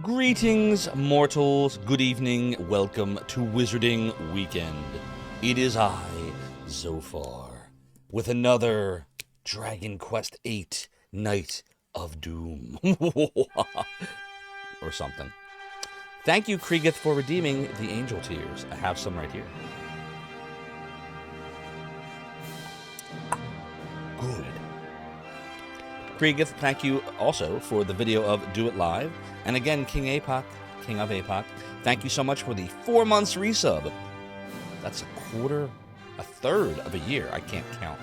Greetings, mortals. Good evening. Welcome to Wizarding Weekend. It is I, Zophar, with another Dragon Quest VIII Night of Doom. Or something. Thank you, Kriegith, for redeeming the angel tears. I have some right here. Good. Kriegith, thank you also for the video of Do It Live. And again, King of APOC, thank you so much for the 4 months resub. That's a third of a year. I can't count.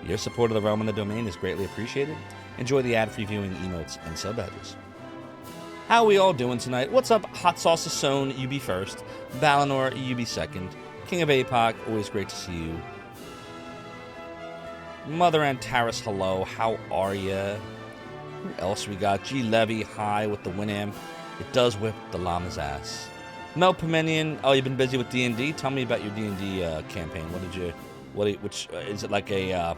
Your support of the realm and the domain is greatly appreciated. Enjoy the ad-free viewing, emotes, and sub badges. How we all doing tonight? What's up, Hot Sauce Asone? You be first. Valinor, you be second. King of APOC, always great to see you. Mother Antares, hello. How are ya? Who else we got? G. Levy, hi with the Winamp. It does whip the llama's ass. Mel Pomenian, oh, you've been busy with D&D? Tell me about your D&D campaign. Which is it like a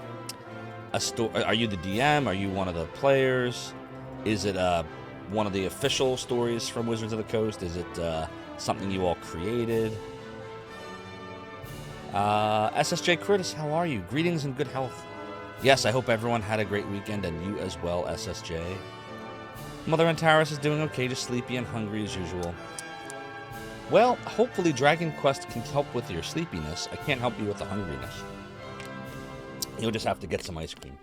story? Are you the DM? Are you one of the players? Is it one of the official stories from Wizards of the Coast? Is it something you all created? SSJ Critis, how are you? Greetings and good health. Yes, I hope everyone had a great weekend, and you as well, SSJ. Mother Antares is doing okay, just sleepy and hungry as usual. Well, hopefully Dragon Quest can help with your sleepiness. I can't help you with the hungriness. You'll just have to get some ice cream.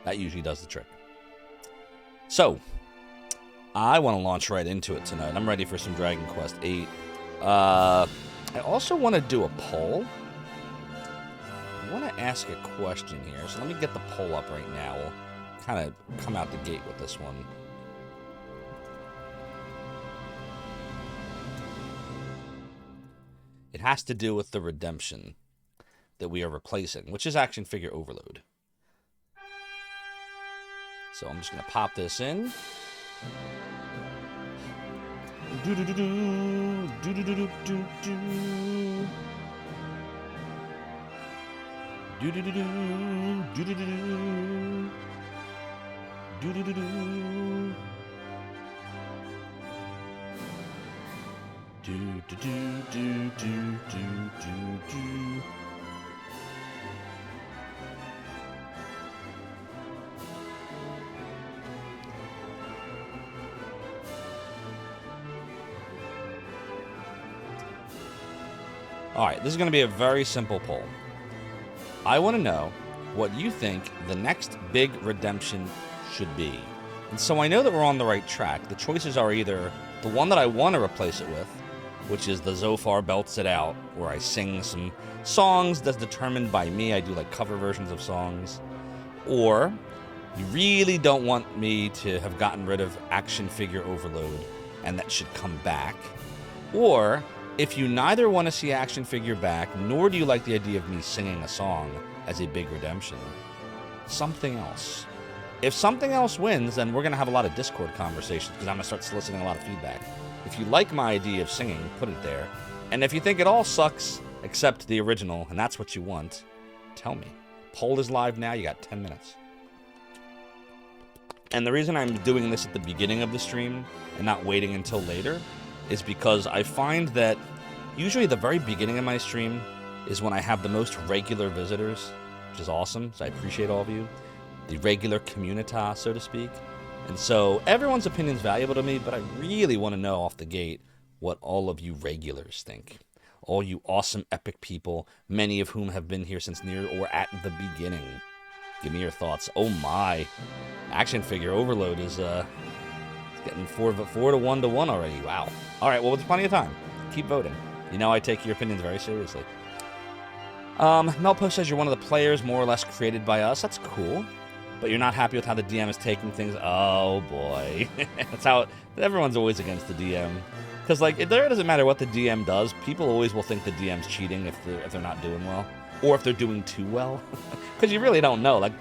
That usually does the trick. So, I want to launch right into it tonight. I'm ready for some Dragon Quest VIII. I also want to do a poll. I want to ask a question here, so let me get the poll up right now. We'll kind of come out the gate with this one. It has to do with the redemption that we are replacing, which is Action Figure Overload. So I'm just going to pop this in. Do-do-do-do, do-do-do-do-do-do. Do-do-do-do, do-do-do-do, do-do-do-do, do-do-do-do-do-do-do. Alright, this is going to be a very simple poll. I want to know what you think the next big redemption should be. And so I know that we're on the right track. The choices are either the one that I want to replace it with, which is the Zophar Belts It Out, where I sing some songs that's determined by me. I do like cover versions of songs. Or you really don't want me to have gotten rid of Action Figure Overload, and that should come back. Or if you neither want to see Action Figure back, nor do you like the idea of me singing a song as a big redemption, something else. If something else wins, then we're going to have a lot of Discord conversations, because I'm going to start soliciting a lot of feedback. If you like my idea of singing, put it there. And if you think it all sucks except the original, and that's what you want, tell me. Poll is live now. You got 10 minutes. And the reason I'm doing this at the beginning of the stream and not waiting until later is because I find that usually the very beginning of my stream is when I have the most regular visitors, which is awesome, so I appreciate all of you. The regular communita, so to speak. And so everyone's opinion is valuable to me, but I really want to know off the gate what all of you regulars think. All you awesome, epic people, many of whom have been here since near or at the beginning. Give me your thoughts. Oh my. Action Figure Overload is getting 4 to 1 to 1 already. Wow. All right, well, there's plenty of time. Keep voting. You know I take your opinions very seriously. Melpo says you're one of the players more or less created by us. That's cool. But you're not happy with how the DM is taking things. Oh, boy. That's how everyone's always against the DM. Because, like, it doesn't matter what the DM does. People always will think the DM's cheating if they're not doing well. Or if they're doing too well. Because you really don't know. Like,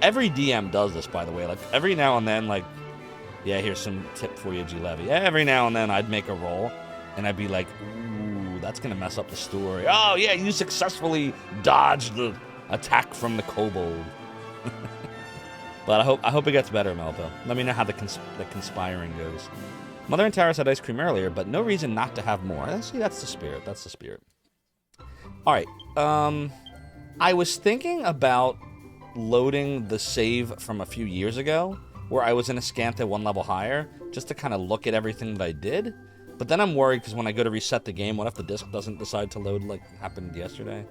every DM does this, by the way. Like, every now and then, like, yeah, here's some tip for you, G. Levy. Every now and then I'd make a roll, and I'd be like, ooh, that's going to mess up the story. Oh, yeah, you successfully dodged the attack from the kobold. But I hope it gets better, Melville. Let me know how the conspiring goes. Mother and Terrace had ice cream earlier, but no reason not to have more. See, that's the spirit. That's the spirit. All right. I was thinking about loading the save from a few years ago, where I was in a Scantha 1 level higher, just to kind of look at everything that I did. But then I'm worried because when I go to reset the game, what if the disc doesn't decide to load like happened yesterday?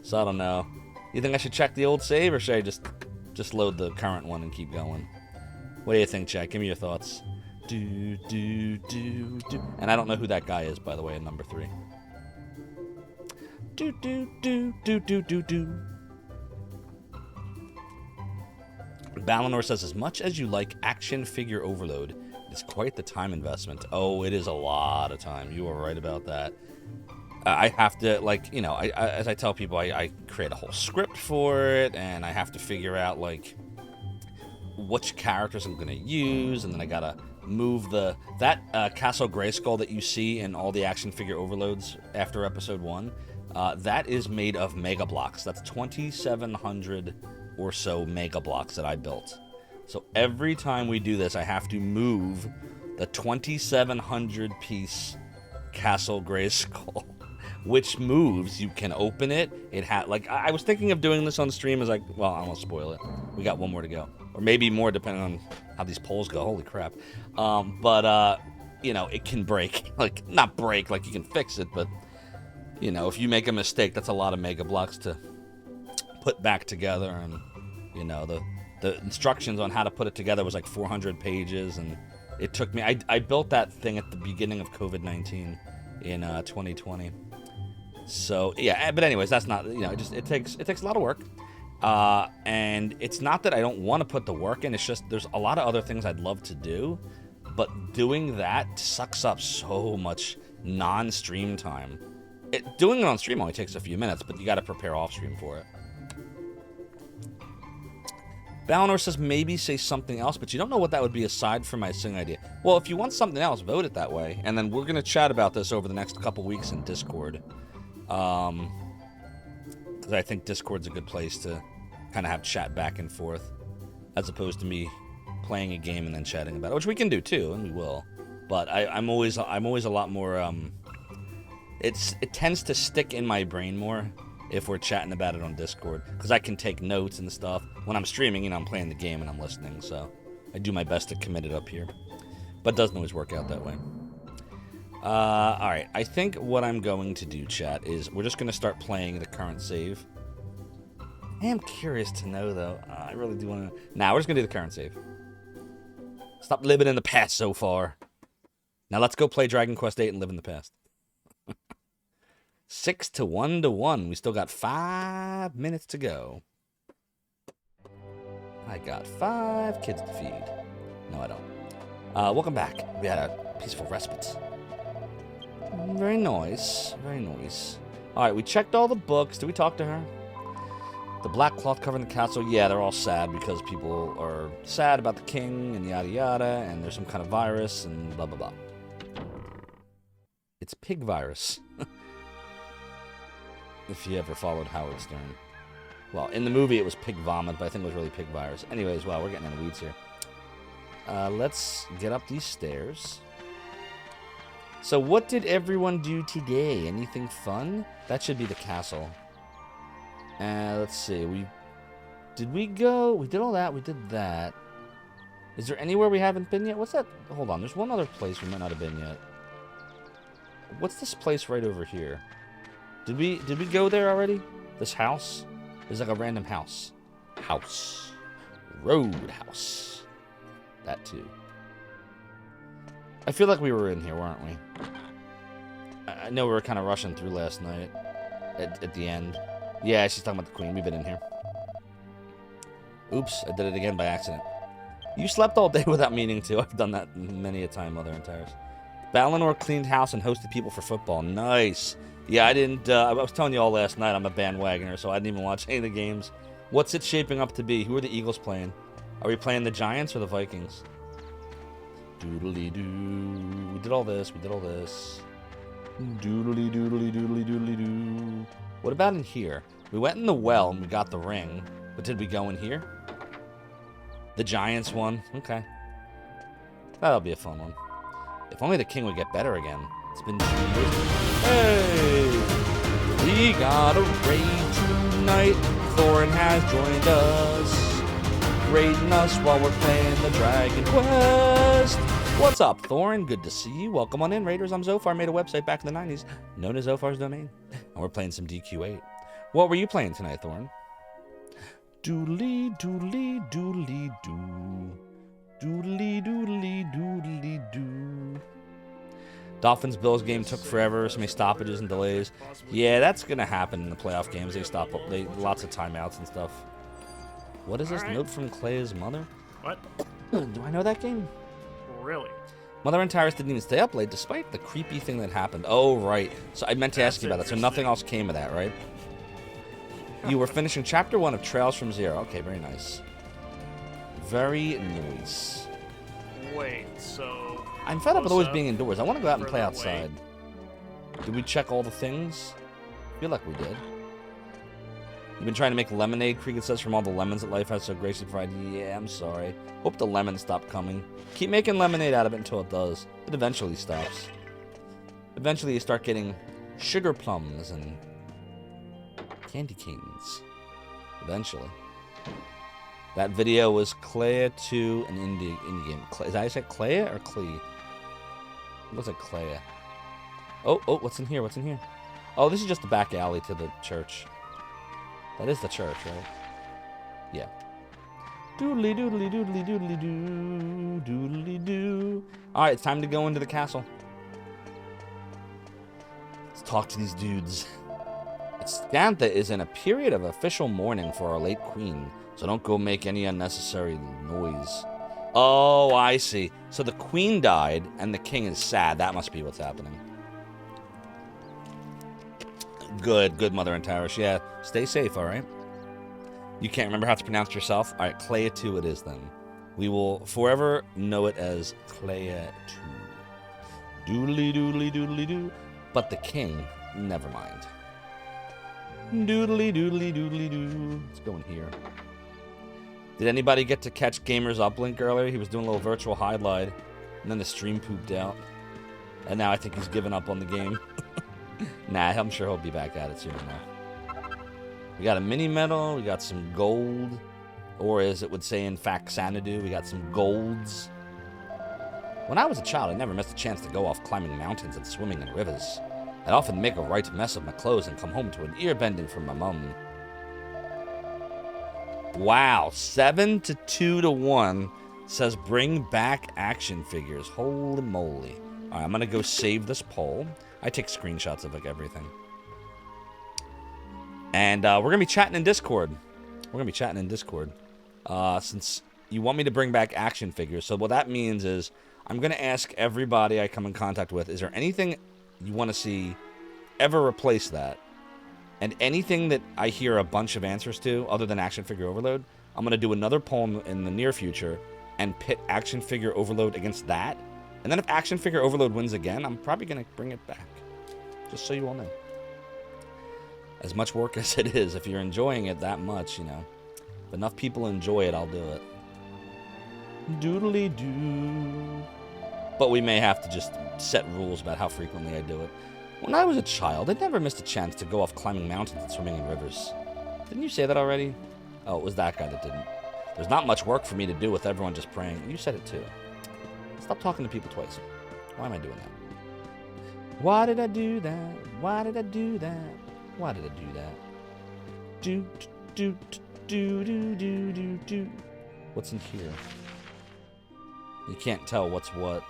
So I don't know. You think I should check the old save, or should I just load the current one and keep going? What do you think, Jack? Give me your thoughts. Do. And I don't know who that guy is, by the way, in number 3. Do. Balinor says, as much as you like action figure overload, it's quite the time investment. Oh, it is a lot of time. You are right about that. I have to, like, you know, as I tell people, I create a whole script for it, and I have to figure out, like, which characters I'm going to use, and then I got to move that Castle Grayskull that you see in all the action figure overloads after episode 1, that is made of mega blocks. That's 2,700 or so mega blocks that I built. So every time we do this, I have to move the 2,700 piece Castle Grayskull, which moves. You can open it. It had, like, I was thinking of doing this on stream as like, well, I won't spoil it. We got one more to go, or maybe more depending on how these polls go. Holy crap! You know, it can break. Like, not break, like you can fix it, but you know, if you make a mistake, that's a lot of mega blocks to put back together. And you know, the instructions on how to put it together was like 400 pages, and it took me. I built that thing at the beginning of COVID-19 in 2020. So yeah, but anyways, that's not, you know, it takes a lot of work, and it's not that I don't want to put the work in. It's just there's a lot of other things I'd love to do, but doing that sucks up so much non-stream time. Doing it on stream only takes a few minutes, but you got to prepare off stream for it. Balinor says maybe say something else, but you don't know what that would be aside from my sing idea. Well, if you want something else, vote it that way, and then we're going to chat about this over the next couple weeks in Discord. Because I think Discord's a good place to kind of have chat back and forth, as opposed to me playing a game and then chatting about it, which we can do too, and we will. But I'm always a lot more. It tends to stick in my brain more if we're chatting about it on Discord, because I can take notes and stuff. When I'm streaming, you know, I'm playing the game and I'm listening, so I do my best to commit it up here. But it doesn't always work out that way. Alright, I think what I'm going to do, chat, is we're just going to start playing the current save. I am curious to know, though. I really do want to... Nah, we're just going to do the current save. Stop living in the past so far. Now let's go play Dragon Quest VIII and live in the past. 6 to 1 to 1. We still got 5 minutes to go. I got 5 kids to feed. No, I don't. Welcome back. We had a peaceful respite. Very nice. Very nice. Alright, we checked all the books. Did we talk to her? The black cloth covering the castle. Yeah, they're all sad because people are sad about the king and yada yada, and there's some kind of virus and blah blah blah. It's pig virus. If you ever followed Howard Stern. Well, in the movie it was pig vomit, but I think it was really pig virus. Anyways, wow, we're getting in the weeds here. Let's get up these stairs. So what did everyone do today? Anything fun? That should be the castle. Let's see. We did all that. We did that. Is there anywhere we haven't been yet? What's that? Hold on. There's one other place we might not have been yet. What's this place right over here? Did we go there already? This house? There's like a random house. Roadhouse. That too. I feel like we were in here, weren't we? I know we were kind of rushing through last night. At the end. Yeah, she's talking about the queen. We've been in here. Oops, I did it again by accident. You slept all day without meaning to. I've done that many a time, Mother and Tyrus. Balinor cleaned house and hosted people for football. Nice. Yeah, I didn't, I was telling you all last night, I'm a bandwagoner, so I didn't even watch any of the games. What's it shaping up to be? Who are the Eagles playing? Are we playing the Giants or the Vikings? Doodly-doo. We did all this, Doodly-doodly-doodly-doodly-doo. What about in here? We went in the well and we got the ring, but did we go in here? The Giants one. Okay. That'll be a fun one. If only the king would get better again. It's been 2 years. Hey! We got a raid tonight. Thorin has joined us. Raiding us while we're playing the Dragon Quest. What's up, Thorin? Good to see you. Welcome on in, Raiders. I'm Zophar. Made a website back in the 90s known as Zophar's Domain. And we're playing some DQ8. What were you playing tonight, Thorin? Doodly, doodly, doodly, doo. Doodly, doodly, doodly, doo. Dolphins-Bills game took forever. So many stoppages and delays. Yeah, that's going to happen in the playoff games. They stop. Lots of timeouts and stuff. What is this note from Clay's mother? What? Do I know that game? Really? Mother and Tyrus didn't even stay up late despite the creepy thing that happened. Oh, right. So I meant to ask you about that. So nothing else came of that, right? You were finishing Chapter 1 of Trails from Zero. Okay, very nice. Very nice. Wait, so... I'm fed up with always being indoors. I want to go out and play outside. Did we check all the things? I feel like we did. You've been trying to make lemonade, Creek, it says, from all the lemons that life has so graciously provided. Yeah, I'm sorry. Hope the lemons stop coming. Keep making lemonade out of it until it does. It eventually stops. Eventually you start getting sugar plums and candy canes. Eventually. That video was Clea 2, an indie game. Is that how you say Clea or Clee? It looks like Clea. Oh, what's in here? What's in here? Oh, this is just the back alley to the church. That is the church, right? Yeah. Doodly doodly doodly doodly doo. Doodly doo. Alright, it's time to go into the castle. Let's talk to these dudes. Scantha is in a period of official mourning for our late queen, so don't go make any unnecessary noise. Oh, I see. So the queen died, and the king is sad. That must be what's happening. Good, Mother and Tyrus. Yeah, stay safe, all right? You can't remember how to pronounce yourself? All right, Clea 2 it is then. We will forever know it as Clea 2. Doodly doodly doodly doo. But the king, never mind. Doodly doodly doodly doo. Let's go in here. Did anybody get to catch Gamer's uplink earlier? He was doing a little virtual highlight, and then the stream pooped out. And now I think he's given up on the game. Nah, I'm sure he'll be back at it soon enough. We got a mini medal, we got some gold, or as it would say in fact Xanadu, we got some golds. When I was a child, I never missed a chance to go off climbing mountains and swimming in rivers. I'd often make a right mess of my clothes and come home to an ear bending from my mum. Wow, 7 to 2 to 1 says bring back action figures. Holy moly. All right, I'm going to go save this poll. I take screenshots of like everything. And we're going to be chatting in Discord. Since you want me to bring back action figures. So what that means is I'm going to ask everybody I come in contact with, is there anything you want to see ever replace that? And anything that I hear a bunch of answers to, other than Action Figure Overload, I'm going to do another poll in the near future and pit Action Figure Overload against that. And then if Action Figure Overload wins again, I'm probably going to bring it back. Just so you all know. As much work as it is, if you're enjoying it that much, you know. If enough people enjoy it, I'll do it. Doodly-doo. But we may have to just set rules about how frequently I do it. When I was a child, I never missed a chance to go off climbing mountains and swimming in rivers. Didn't you say that already? Oh, it was that guy that didn't. There's not much work for me to do with everyone just praying. You said it too. Stop talking to people twice. Why am I doing that? Why did I do that? Why did I do that? Why did I do that? Do, do, do, do, do, do, do. What's in here? You can't tell what's what.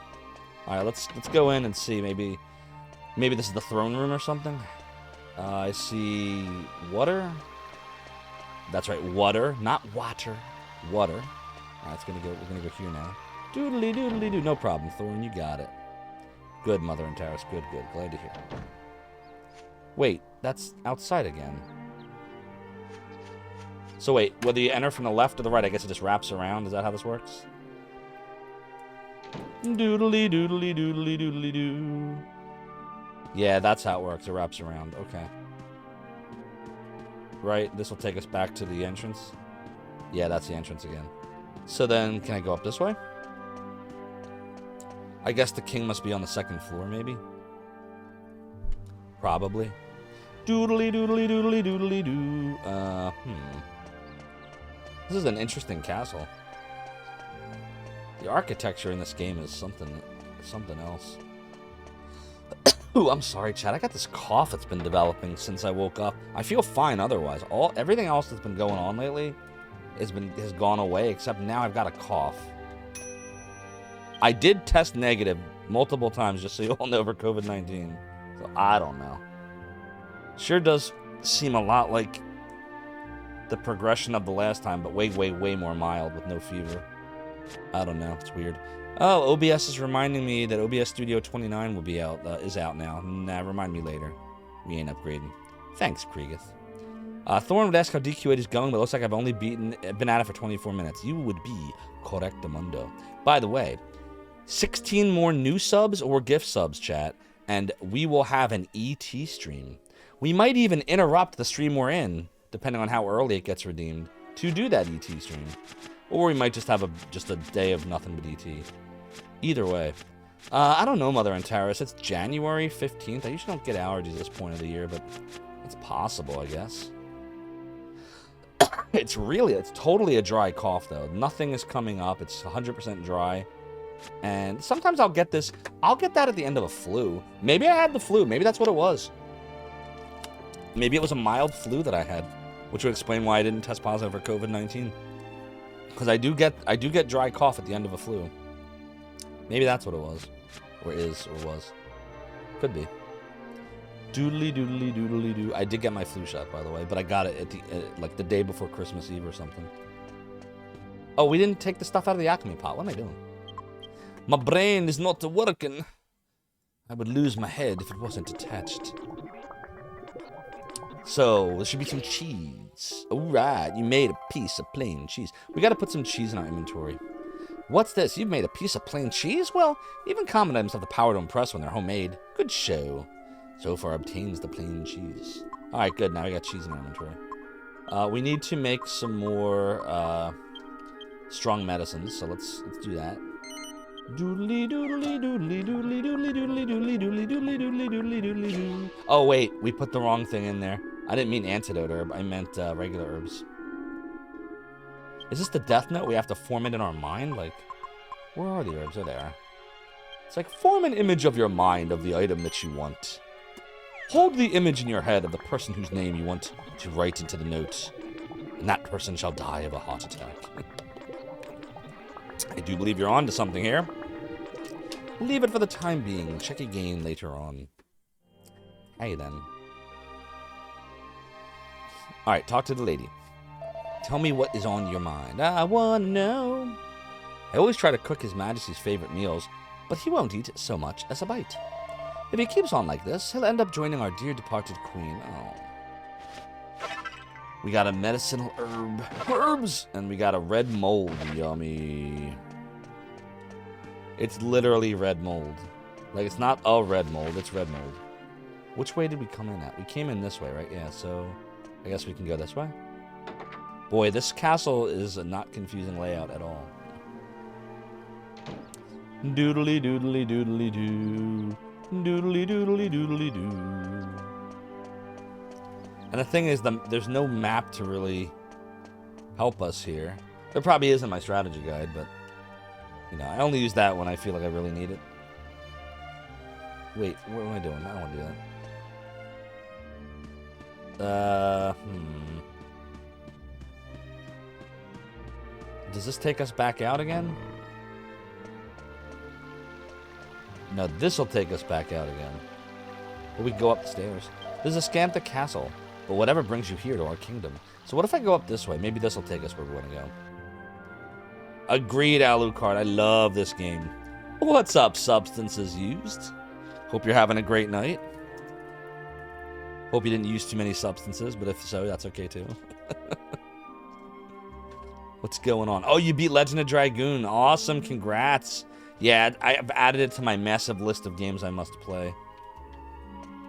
All right, let's go in and see. Maybe this is the throne room or something. I see water. That's right, water, not water. Water. All right, we're gonna go here now. Doodly doodly doo. No problem, Thorin. You got it. Good, Mother and Tyrus. Good. Glad to hear. Wait, that's outside again. So wait, whether you enter from the left or the right, I guess it just wraps around. Is that how this works? Doodly doodly doodly doodly doo. Yeah, that's how it works. It wraps around. Okay. Right, this will take us back to the entrance. Yeah, that's the entrance again. So then, can I go up this way? I guess the king must be on the second floor, maybe? Probably. Doodly doodly doodly doodly doo. This is an interesting castle. The architecture in this game is something else. Ooh, I'm sorry, Chad. I got this cough that's been developing since I woke up. I feel fine otherwise. Everything else that's been going on lately has gone away, except now I've got a cough. I did test negative multiple times, just so you all know, for COVID-19. So I don't know. Sure does seem a lot like the progression of the last time, but way, way, way more mild with no fever. I don't know. It's weird. Oh, OBS is reminding me that OBS Studio 29 will be out. Is out now. Nah, remind me later. We ain't upgrading. Thanks, Kriegeth. Thorn would ask how DQ8 is going, but it looks like I've only been at it for 24 minutes. You would be correctamundo. By the way, 16 more new subs or gift subs, chat, and we will have an ET stream. We might even interrupt the stream we're in, depending on how early it gets redeemed, to do that ET stream. Or we might just have a day of nothing but ET. Either way. I don't know, Mother and Terrace. It's January 15th. I usually don't get allergies at this point of the year, but it's possible, I guess. It's totally a dry cough, though. Nothing is coming up. It's 100% dry. And sometimes I'll get that at the end of a flu. Maybe I had the flu. Maybe that's what it was. Maybe it was a mild flu that I had, which would explain why I didn't test positive for COVID-19. Because I do get dry cough at the end of a flu. Maybe that's what it was. Or is, or was. Could be. Doodly doodly doodly doo. I did get my flu shot, by the way, but I got it at like the day before Christmas Eve or something. Oh, we didn't take the stuff out of the Acme pot. What am I doing? My brain is not working. I would lose my head if it wasn't attached. So, there should be some cheese. Alright, you made a piece of plain cheese. We gotta put some cheese in our inventory. What's this? You've made a piece of plain cheese? Well, even common items have the power to impress when they're homemade. Good show. Zophar obtains the plain cheese. Alright, good. Now we got cheese in our inventory. We need to make some more strong medicines, so let's do that. Doodly doodly doodly doodly doodly doodly doodly doodly doodly doodly doodly doodly doo. Oh wait, we put the wrong thing in there. I didn't mean antidote herb. I meant regular herbs. Is this the death note? We have to form it in our mind? Like, where are the herbs? Oh, they are. It's like, form an image of your mind of the item that you want. Hold the image in your head of the person whose name you want to write into the note, and that person shall die of a heart attack. I do believe you're on to something here. Leave it for the time being. Check again later on. Hey, then. Alright, talk to the lady. Tell me what is on your mind. I want to know. I always try to cook His Majesty's favorite meals, but he won't eat so much as a bite. If he keeps on like this, he'll end up joining our dear departed queen. Oh. We got a medicinal herbs, and we got a red mold. Yummy. It's literally red mold. Like, it's not a red mold, it's red mold. Which way did we come in at? We came in this way, right? Yeah, so I guess we can go this way. Boy, this castle is a not confusing layout at all. Doodly doodly doodly doo. Doodly doodly doodly doo. And the thing is, there's no map to really help us here. There probably is in my strategy guide, but, you know, I only use that when I feel like I really need it. Wait, what am I doing? I don't want to do that. Does this take us back out again? No, this will take us back out again. But we go up the stairs. There's a Scantha Castle, but whatever brings you here to our kingdom. So what if I go up this way? Maybe this will take us where we want to go. Agreed, Alucard. I love this game. What's up, substances used? Hope you're having a great night. Hope you didn't use too many substances, but if so, that's okay too. What's going on? Oh, you beat Legend of Dragoon. Awesome, congrats. Yeah, I've added it to my massive list of games I must play.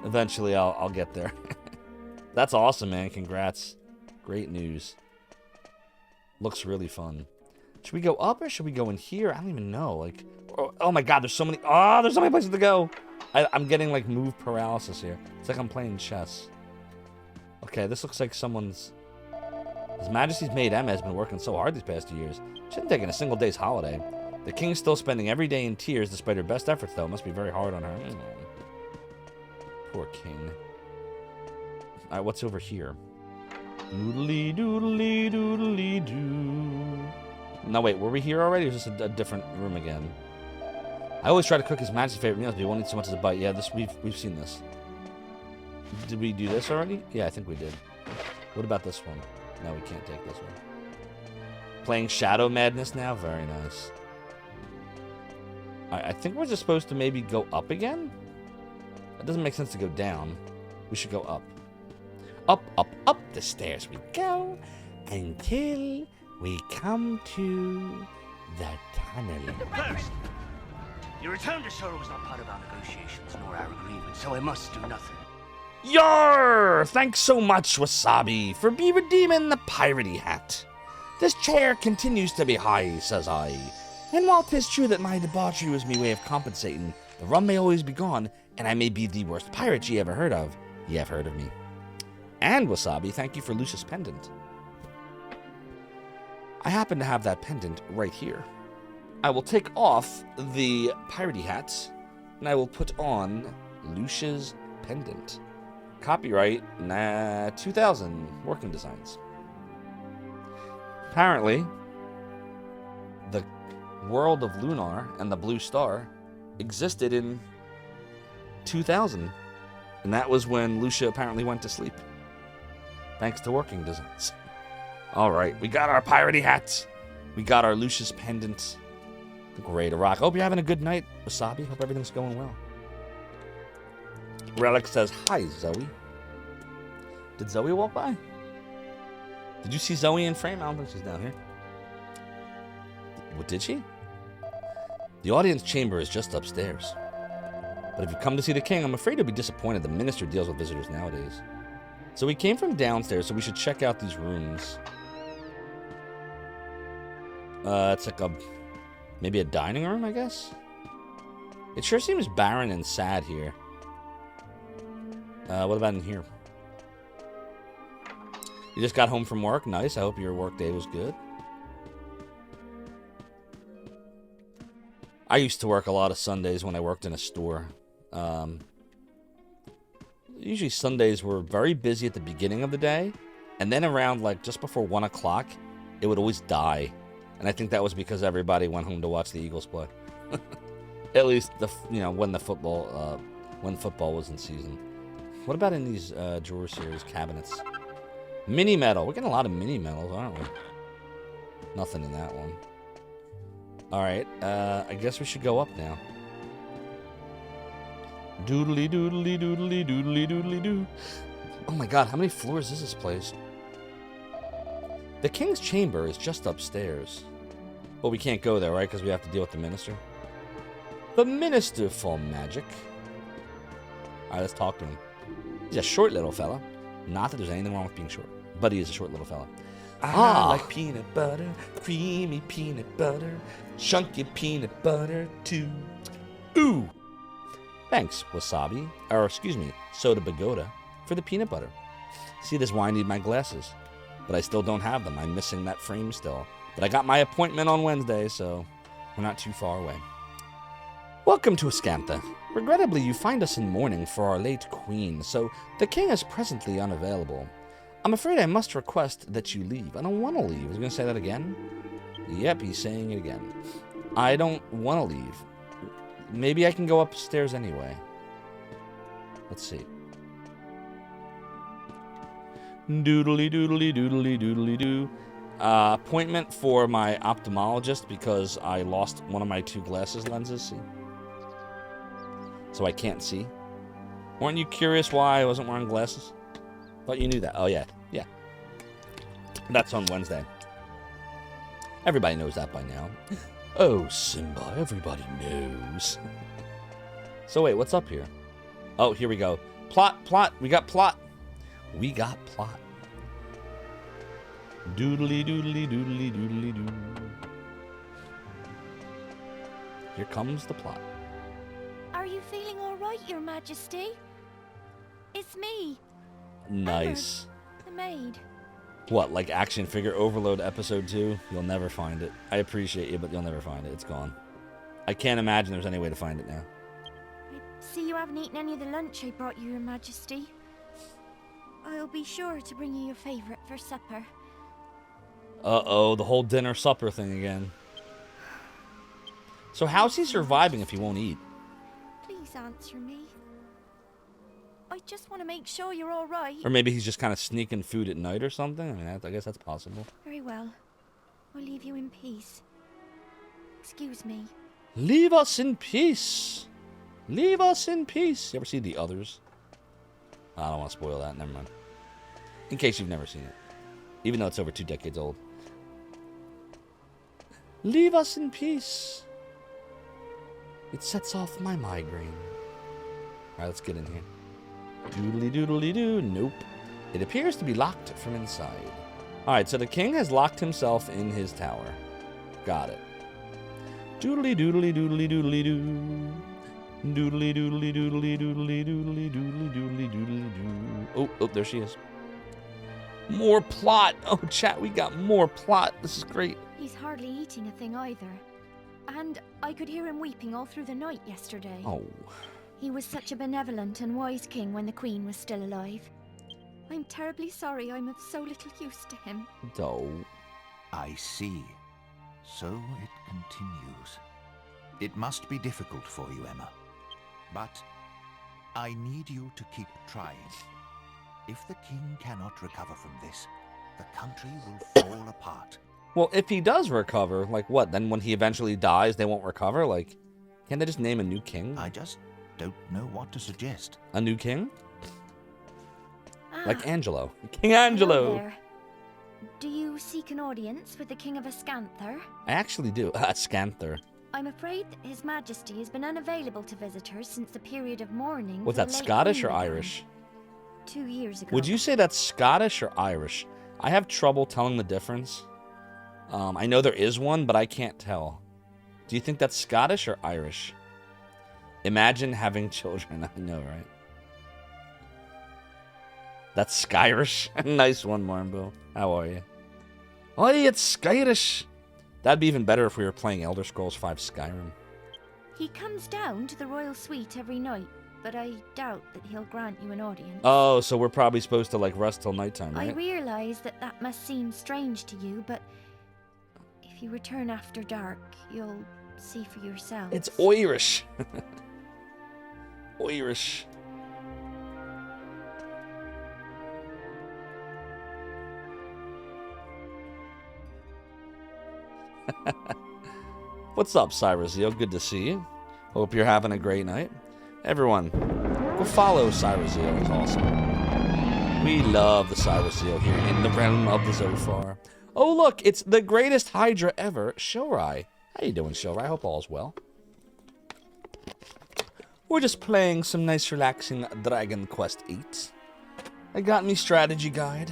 Eventually, I'll get there. That's awesome, man. Congrats. Great news. Looks really fun. Should we go up or should we go in here? I don't even know. Like, oh my God, there's so many. Oh, there's so many places to go. I'm getting like move paralysis here. It's like I'm playing chess. Okay, this looks like someone's. His Majesty's maid Emma has been working so hard these past 2 years. She hasn't taken a single day's holiday. The king's still spending every day in tears despite her best efforts, though. It must be very hard on her. Poor king. All right, what's over here? Doodly doodly doodly doo. No, wait, were we here already? Or is this a different room again? I always try to cook His Majesty's favorite meals, but he won't eat so much as a bite. Yeah, we've seen this. Did we do this already? Yeah, I think we did. What about this one? No, we can't take this one. Playing Shadow Madness now? Very nice. I think we're just supposed to maybe go up again? It doesn't make sense to go down. We should go up. Up, up, up the stairs we go until we come to the tunnel. First, your return to Sorrow was not part of our negotiations nor our agreement, so I must do nothing. Yar! Thanks so much, Wasabi, for redeeming the piratey hat. This chair continues to be high, says I. And while 'tis true that my debauchery was me way of compensating, the rum may always be gone, and I may be the worst pirate ye ever heard of. Ye have heard of me. And, Wasabi, thank you for Lucius' pendant. I happen to have that pendant right here. I will take off the piratey hat, and I will put on Lucius' pendant. Copyright 2000 Working Designs. Apparently, the world of Lunar and the Blue Star existed in 2000, and that was when Lucia apparently went to sleep. Thanks to Working Designs. All right, we got our piratey hats. We got our Lucius pendant. I think we're ready to rock. Hope you're having a good night, Wasabi. Hope everything's going well. Relic says, hi, Zoe. Did Zoe walk by? Did you see Zoe in frame? I don't think she's down here. What, did she? The audience chamber is just upstairs. But if you come to see the king, I'm afraid you'll be disappointed. The minister deals with visitors nowadays. So we came from downstairs, so we should check out these rooms. It's like maybe a dining room, I guess? It sure seems barren and sad here. What about in here? You just got home from work? Nice. I hope your work day was good. I used to work a lot of Sundays when I worked in a store. Usually Sundays were very busy at the beginning of the day, and then around like just before 1 o'clock, it would always die. And I think that was because everybody went home to watch the Eagles play. At least when football was in season. What about in these drawer series cabinets? Mini metal. We're getting a lot of mini metals, aren't we? Nothing in that one. All right. I guess we should go up now. Doodly doodly doodly doodly doodly doo. Oh my God! How many floors is this place? The king's chamber is just upstairs. But we can't go there, right? Because we have to deal with the minister. The minister for magic. All right, let's talk to him. He's a short little fella. Not that there's anything wrong with being short, but he is a short little fella. I like peanut butter, creamy peanut butter, chunky peanut butter too. Ooh! Thanks, Wasabi, or excuse me, Soda Pagoda, for the peanut butter. See, this wine need my glasses, but I still don't have them. I'm missing that frame still. But I got my appointment on Wednesday, so we're not too far away. Welcome to Escantha. Regrettably, you find us in mourning for our late queen, so the king is presently unavailable. I'm afraid I must request that you leave. I don't want to leave. I was going to say that again. Yep, he's saying it again. I don't want to leave. Maybe I can go upstairs anyway. Let's see. Doodly doodly doodly doodly doo. Appointment for my ophthalmologist because I lost one of my 2 glasses lenses. See? So I can't see. Weren't you curious why I wasn't wearing glasses? Thought you knew that. Oh, yeah. Yeah. That's on Wednesday. Everybody knows that by now. Oh, Simba, everybody knows. So wait, what's up here? Oh, here we go. Plot, plot. We got plot. We got plot. Doodly doodly doodly doodly doo. Here comes the plot. Are you feeling all right, Your Majesty? It's me, Nice. the maid. What, like Action Figure Overload Episode 2? You'll never find it. I appreciate you, but you'll never find it. It's gone. I can't imagine there's any way to find it now. I see you haven't eaten any of the lunch I brought you, Your Majesty. I'll be sure to bring you your favorite for supper. Uh-oh, the whole dinner supper thing again. So how's he surviving if he won't eat? Please answer me. I just want to make sure you're all right. Or maybe he's just kind of sneaking food at night or something? I mean, I guess that's possible. Very well. I'll leave you in peace. Excuse me. Leave us in peace. Leave us in peace. You ever see The Others? I don't want to spoil that. Never mind. In case you've never seen it. Even though it's over 2 decades old. Leave us in peace. It sets off my migraine. Alright, let's get in here. Doodly doodly doo. Nope. It appears to be locked from inside. Alright, so the king has locked himself in his tower. Got it. Doodly doodly doodly doodly doo. Doodly doodly doodly doodly doodly doodly doodly doodly doo. Oh, there she is. More plot. Oh, chat, we got more plot. This is great. He's hardly eating a thing either. And I could hear him weeping all through the night yesterday. Oh. He was such a benevolent and wise king when the queen was still alive. I'm terribly sorry I'm of so little use to him. Oh. I see. So it continues. It must be difficult for you, Emma. But I need you to keep trying. If the king cannot recover from this, the country will fall apart. Well, if he does recover, like what? Then when he eventually dies, they won't recover? Like, can't they just name a new king? I just don't know what to suggest. A new king? Ah, Like Angelo. King hello Angelo. there. Do you seek an audience with the King of Ascanther? I actually do. Scanther. I'm afraid that His Majesty has been unavailable to visitors since the period of mourning. Was for the that late Scottish Queen or began Irish? 2 years ago. Would you say that's Scottish or Irish? I have trouble telling the difference. I know there is one, but I can't tell. Do you think that's Scottish or Irish? Imagine having children. I know, right? That's Skyrish. Nice one, Marmbo. How are you? Oh, it's Skyrish. That'd be even better if we were playing Elder Scrolls V Skyrim. He comes down to the royal suite every night, but I doubt that he'll grant you an audience. Oh, so we're probably supposed to, like, rest till nighttime, I right? realize that that must seem strange to you, but if you return after dark, you'll see for yourself. It's Irish. Irish. What's up, Cyrusio? Good to see you. Hope you're having a great night. Everyone, go follow Cyrusio. He's awesome. We love the Cyrusio here in the realm of the Zophar. Oh, look, it's the greatest Hydra ever, Shorai. How you doing, Shorai? I hope all's well. We're just playing some nice, relaxing Dragon Quest VIII. I got me strategy guide.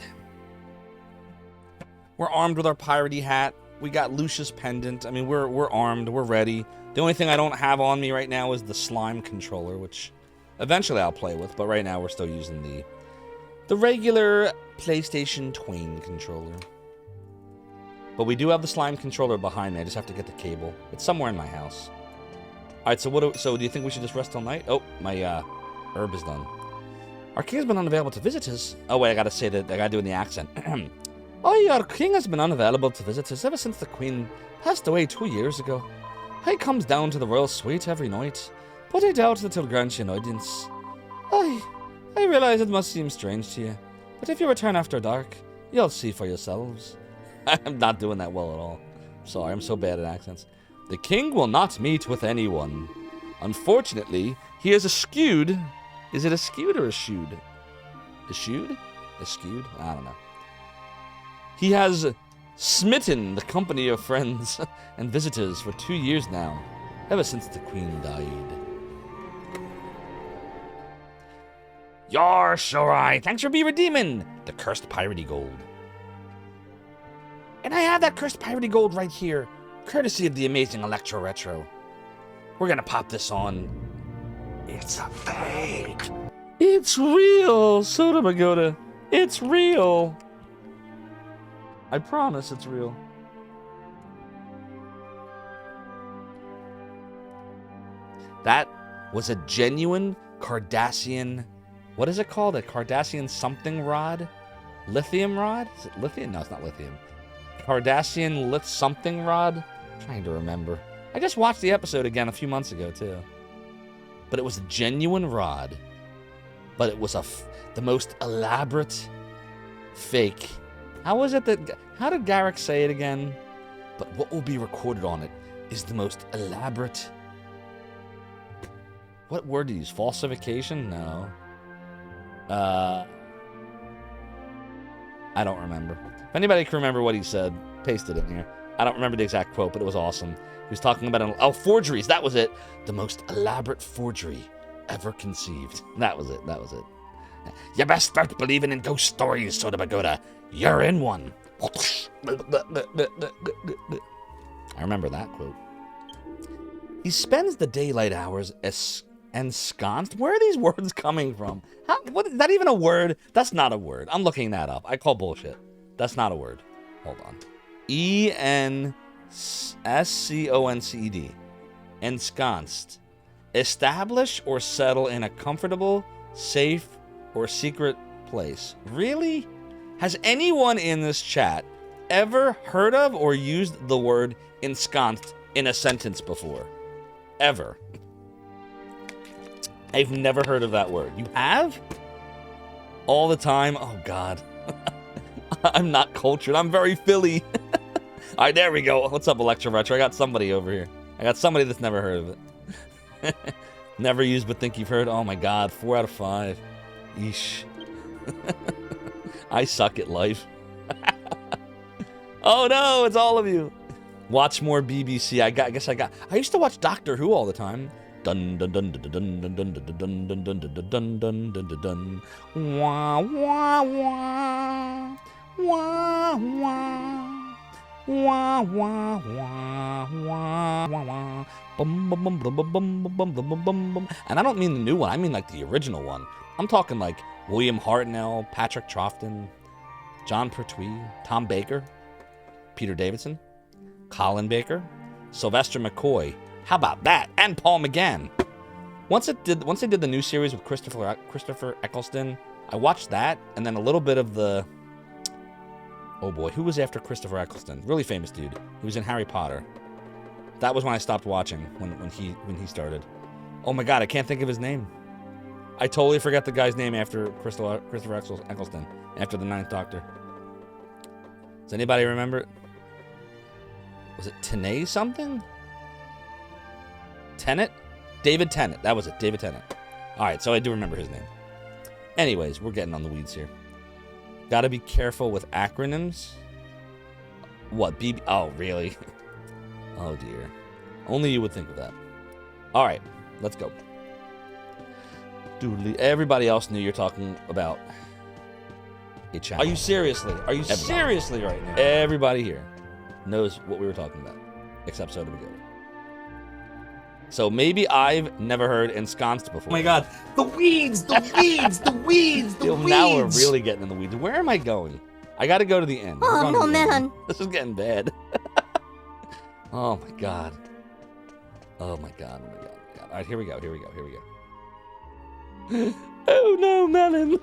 We're armed with our piratey hat. We got Lucius pendant. I mean, we're armed. We're ready. The only thing I don't have on me right now is the slime controller, which eventually I'll play with. But right now we're still using the regular PlayStation Twain controller. But we do have the slime controller behind me. I just have to get the cable. It's somewhere in my house. All right. So do you think we should just rest all night? Oh, my herb is done. Our king has been unavailable to visitors. Oh wait, I gotta say that. I gotta do it in the accent. Oh, our king has been unavailable to visitors ever since the queen passed away 2 years ago. He comes down to the royal suite every night, but I doubt that he'll grant you an audience. I realize it must seem strange to you, but if you return after dark, you'll see for yourselves. I'm not doing that well at all. Sorry, I'm so bad at accents. The king will not meet with anyone. Unfortunately, he is eschewed. Is it eschewed or eschewed? Eschewed? Eschewed? I don't know. He has smitten the company of friends and visitors for 2 years now, ever since the queen died. Yar, Shorai, thanks for redeeming the cursed piratey gold. And I have that cursed piratey gold right here, courtesy of the amazing Electro Retro. We're gonna pop this on. It's a fake. It's real, Soda Pagoda. It's real. I promise it's real. That was a genuine Cardassian. What is it called? A Cardassian something rod? Lithium rod? Is it lithium? No, it's not lithium. Cardassian lit something rod? I'm trying to remember. I just watched the episode again a few months ago, too. But it was a genuine rod. But it was the most elaborate fake. How was it that... How did Garrick say it again? But what will be recorded on it is the most elaborate... What word did he use? Falsification? No. I don't remember. If anybody can remember what he said, paste it in here. I don't remember the exact quote, but it was awesome. He was talking about forgeries. That was it. The most elaborate forgery ever conceived. That was it. That was it. You best start believing in ghost stories, Soda Pagoda. You're in one. I remember that quote. He spends the daylight hours ensconced. Where are these words coming from? What is that even a word? That's not a word. I'm looking that up. I call bullshit. That's not a word. Hold on. E-N-S-C-O-N-C-E-D. Ensconced. Establish or settle in a comfortable, safe, or secret place. Really? Has anyone in this chat ever heard of or used the word ensconced in a sentence before? Ever? I've never heard of that word. You have? All the time? Oh, God. I'm not cultured. I'm very Philly. All right, there we go. What's up, Electro Retro? I got somebody over here. I got somebody that's never heard of it. Never used but think you've heard. Oh, my God. 4 out of 5. Yeesh. I suck at life. Oh, no. It's all of you. Watch more BBC. I used to watch Doctor Who all the time. Dun dun dun dun dun dun dun dun dun dun dun dun dun dun dun dun. Wah wah wah wah wah wah wah wah wah wah. Bum bum bum bum bum bum bum bum bum bum. And I don't mean the new one. I mean like the original one. I'm talking like William Hartnell, Patrick Troughton, John Pertwee, Tom Baker, Peter Davidson, Colin Baker, Sylvester McCoy. How about that? And Paul McGann. Once they did the new series with Christopher Eccleston, I watched that, and then a little bit of the... Oh boy, who was after Christopher Eccleston? Really famous dude. He was in Harry Potter. That was when I stopped watching, when he started. Oh my God, I can't think of his name. I totally forgot the guy's name after Christopher Eccleston, after the 9th Doctor. Does anybody remember it? Was it Tenney something? Tennant? David Tennant. That was it. David Tennant. All right, so I do remember his name. Anyways, we're getting on the weeds here. Got to be careful with acronyms. What? BB? Oh, really? Oh, dear. Only you would think of that. All right, let's go. Doodly. Everybody else knew you're talking about a channel. Are you seriously? Are you seriously right now? Everybody here knows what we were talking about, except Soda Pagoda. So maybe I've never heard ensconced before. Oh my God. The weeds, the weeds, the weeds, the weeds. Now we're really getting in the weeds. Where am I going? I got to go to the end. Oh, no, man. This is getting bad. Oh my God. Oh my God. Oh my God. Oh my God. All right, here we go. Here we go. Here we go. Oh no, melon.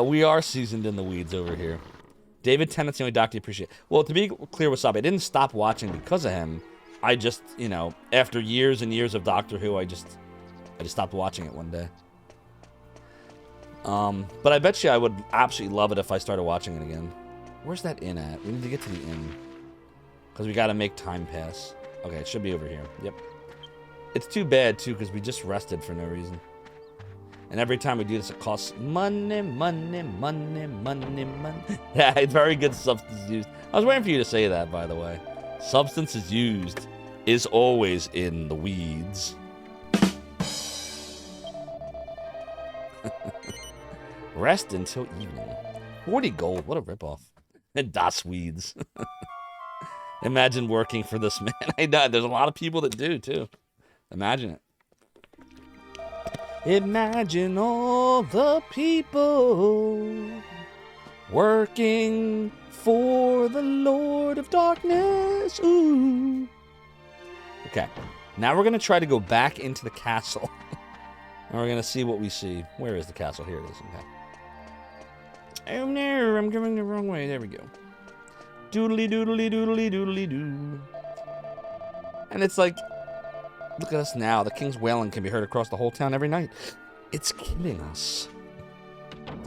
We are seasoned in the weeds over here. David Tennant's the only doctor you appreciate. Well, to be clear with Sabi, I didn't stop watching because of him. I just, you know, after years and years of Doctor Who, I just stopped watching it one day. But I bet you I would absolutely love it if I started watching it again. Where's that inn at? We need to get to the inn. Because we got to make time pass. Okay, it should be over here. Yep. It's too bad, too, because we just rested for no reason. And every time we do this, it costs money, money, money, money, money. Yeah, it's very good substance used. I was waiting for you to say that, by the way. Substances used is always in the weeds. Rest until evening. 40 gold. What a ripoff. And Das Weeds. Imagine working for this man. I know, there's a lot of people that do, too. Imagine it. Imagine all the people working for the Lord of Darkness. Ooh. Okay, now we're going to try to go back into the castle. And we're going to see what we see. Where is the castle? Here it is. Okay. Oh no, I'm going the wrong way. There we go. Doodly doodly doodly doodly doo. And it's like, look at us now. The king's wailing can be heard across the whole town every night. It's killing us.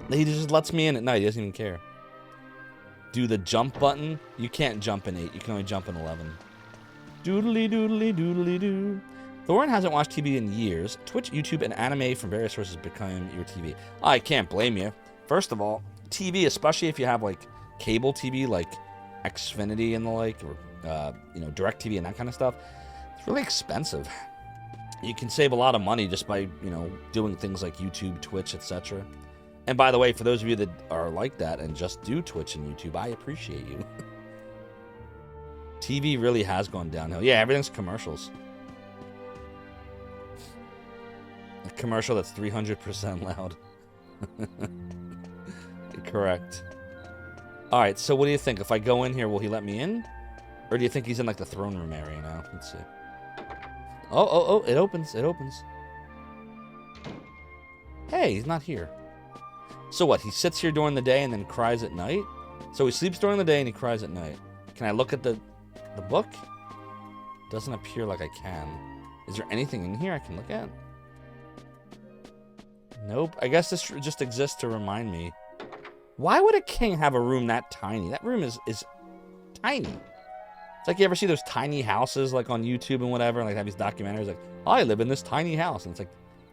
He just lets me in at night. He doesn't even care. Do the jump button. You can't jump in 8. You can only jump in 11. Doodly doodly doodly doo. Thorin hasn't watched TV in years. Twitch, YouTube, and anime from various sources become your TV. I can't blame you. First of all, TV, especially if you have like cable TV, like Xfinity and the like, or Direct TV and that kind of stuff, it's really expensive. You can save a lot of money just by doing things like YouTube, Twitch, etc. And by the way, for those of you that are like that and just do Twitch and YouTube, I appreciate you. TV really has gone downhill. Yeah, everything's commercials. A commercial that's 300% loud. Correct. Alright, so what do you think? If I go in here, will he let me in? Or do you think he's in like the throne room area now? Let's see. Oh, it opens. It opens. Hey, he's not here. So what? He sits here during the day and then cries at night? So he sleeps during the day and he cries at night. Can I look at the book? Doesn't appear like I can. Is there anything in here I can look at? Nope. I guess this just exists to remind me. Why would a king have a room that tiny? That room is tiny. It's like you ever see those tiny houses like on YouTube and whatever, and like have these documentaries like, I live in this tiny house, and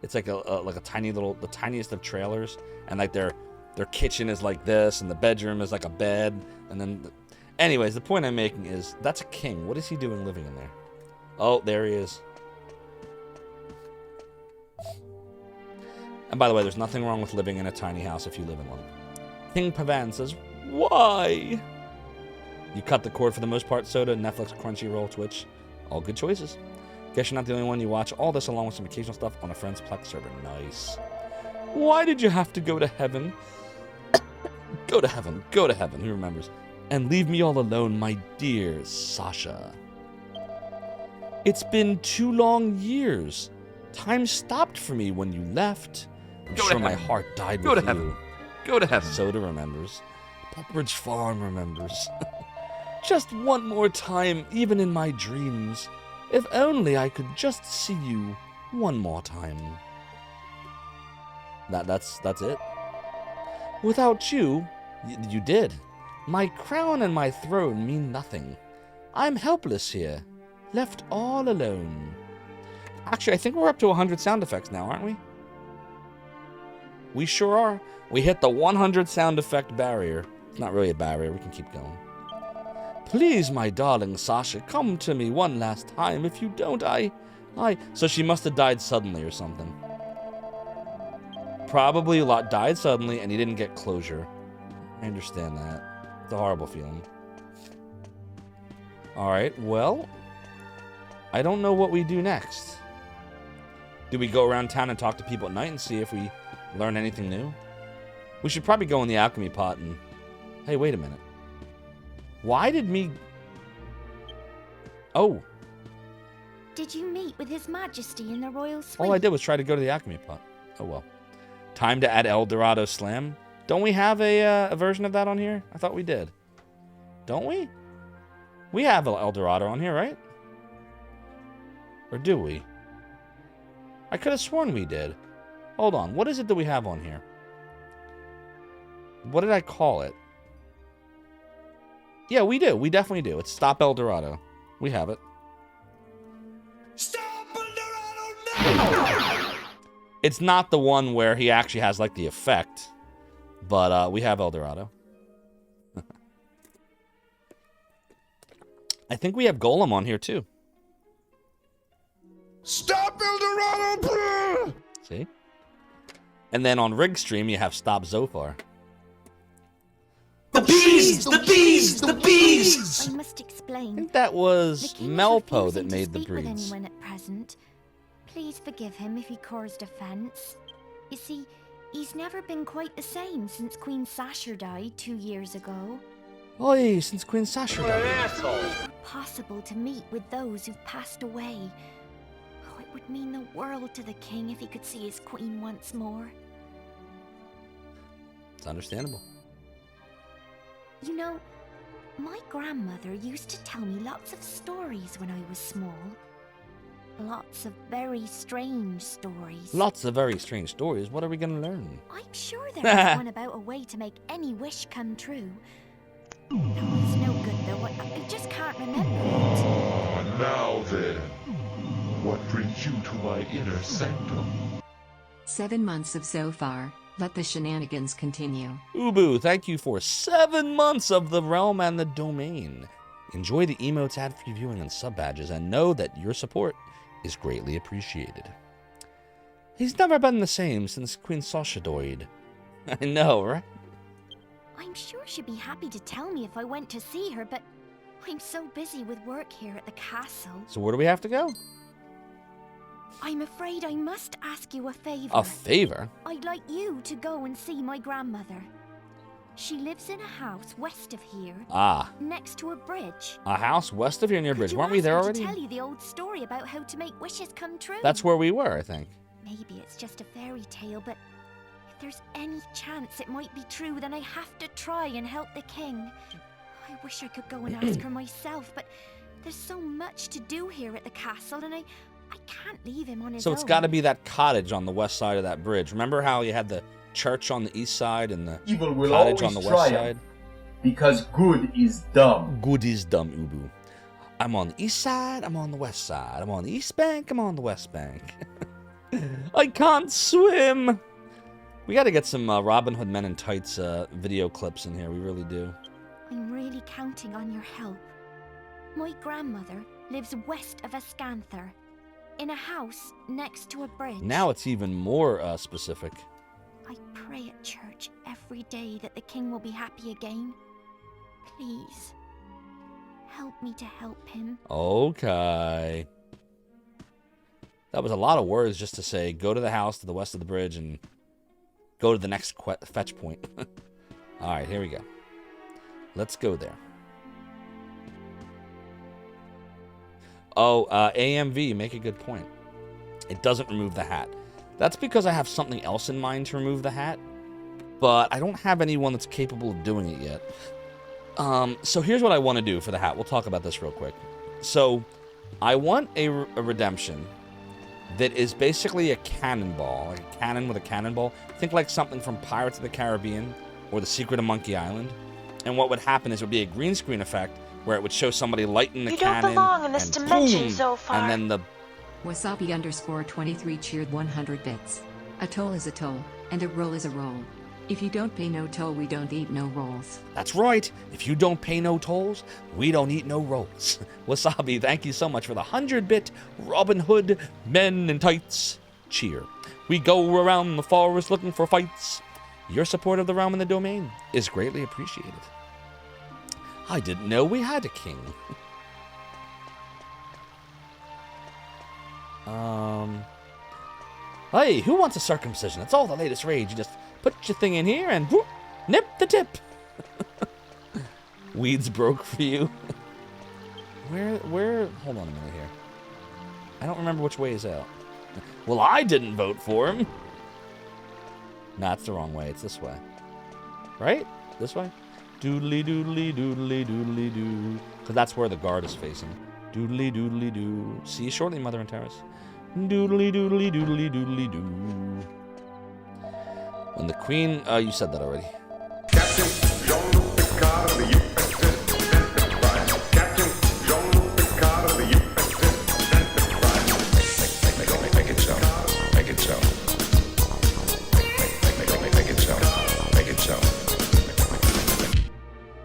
it's like a tiny little, the tiniest of trailers, and like their kitchen is like this, and the bedroom is like a bed, and then, anyways, the point I'm making is that's a king. What is he doing living in there? Oh, there he is. And by the way, there's nothing wrong with living in a tiny house if you live in one. King Pavan says, why? You cut the cord for the most part, Soda, Netflix, Crunchyroll, Twitch. All good choices. Guess you're not the only one. You watch all this along with some occasional stuff on a friend's Plex server. Nice. Why did you have to go to heaven? Go to heaven. Go to heaven. Who remembers? And leave me all alone, my dear Sasha. It's been 2 long years. Time stopped for me when you left. I'm sure my heart died with you. Go to heaven. Go to heaven. Soda remembers. Pepperidge Farm remembers. Just one more time, even in my dreams. If only I could just see you one more time. That's it. Without you, you did. My crown and my throne mean nothing. I'm helpless here, left all alone. Actually, I think we're up to 100 sound effects now, aren't we? We sure are. We hit the 100 sound effect barrier. It's not really a barrier. We can keep going. Please, my darling Sasha, come to me one last time. If you don't, So she must have died suddenly or something. Probably a lot died suddenly and he didn't get closure. I understand that. It's a horrible feeling. Alright, well, I don't know what we do next. Do we go around town and talk to people at night and see if we learn anything new? We should probably go in the alchemy pot and... Hey, wait a minute. Why did me... Oh. Did you meet with His Majesty in the royal suite? All I did was try to go to the alchemy pot. Oh, well. Time to add El Dorado Slam. Don't we have a version of that on here? I thought we did. Don't we? We have El Dorado on here, right? Or do we? I could have sworn we did. Hold on. What is it that we have on here? What did I call it? Yeah, we do. We definitely do. It's Stop El Dorado. We have it. Stop El Dorado now! It's not the one where he actually has, like, the effect. But, we have El Dorado. I think we have Golem on here, too. Stop El Dorado! See? And then on Rig Stream, you have Stop Zophar. The bees bees! The bees! The bees! I must explain. I think that was The king is Melpo that refusing to made the speak with breeds. anyone at present. Please forgive him if he caused offense. You see, he's never been quite the same since Queen Sasha died 2 years ago. Oi, since Queen Sasha died. Possible to meet with those who've passed away. Oh, it would mean the world to the king if he could see his queen once more. It's understandable. You know, my grandmother used to tell me lots of stories when I was small. Lots of very strange stories. Lots of very strange stories. What are we going to learn? I'm sure there is one about a way to make any wish come true. That one's no good though. I just can't remember it. Now then, what brings you to my inner sanctum? 7 months of Zophar. Let the shenanigans continue. Ubu, thank you for 7 months of the realm and the domain. Enjoy the emotes, ad-free viewing, and sub badges, and know that your support is greatly appreciated. He's never been the same since Queen Sasha died. I know, right? I'm sure she'd be happy to tell me if I went to see her, but I'm so busy with work here at the castle. So where do we have to go? I'm afraid I must ask you a favor. A favor? I'd like you to go and see my grandmother. She lives in a house west of here. Ah. Next to a bridge. A house west of here near a bridge. Could you Weren't we ask there her already? to tell you the old story about how to make wishes come true? That's where we were, I think. Maybe it's just a fairy tale, but if there's any chance it might be true, then I have to try and help the king. I wish I could go and ask her myself, but there's so much to do here at the castle, and I can't leave him on his own. So it's got to be that cottage on the west side of that bridge. Remember how you had the church on the east side and the Evil will cottage on always the west triumph, side? because good is dumb. Good is dumb, Ubu. I'm on the east side, I'm on the west side. I'm on the east bank, I'm on the west bank. I can't swim! We got to get some Robin Hood Men in Tights video clips in here. We really do. I'm really counting on your help. My grandmother lives west of Ascanther, in a house next to a bridge. Now it's even more specific. I pray at church every day that the king will be happy again. Please, help me to help him. Okay. That was a lot of words just to say, go to the house to the west of the bridge and go to the next fetch point. All right, here we go. Let's go there. Oh, AMV, you make a good point. It doesn't remove the hat. That's because I have something else in mind to remove the hat, but I don't have anyone that's capable of doing it yet. So here's what I want to do for the hat. We'll talk about this real quick. So I want a redemption that is basically a cannonball, like a cannon with a cannonball. Think like something from Pirates of the Caribbean or The Secret of Monkey Island. And what would happen is it would be a green screen effect where it would show somebody lighting the cannon. You don't belong in this dimension, boom, Zophar. and then the Wasabi_23 cheered 100 bits. A toll is a toll, and a roll is a roll. If you don't pay no toll, we don't eat no rolls. That's right. If you don't pay no tolls, we don't eat no rolls. Wasabi, thank you so much for the 100-bit Robin Hood Men in Tights cheer. We go around the forest looking for fights. Your support of the realm and the domain is greatly appreciated. I didn't know we had a king. Hey, who wants a circumcision? It's all the latest rage. You just put your thing in here and whoop, nip the tip. Weeds broke for you. Where, hold on a minute here. I don't remember which way is out. Well, I didn't vote for him. Nah, it's the wrong way. It's this way. Right? This way? Doodly doodly doodly doodly doo. Because that's where the guard is facing. Doodly doodly doo. See you shortly, Mother and Terrace. Doodly doodly doodly doodly doo. When the queen... you said that already. Captain Jean-Luc Picard of the USS Enterprise. Captain Jean-Luc Picard of the USS Enterprise. Make it so. Make it so. Make it so. Make it so.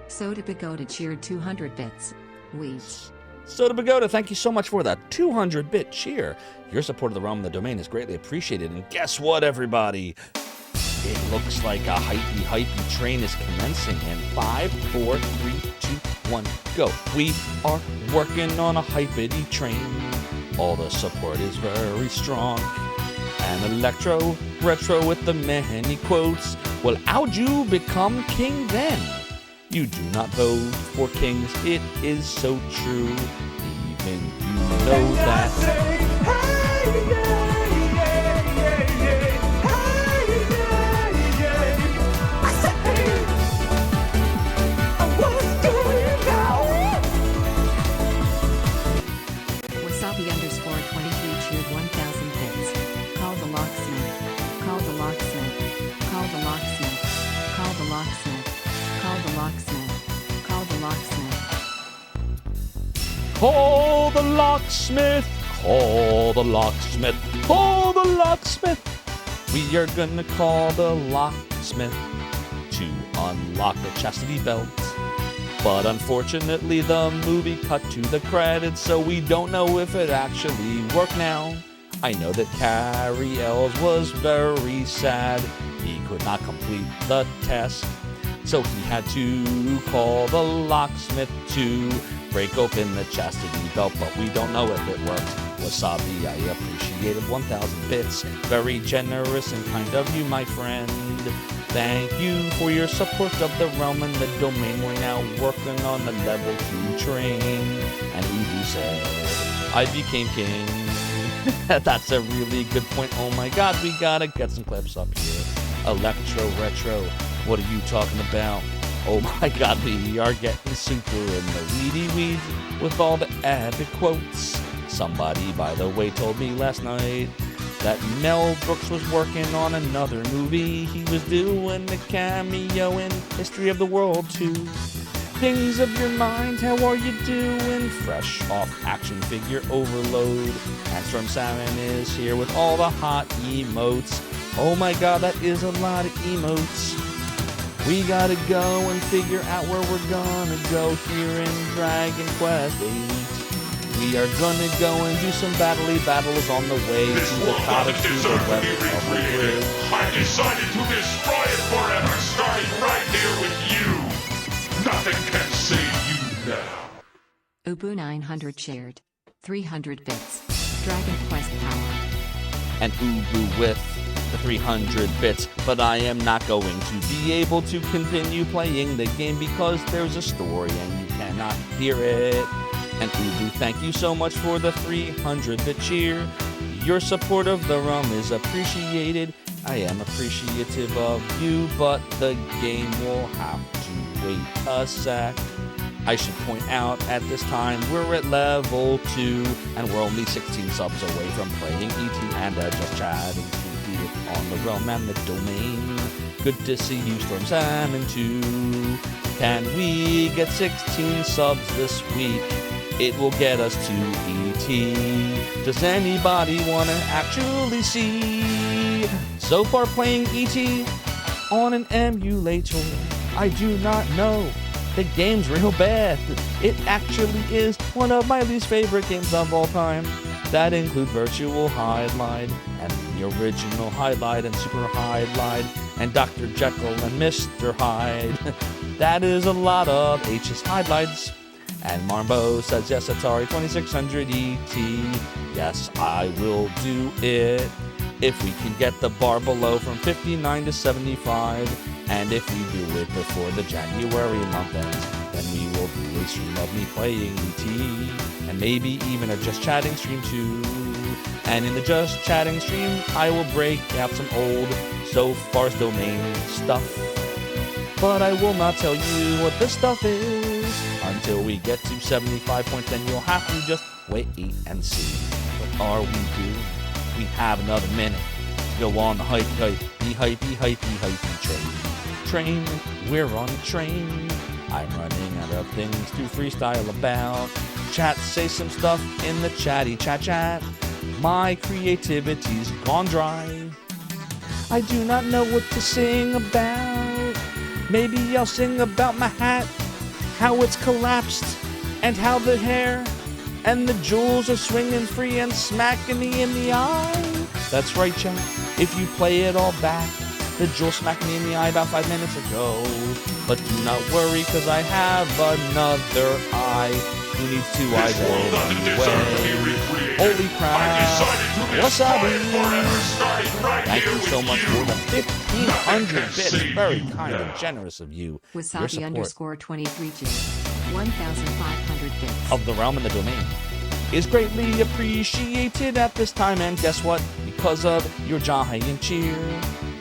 Soda Pagoda cheered 200 bits. Weeds. Soda Pagoda, thank you so much for that 200-bit cheer. Your support of the realm and the domain is greatly appreciated. And guess what, everybody? It looks like a hypey train is commencing in 5, 4, 3, 2, 1, go. We are working on a hypety train. All the support is very strong. And electro, retro with the many quotes. Well, how'd you become king then? You do not vote for kings, it is so true. Even you know that. Wasabi_23 cheered 1,000 bits. Call the locksmith. Call the locksmith. Call the locksmith. Call the locksmith. Call the locksmith. Call the locksmith. Call the locksmith. Call the locksmith. Call the locksmith. We are gonna call the locksmith to unlock the chastity belt. But unfortunately the movie cut to the credits, so we don't know if it actually worked now. I know that Carrie Ells was very sad. He could not complete the test. So he had to call the locksmith to break open the chastity belt, but we don't know if it worked. Wasabi, I appreciated 1,000 bits. Very generous and kind of you, my friend. Thank you for your support of the realm and the domain. We're now working on the level 2 train. And Ubu said, I became king. That's a really good point. Oh my god, we gotta get some clips up here. Electro, retro, what are you talking about? Oh my god, we are getting super in the weedy weeds with all the epic quotes. Somebody, by the way, told me last night that Mel Brooks was working on another movie. He was doing a cameo in History of the World 2. Things of your mind, how are you doing? Fresh off action figure overload. And Storm Salmon is here with all the hot emotes. Oh my god, that is a lot of emotes. We gotta go and figure out where we're gonna go here in Dragon Quest VIII. We are gonna go and do some battles on the way This to the world cottage to doesn't the deserve to web be of the recreated. bridge. I decided to destroy it forever, starting right here with you. Nothing can save you now. Ubu 900 shared 300 bits. Dragon Quest power. And Ubu with the 300 bits, but I am not going to be able to continue playing the game because there's a story and you cannot hear it. And Ubu, thank you so much for the 300-bit cheer. Your support of the realm is appreciated. I am appreciative of you, but the game will have to wait a sec. I should point out at this time we're at level 2 and we're only 16 subs away from playing ET and just chatting here on the realm and the domain. Good to see you, Storm Salmon 2. Can we get 16 subs this week? It will get us to ET. Does anybody want to actually see Zophar playing ET on an emulator? I do not know. The game's real bad. It actually is one of my least favorite games of all time. That includes Virtual Highlight and the original Highlight and Super Highlight and Dr. Jekyll and Mr. Hyde. That is a lot of HS highlights. And Marbo says, yes, Atari 2600 ET. Yes, I will do it. If we can get the bar below from 59 to 75. And if we do it before the January month ends, then we will do a stream of me playing ET. And maybe even a Just Chatting stream too. And in the Just Chatting stream, I will break out some old Zophar's Domain stuff. But I will not tell you what this stuff is until we get to 75 points, then you'll have to just wait and see. What are we doing? We have another minute to go on the hypey train. We're on a train. I'm running out of things to freestyle about. Chat, say some stuff in the chatty chat. My creativity's gone dry. I do not know what to sing about. Maybe I'll sing about my hat, how it's collapsed, and how the hair and the jewels are swinging free and smacking me in the eye. That's right, chat. If you play it all back, The jewel smacked me in the eye about 5 minutes ago. But do not worry, cause I have another eye. Who needs 2 eyes anyway? Holy crap! Wasabi! Thank you so much for the 1,500 bits. Very kind and generous of you. Your Wasabi support underscore 23J. 1,500 bits. of the realm and the domain is greatly appreciated at this time. And guess what? Because of your giant cheer,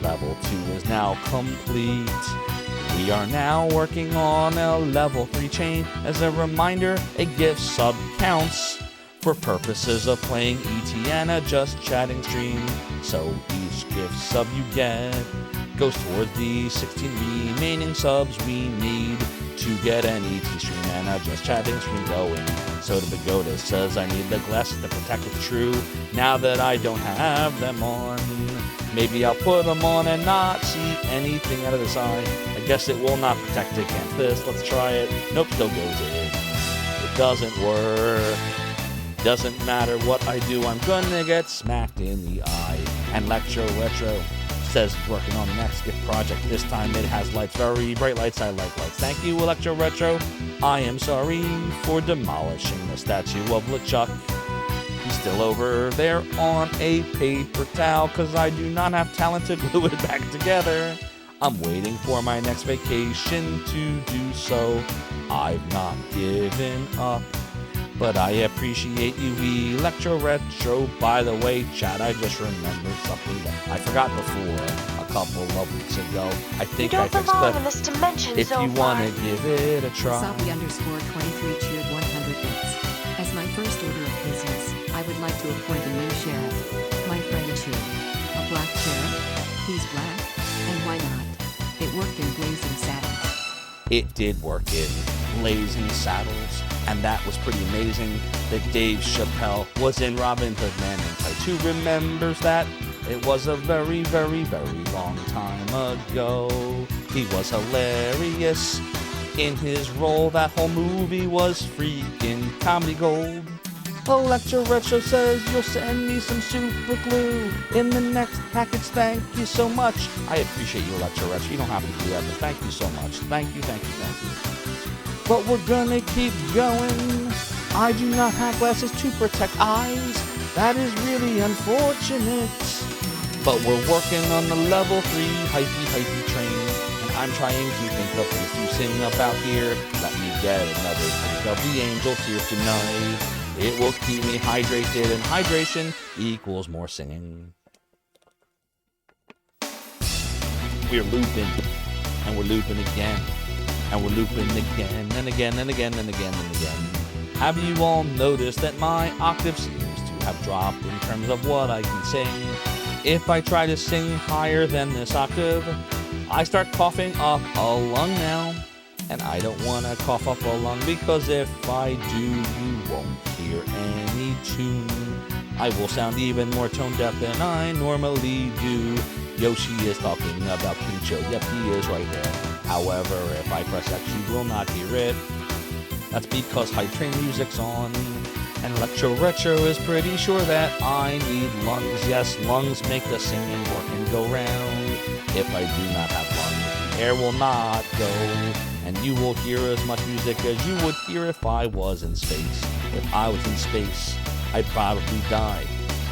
level 2 is now complete. We are now working on a level 3 chain. As a reminder, a gift sub counts for purposes of playing ET and a just chatting stream. So each gift sub you get goes towards the 16 remaining subs we need to get an ET stream and a just chatting stream going. So the Bigoda says I need the glasses to protect what's true now that I don't have them on. Maybe I'll put them on and not see anything out of this eye. I guess it will not protect against this. Let's try it. Nope, still goes in. It doesn't work. Doesn't matter what I do, I'm gonna get smacked in the eye. And Lectro Retro says he's working on the next gift project. This time it has lights, very bright lights. I like lights. Thank you, Electro Retro. I am sorry for demolishing the statue of LeChuck. He's still over there on a paper towel, cause I do not have talent to glue it back together. I'm waiting for my next vacation to do so. I've not given up, but I appreciate you, Electro Retro. By the way, chat, I just remembered something that I forgot before a couple of weeks ago. I think I fixed it. If you want to give it a try. Wasabi underscore 23 cheered 100 bits. As my first order of business, I would like to appoint a new sheriff. My friend is here. A black sheriff? He's black? And why not? It worked in Blazing Saddles. It did work in Blazing Saddles, and that was pretty amazing that Dave Chappelle was in Robin Hood Man and Fight. Who remembers that? It was a very, very, very long time ago. He was hilarious in his role. That whole movie was freaking comedy gold. Electro Retro says you'll send me some super glue in the next package. Thank you so much. I appreciate you, Electro Retro. You don't have to do that, but thank you so much. Thank you, thank you, thank you. But we're gonna keep going. I do not have glasses to protect eyes. That is really unfortunate. But we're working on the level 3 hypey train. And I'm trying to think of things to sing about here. Let me get another drink of the angel tears tonight. It will keep me hydrated, and hydration equals more singing. We're looping, and we're looping again, and we're looping again, and again, and again, and again, and again. Have you all noticed that my octave seems to have dropped in terms of what I can sing? If I try to sing higher than this octave, I start coughing up a lung now. And I don't want to cough up a lung, because if I do, you won't hear any tune. I will sound even more tone deaf than I normally do. Yoshi is talking about Pincho. Yep, he is right there. However, if I press X, you will not hear it. That's because Hype Train music's on. And Electro Retro is pretty sure that I need lungs. Yes, lungs make the singing work and go round. If I do not have lungs, the air will not go. And you will hear as much music as you would hear if I was in space. If I was in space, I'd probably die,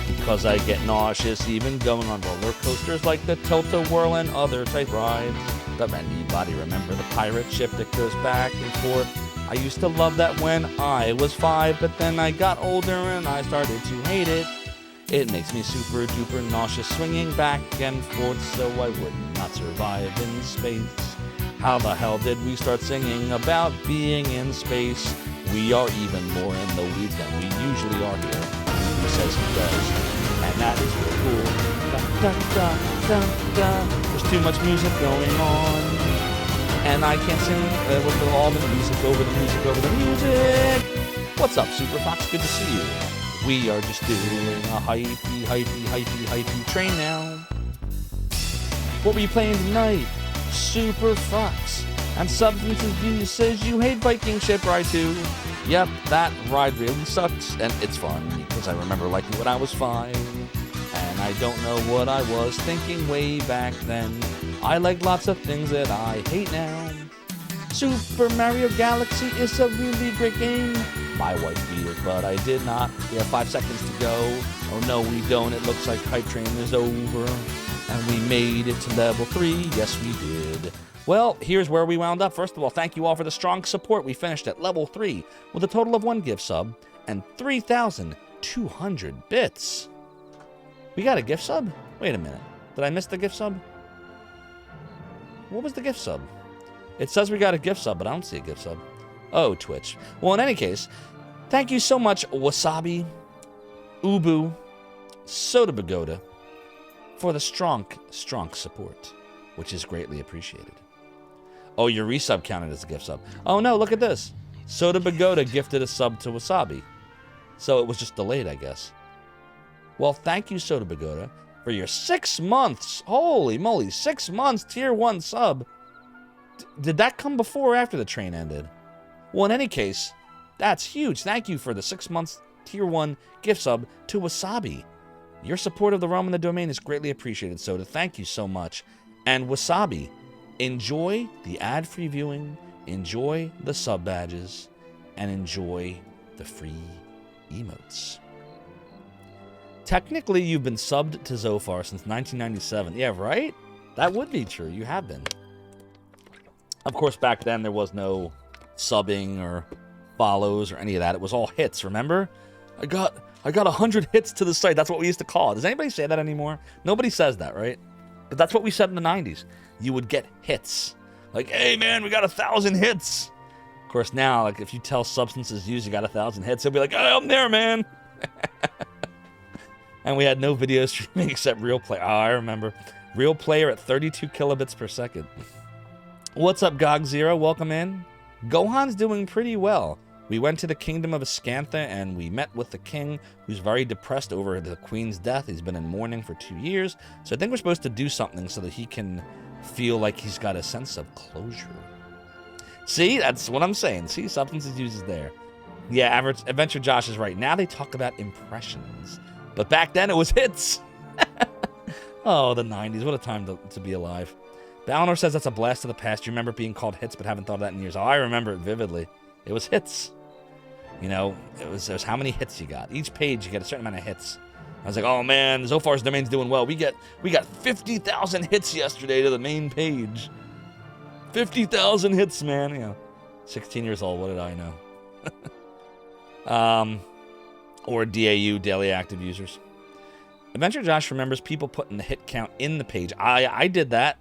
because I get nauseous even going on roller coasters like the Tilt-A-Whirl and other type rides. Does anybody remember the pirate ship that goes back and forth? I used to love that when I was 5, but then I got older and I started to hate it. It makes me super duper nauseous swinging back and forth, so I would not survive in space. How the hell did we start singing about being in space? We are even more in the weeds than we usually are here. He says he does, and that is real cool. Da, da, da, da. There's too much music going on, and I can't sing with all the music over the music over the music. What's up, Super Fox? Good to see you. We are just doing a hypey train now. What were you playing tonight? Super Fox. And Substance Abuse says you hate Viking Ship Ride too. Yep, that ride really sucks, and it's fun, because I remember liking it when I was 5. And I don't know what I was thinking way back then. I like lots of things that I hate now. Super Mario Galaxy is a really great game. My wife beat it, but I did not. We have 5 seconds to go. Oh no, we don't. It looks like Hype Train is over. And we made it to level 3. Yes, we did. Well, here's where we wound up. First of all, thank you all for the strong support. We finished at level 3 with a total of 1 gift sub and 3,200 bits. We got a gift sub? Wait a minute. Did I miss the gift sub? What was the gift sub? It says we got a gift sub, but I don't see a gift sub. Oh, Twitch. Well, in any case, thank you so much, Wasabi, Ubu, Soda Pagoda, for the strong support, which is greatly appreciated. Oh, your resub counted as a gift sub. Oh, no, look at this. Soda Pagoda gifted a sub to Wasabi. So it was just delayed, I guess. Well, thank you, Soda Pagoda, for your 6 months. Holy moly, 6 months tier 1 sub. Did that come before or after the train ended? Well, in any case, that's huge. Thank you for the 6 months tier 1 gift sub to Wasabi. Your support of the realm and the domain is greatly appreciated, Soda. Thank you so much. And Wasabi, enjoy the ad-free viewing, enjoy the sub badges, and enjoy the free emotes. Technically, you've been subbed to Zophar since 1997. Yeah, right? That would be true. You have been. Of course, back then, there was no subbing or follows or any of that. It was all hits, remember? I got 100 hits to the site. That's what we used to call it. Does anybody say that anymore? Nobody says that, right? But that's what we said in the 90s. You would get hits. Like, hey, man, we got 1,000 hits. Of course, now, like, if you tell Substances Used you got 1,000 hits, he'll be like, hey, I'm there, man. And we had no video streaming except Real Player. Oh, I remember. Real Player at 32 kilobits per second. What's up, GOG0? Welcome in. Gohan's doing pretty well. We went to the kingdom of Ascantha and we met with the king, who's very depressed over the queen's death. He's been in mourning for 2 years. So I think we're supposed to do something so that he can feel like he's got a sense of closure. See, that's what I'm saying. See, Substances Used is there. Yeah, Adventure Josh is right. Now they talk about impressions. But back then it was hits. Oh, the 90s. What a time to be alive. Balnor says that's a blast of the past. You remember being called hits but haven't thought of that in years. Oh, I remember it vividly. It was hits. You know, it was how many hits you got. Each page you get a certain amount of hits. I was like, oh man, Zophar's domain's doing well. We got 50,000 hits yesterday to the main page. 50,000 hits, man. You know, 16 years old. What did I know? Or DAU, daily active users. Adventure Josh remembers people putting the hit count in the page. I did that.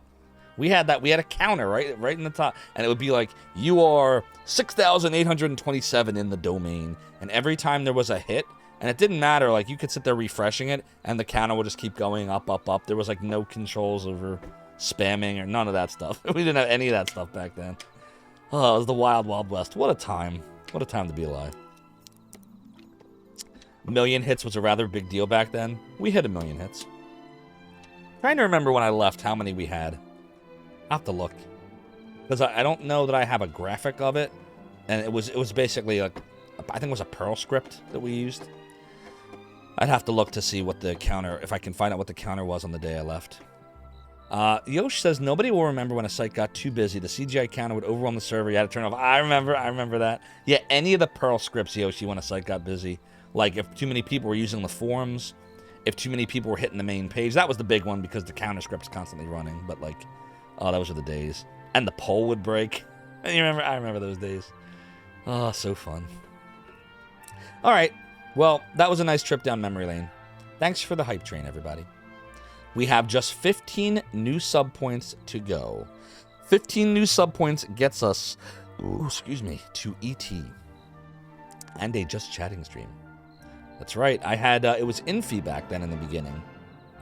We had that. We had a counter right in the top, and it would be like, you are 6,827 in the domain. And every time there was a hit, and it didn't matter, like you could sit there refreshing it, and the counter would just keep going up, up, up. There was like no controls over spamming or none of that stuff. We didn't have any of that stuff back then. Oh, it was the wild, wild west. What a time. What a time to be alive. 1 million hits was a rather big deal back then. We hit 1 million hits. Trying to remember when I left how many we had. I'll have to look. Because I don't know that I have a graphic of it. And it was basically like, I think it was a Perl script that we used. I'd have to look to see what the counter, if I can find out what the counter was on the day I left. Yosh says, nobody will remember when a site got too busy. The CGI counter would overwhelm the server. You had to turn off. I remember that. Yeah, any of the Perl scripts, Yoshi, when a site got busy. Like, if too many people were using the forums, if too many people were hitting the main page. That was the big one because the counter script's constantly running. But, like, oh, those were the days. And the poll would break. I remember those days. Oh, so fun. All right. Well, that was a nice trip down memory lane. Thanks for the hype train, everybody. We have just 15 new sub points to go. 15 new sub points gets us, to ET. And a Just Chatting stream. That's right. I had, it was Infi back then in the beginning.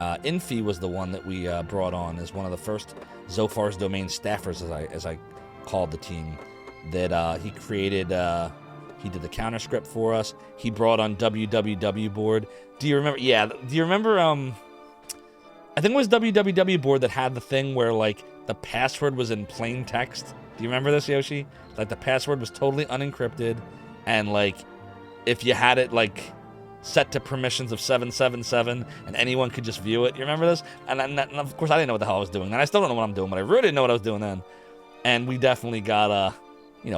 Infi was the one that we brought on as one of the first Zophar's domain staffers, as I called the team. That he created, he did the counter script for us. He brought on www board. Do you remember? Yeah. Do you remember? I think it was www board that had the thing where like the password was in plain text. Do you remember this, Yoshi? Like the password was totally unencrypted, and like if you had it like set to permissions of 777, and anyone could just view it. You remember this? And of course, I didn't know what the hell I was doing. And I still don't know what I'm doing, but I really didn't know what I was doing then. And we definitely got,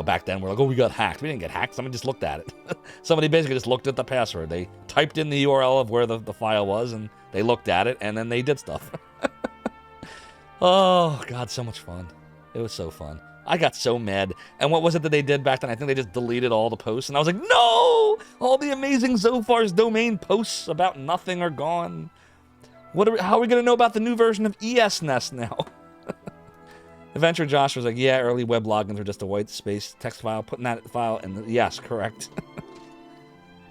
back then we're like, oh, we got hacked. We didn't get hacked. Somebody just looked at it. Somebody basically just looked at the password. They typed in the URL of where the file was, and they looked at it, and then they did stuff. Oh, God, so much fun. It was so fun. I got so mad. And what was it that they did back then? I think they just deleted all the posts. And I was like, no! All the amazing Zophar's domain posts about nothing are gone. How are we going to know about the new version of ESNest now? Adventure Josh was like, yeah, early web logins are just a white space text file. Putting that file in the... Yes, correct.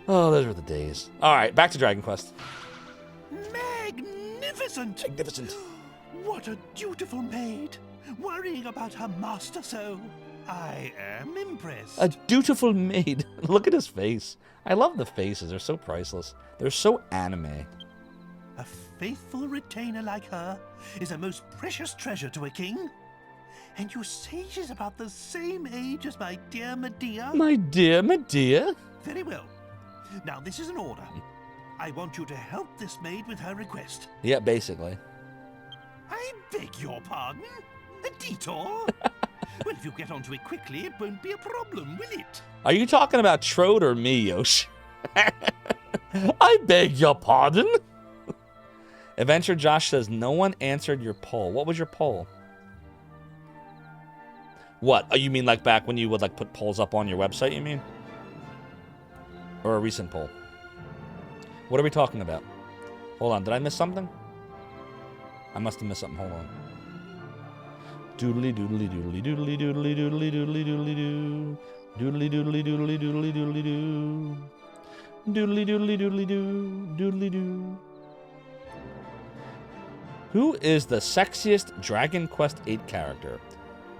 Oh, those were the days. All right, back to Dragon Quest. Magnificent! Magnificent. What a dutiful maid! Worrying about her master so. I am impressed. A dutiful maid. Look at his face. I love the faces. They're so priceless. They're so anime. A faithful retainer like her is a most precious treasure to a king. And you say she's about the same age as my dear Medea? My dear Medea? Very well. Now this is an order. I want you to help this maid with her request. Yeah, basically. I beg your pardon? A detour? Well, if you get onto it quickly, it won't be a problem, will it? Are you talking about Trode or me, Yosh? I beg your pardon? Adventure Josh says, no one answered your poll. What was your poll? What? Oh, you mean like back when you would like put polls up on your website, you mean? Or a recent poll? What are we talking about? Hold on, did I miss something? I must have missed something, hold on. Doodly doodly doodly doodly doodly doodly doodly doodly doo. Doodly doodly doodly doodly doodly doo. Doodly doodly doodly doo. Doodly doo. Who is the sexiest Dragon Quest VIII character?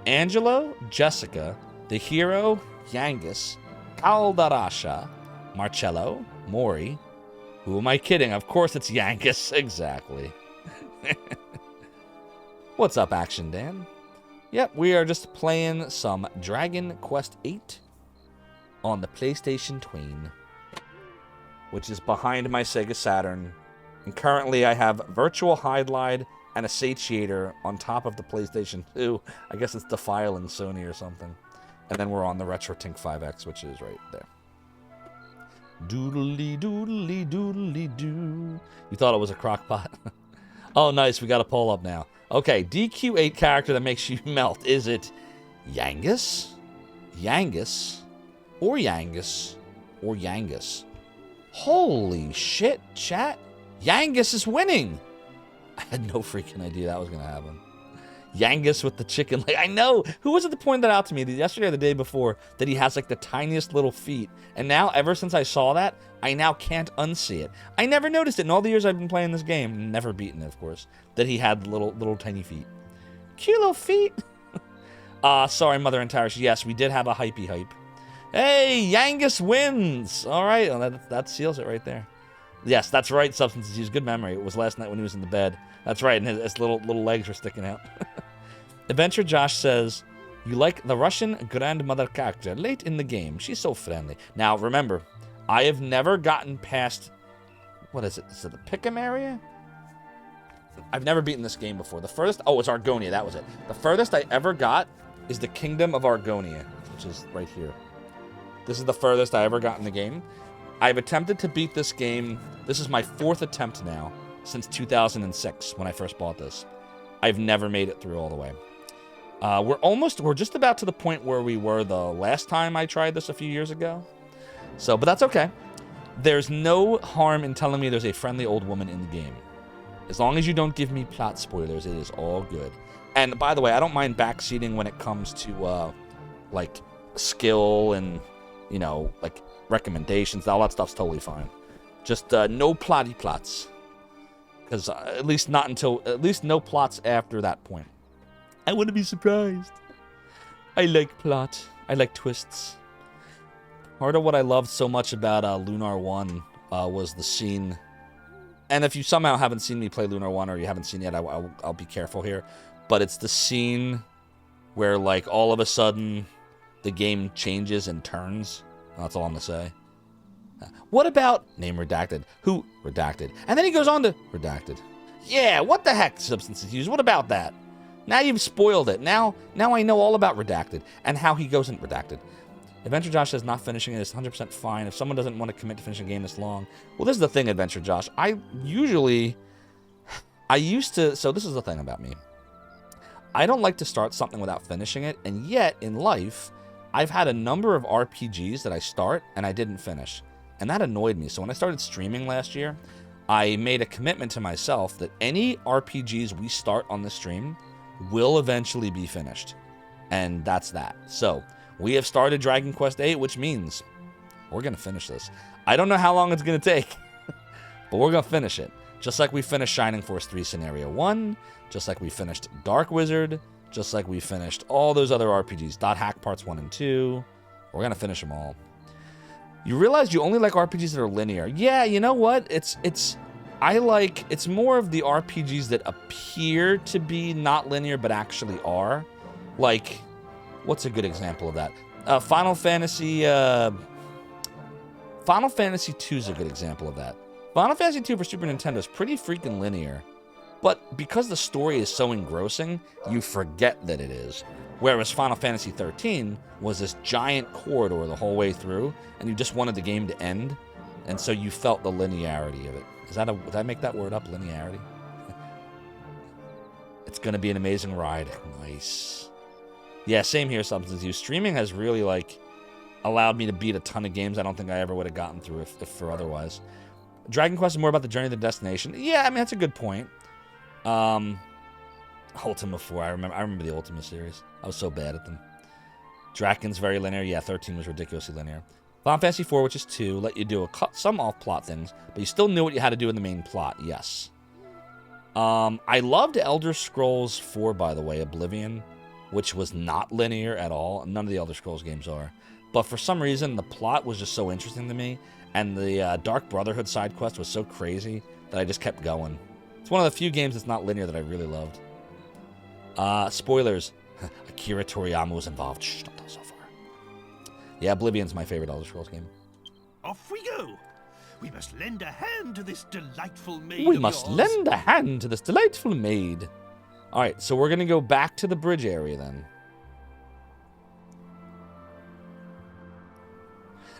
Angelo, Jessica, the hero, Yangus, Caldarasha, Marcello, Mori. Who am I kidding? Of course it's Yangus. Exactly. What's up, Action Dan? Yep, we are just playing some Dragon Quest VIII on the PlayStation Tween, which is behind my Sega Saturn. And currently I have Virtual Highlight and a Satiator on top of the PlayStation 2. I guess it's defiling Sony or something. And then we're on the RetroTink 5X, which is right there. Doodly doodly doodly doo. You thought it was a crock pot? Oh, nice. We got a poll up now. Okay, DQ8 character that makes you melt. Is it Yangus, Yangus, or Yangus, or Yangus? Holy shit, chat. Yangus is winning. I had no freaking idea that was going to happen. Yangus with the chicken leg. I know. Who was it that pointed that out to me yesterday or the day before that he has like the tiniest little feet? And now, ever since I saw that, I now can't unsee it. I never noticed it in all the years I've been playing this game. Never beaten it, of course. That he had little tiny feet. Cute little feet. Sorry, Mother and Tarish. Yes, we did have a hypey hype. Hey, Yangus wins. All right. Well, that seals it right there. Yes, that's right, Substances Use. Good memory. It was last night when he was in the bed. That's right, and his little legs were sticking out. Adventure Josh says, you like the Russian grandmother character late in the game. She's so friendly. Now, remember, I have never gotten past... What is it? Is it the Pick'em area? I've never beaten this game before. The furthest... Oh, it's Argonia. That was it. The furthest I ever got is the Kingdom of Argonia, which is right here. This is the furthest I ever got in the game. I've attempted to beat this game. This is my 4th attempt now since 2006 when I first bought this. I've never made it through all the way. We're just about to the point where we were the last time I tried this a few years ago. So, but that's okay. There's no harm in telling me there's a friendly old woman in the game. As long as you don't give me plot spoilers, it is all good. And by the way, I don't mind backseating when it comes to, like, skill and, you know, like, recommendations. All that stuff's totally fine. Just no plotty plots. Because at least no plots after that point. I wouldn't be surprised. I like plot. I like twists. Part of what I loved so much about Lunar 1 was the scene. And if you somehow haven't seen me play Lunar 1 or you haven't seen it yet, I'll be careful here. But it's the scene where, like, all of a sudden the game changes and turns. That's all I'm going to say. What about name redacted? Who redacted? And then he goes on to redacted. Yeah, what the heck, substances used? What about that? Now you've spoiled it. Now I know all about redacted and how he goes in redacted. Adventure Josh says not finishing it is 100% fine. If someone doesn't want to commit to finishing a game this long. Well, this is the thing, Adventure Josh. So this is the thing about me. I don't like to start something without finishing it, and yet, in life, I've had a number of RPGs that I start and I didn't finish. And that annoyed me. So when I started streaming last year, I made a commitment to myself that any RPGs we start on the stream will eventually be finished. And that's that. So, we have started Dragon Quest VIII, which means we're going to finish this. I don't know how long it's going to take, but we're going to finish it. Just like we finished Shining Force 3 Scenario 1, just like we finished Dark Wizard, just like we finished all those other RPGs, Dot Hack Parts 1 and 2. We're going to finish them all. You realize you only like RPGs that are linear. Yeah, you know what? It's more of the RPGs that appear to be not linear but actually are. Like, what's a good example of that? Final Fantasy 2 is a good example of that. Final Fantasy 2 for Super Nintendo is pretty freaking linear, but because the story is so engrossing, you forget that it is. Whereas Final Fantasy 13 was this giant corridor the whole way through, and you just wanted the game to end, and so you felt the linearity of it. Did I make that word up, linearity? It's going to be an amazing ride. Nice. Yeah, same here, Substance Use. Streaming has really, allowed me to beat a ton of games I don't think I ever would have gotten through if for otherwise. Dragon Quest is more about the journey to the destination. Yeah, I mean, that's a good point. Ultima 4, I remember the Ultima series. I was so bad at them. Draken's very linear. Yeah, 13 was ridiculously linear. Final Fantasy 4, which is 2, let you do some off-plot things, but you still knew what you had to do in the main plot, yes. I loved Elder Scrolls 4, by the way, Oblivion, which was not linear at all. None of the Elder Scrolls games are. But for some reason, the plot was just so interesting to me, and the Dark Brotherhood side quest was so crazy that I just kept going. It's one of the few games that's not linear that I really loved. Spoilers. Akira Toriyama was involved. Shh, don't tell Zophar. Yeah, Oblivion's my favorite Elder Scrolls game. Off we go. We must lend a hand to this delightful maid. All right, so we're going to go back to the bridge area then.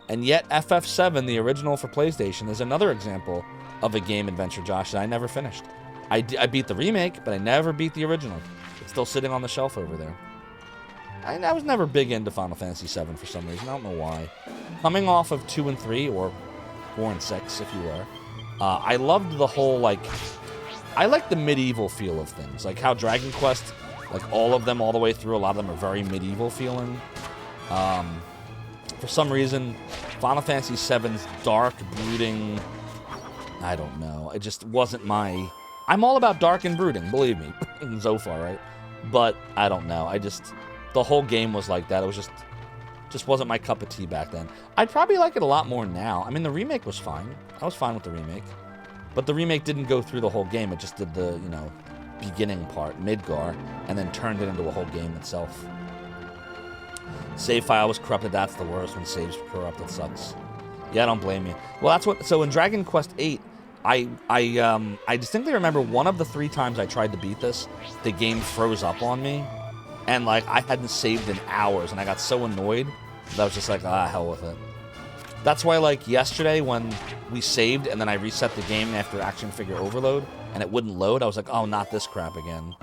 And yet FF7, the original for PlayStation, is another example of a game, Adventure Josh, that I never finished. I beat the remake, but I never beat the original. It's still sitting on the shelf over there. I was never big into Final Fantasy VII for some reason. I don't know why. Coming off of 2 and 3, or 4 and 6, if you were, I loved the whole, I like the medieval feel of things. Like how Dragon Quest, all of them all the way through, a lot of them are very medieval feeling. For some reason, Final Fantasy VII's dark, brooding, I don't know. It just wasn't my... I'm all about dark and brooding, believe me. Zophar, right? But I don't know. The whole game was like that. It was just wasn't my cup of tea back then. I'd probably like it a lot more now. I mean, the remake was fine. I was fine with the remake. But the remake didn't go through the whole game. It just did the, beginning part, Midgar, and then turned it into a whole game itself. Save file was corrupted. That's the worst. When saves corrupt, it sucks. Yeah, I don't blame you. Well, that's what... So in Dragon Quest VIII, I distinctly remember one of the 3 times I tried to beat this, the game froze up on me. And, I hadn't saved in hours, and I got so annoyed that I was just hell with it. That's why, yesterday when we saved and then I reset the game after action figure overload, and it wouldn't load, I was like, oh, not this crap again.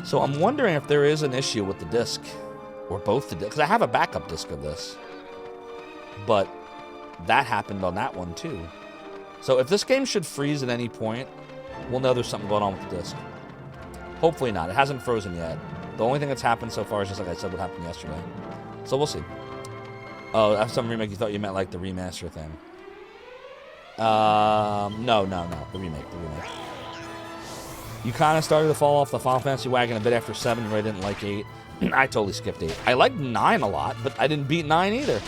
So I'm wondering if there is an issue with the disc, or both the discs, because I have a backup disc of this. But that happened on that one, too. So if this game should freeze at any point, we'll know there's something going on with the disc. Hopefully not. It hasn't frozen yet. The only thing that's happened so far is just like I said what happened yesterday. So we'll see. Oh, that's some remake. You thought you meant the remaster thing. No. The remake. You kind of started to fall off the Final Fantasy wagon a bit after 7. You really didn't like 8. I totally skipped 8. I liked 9 a lot, but I didn't beat 9 either.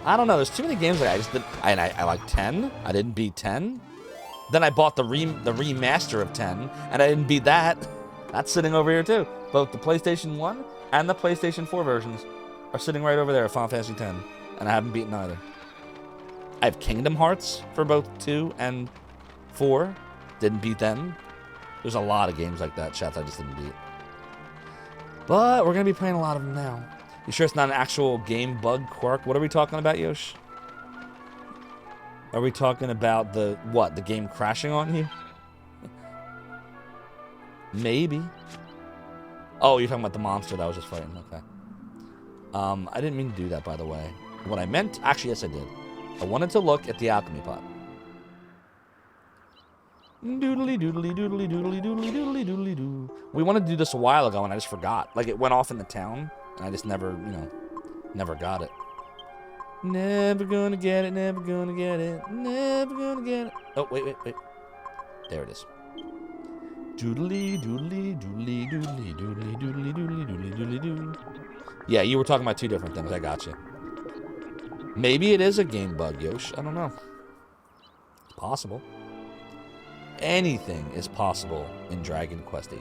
I don't know. There's too many games I just didn't... I liked 10. I didn't beat 10. Then I bought the remaster of 10, and I didn't beat that. That's sitting over here, too. Both the PlayStation 1 and the PlayStation 4 versions are sitting right over there at Final Fantasy X, and I haven't beaten either. I have Kingdom Hearts for both 2 and 4. Didn't beat them. There's a lot of games like that, chat, I just didn't beat. But we're going to be playing a lot of them now. You sure it's not an actual game bug quirk? What are we talking about, Yosh? Are we talking about the, what, the game crashing on you? Maybe. Oh, you're talking about the monster that I was just fighting. Okay. I didn't mean to do that, by the way. What I meant, actually, yes, I did. I wanted to look at the alchemy pot. Doodly doodly doodly doodly doodly doodly doodly doo. We wanted to do this a while ago, and I just forgot. Like, it went off in the town, and I just never, you know, never got it. Never gonna get it, never gonna get it, never gonna get it. Oh, wait. There it is. Doodly doodly doodly doodly doodly doodly doodly doodly doodly doo. Yeah, you were talking about 2 different things. I got you. Maybe it is a game bug, Yosh. I don't know. It's possible. Anything is possible in Dragon Quest VIII.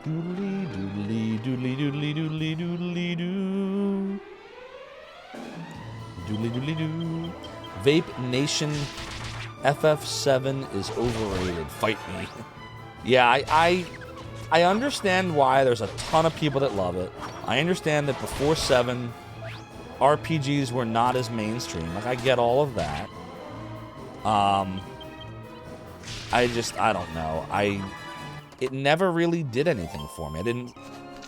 Doodly doodly doodly doodly doodly doodly doo. Doodly doodly doo. Vape Nation FF7 is overrated. Fight me. Yeah, I understand why there's a ton of people that love it. I understand that before 7, RPGs were not as mainstream. Like, I get all of that. I don't know. It never really did anything for me.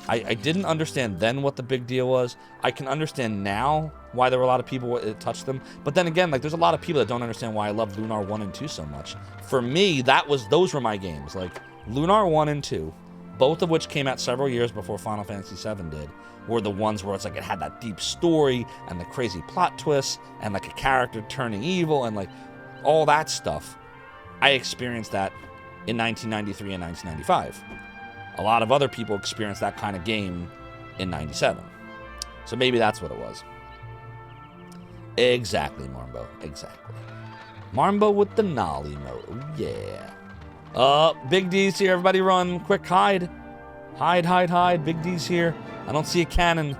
I didn't understand then what the big deal was. I can understand now why there were a lot of people it touched them. But then again, like, there's a lot of people that don't understand why I love Lunar 1 and 2 so much. For me, those were my games. Like, Lunar 1 and 2, both of which came out several years before Final Fantasy VII did, were the ones where it's like it had that deep story and the crazy plot twists and like a character turning evil and like all that stuff. I experienced that in 1993 and 1995. A lot of other people experienced that kind of game in 97. So maybe that's what it was. Exactly, Marmbo. Exactly. Marmbo with the Nolly mode. Oh, yeah. Big D's here. Everybody run. Quick, hide. Hide. Big D's here. I don't see a cannon.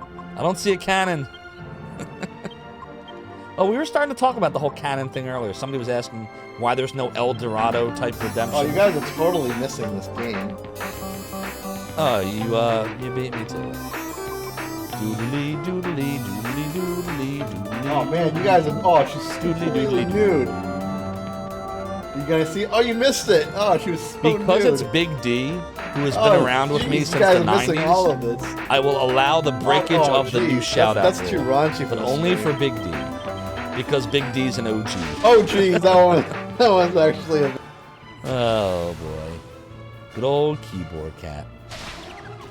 Oh, we were starting to talk about the whole cannon thing earlier. Somebody was asking why there's no El Dorado type redemption. Oh, you guys are totally missing this game. Oh, you beat me to it. Doodly doodly doodly doodly doodly. Oh man, you guys are. Oh, she's completely nude. You guys see? Oh, you missed it. Oh, she was so because nude. It's Big D, who has been around with me since the 90s. All of this. I will allow the breakage of the new shout-out. That's too raunchy for but only for Big D, because Big D's an OG. Oh, geez, that one's actually a... Oh boy, good old keyboard cat.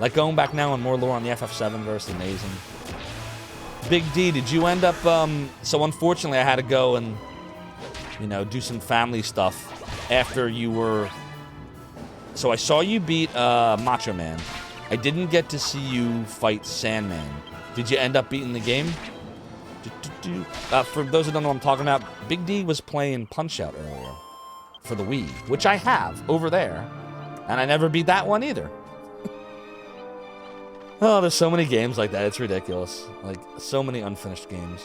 Like, going back now and more lore on the FF7 verse, amazing. Big D, did you end up, so unfortunately I had to go and, you know, do some family stuff after you were, so I saw you beat, Macho Man. I didn't get to see you fight Sandman. Did you end up beating the game? For those who don't know what I'm talking about, Big D was playing Punch-Out earlier for the Wii, which I have over there, and I never beat that one either. Oh, there's so many games like that. It's ridiculous. Like, so many unfinished games.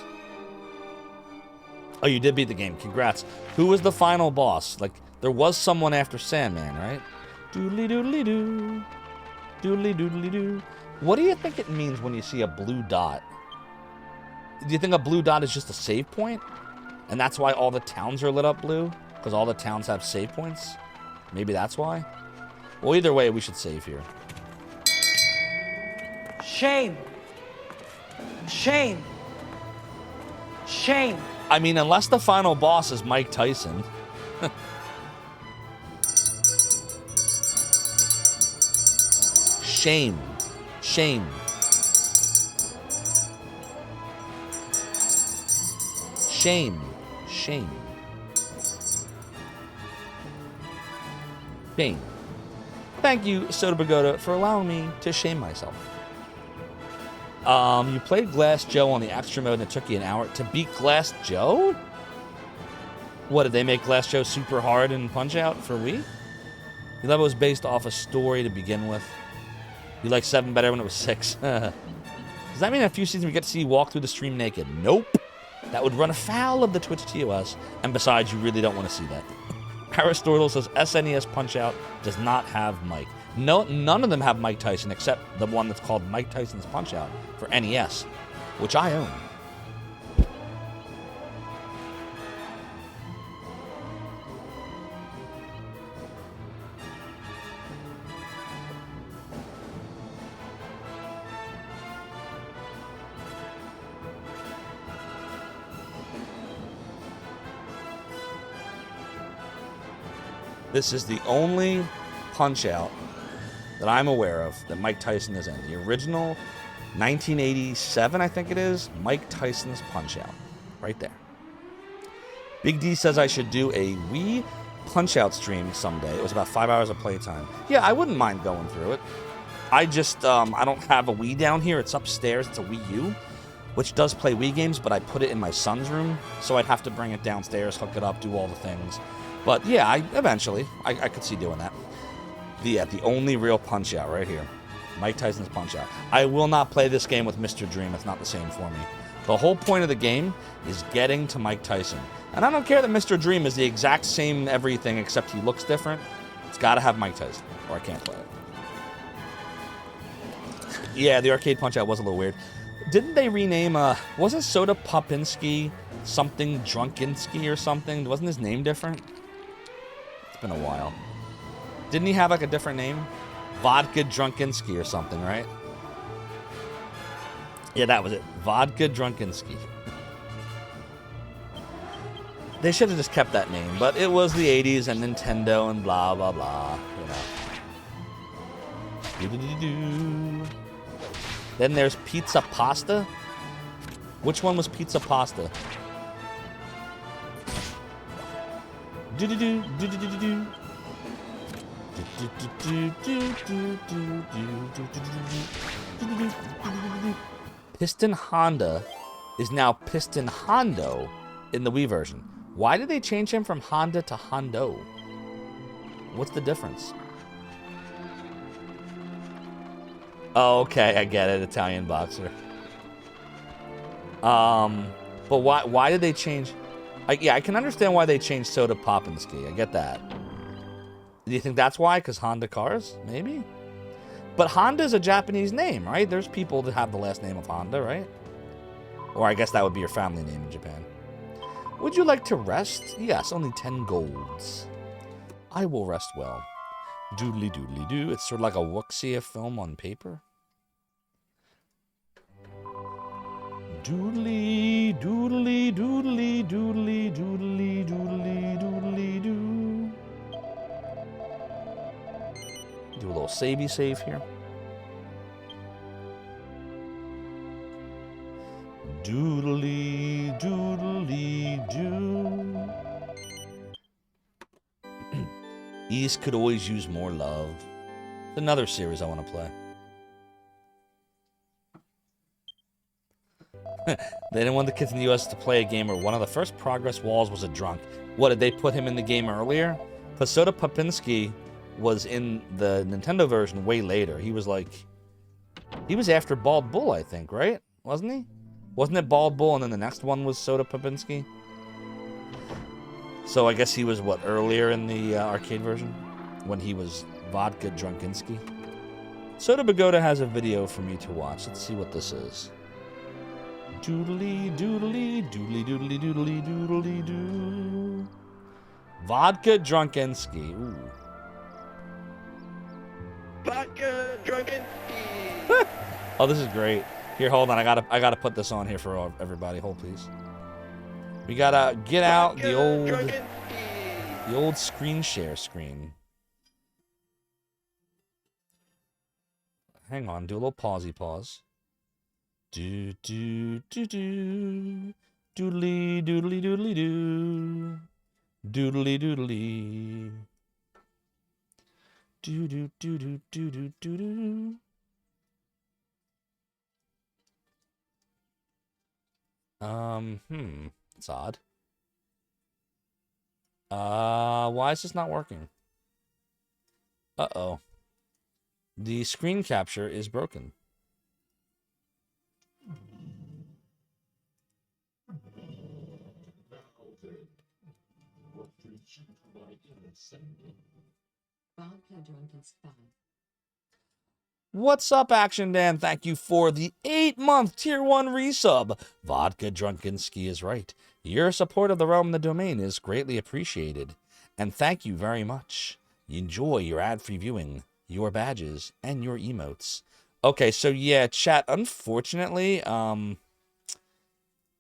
Oh, you did beat the game. Congrats. Who was the final boss? Like, there was someone after Sandman, right? Doodly doodly doo. Doodly doodly doo. What do you think it means when you see a blue dot? Do you think a blue dot is just a save point? And that's why all the towns are lit up blue? Because all the towns have save points? Maybe that's why? Well, either way, we should save here. Shame. Shame. Shame. I mean, unless the final boss is Mike Tyson. Shame. Shame. Shame. Shame. Shame. Thank you, Soda Pagoda, for allowing me to shame myself. You played Glass Joe on the extra mode and it took you an hour to beat Glass Joe? What, did they make Glass Joe super hard in Punch-Out for Wii? You thought it was based off a story to begin with? You liked 7 better when it was 6. Does that mean in a few seasons we get to see you walk through the stream naked? Nope. That would run afoul of the Twitch TOS, and besides, you really don't want to see that. Aristotle says SNES Punch-Out does not have Mike. No, none of them have Mike Tyson except the one that's called Mike Tyson's Punch-Out for NES, which I own. This is the only Punch-Out that I'm aware of that Mike Tyson is in. The original 1987, I think it is, Mike Tyson's Punch-Out. Right there. Big D says I should do a Wii Punch-Out stream someday. It was about 5 hours of playtime. Yeah, I wouldn't mind going through it. I just, I don't have a Wii down here. It's upstairs. It's a Wii U, which does play Wii games, but I put it in my son's room, so I'd have to bring it downstairs, hook it up, do all the things. But yeah, eventually, I could see doing that. The only real Punch-Out right here. Mike Tyson's Punch-Out. I will not play this game with Mr. Dream. It's not the same for me. The whole point of the game is getting to Mike Tyson. And I don't care that Mr. Dream is the exact same everything except he looks different. It's got to have Mike Tyson, or I can't play it. Yeah, the arcade Punch-Out was a little weird. Didn't they rename, wasn't Soda Popinski something Drunkinski or something? Wasn't his name different? It's been a while. Didn't he have like a different name? Vodka Drunkinski or something, right? Yeah, that was it. Vodka Drunkinski. They should have just kept that name, but it was the 80s and Nintendo and blah, blah, blah, you know. Doo-doo-doo-doo. Then there's Pizza Pasta. Which one was Pizza Pasta? Do-do-doo, do-do-do-do-do. Piston Honda is now Piston Hondo in the Wii version. Why did they change him from Honda to Hondo? What's the difference? Oh, okay, I get it. Italian boxer. But why did they change? Yeah, I can understand why they changed Soda Popinski. I get that. Do you think that's why? Because Honda cars? Maybe? But Honda's a Japanese name, right? There's people that have the last name of Honda, right? Or I guess that would be your family name in Japan. Would you like to rest? Yes, only 10 golds. I will rest well. Doodly doodly doo. It's sort of like a Wuxia film on paper. Doodly doodly doodly doodly doodly doodly doodly doo. Do a little savey save here. Doodly doodly doo. East could always use more love. It's another series I want to play. They didn't want the kids in the US to play a game where one of the first progress walls was a drunk. What, did they put him in the game earlier? Because Soda Popinski was in the Nintendo version way later. He was after Bald Bull, I think, right? Wasn't he? Wasn't it Bald Bull and then the next one was Soda Popinski? So I guess he was, what, earlier in the arcade version? When he was Vodka Drunkinski? Soda Pagoda has a video for me to watch. Let's see what this is. Doodly doodly doodly doodly doodly doodly doo. Vodka Drunkinski. Ooh. Vodka Drunkinski. Oh, this is great. Here, hold on. I gotta put this on here for everybody. Hold, please. We gotta get out the old screen share screen. Hang on. Do a little pausey pause. Do do do do doodly doodly doodly doo doodly doodly do do do do do do do do. It's odd. Why is this not working? Uh-oh. The screen capture is broken. What's up, Action Dan? Thank you for the 8-month Tier 1 resub. Vodka Drunken Ski is right. Your support of the realm and the domain is greatly appreciated. And thank you very much. Enjoy your ad-free viewing, your badges, and your emotes. Okay, so yeah, chat, unfortunately,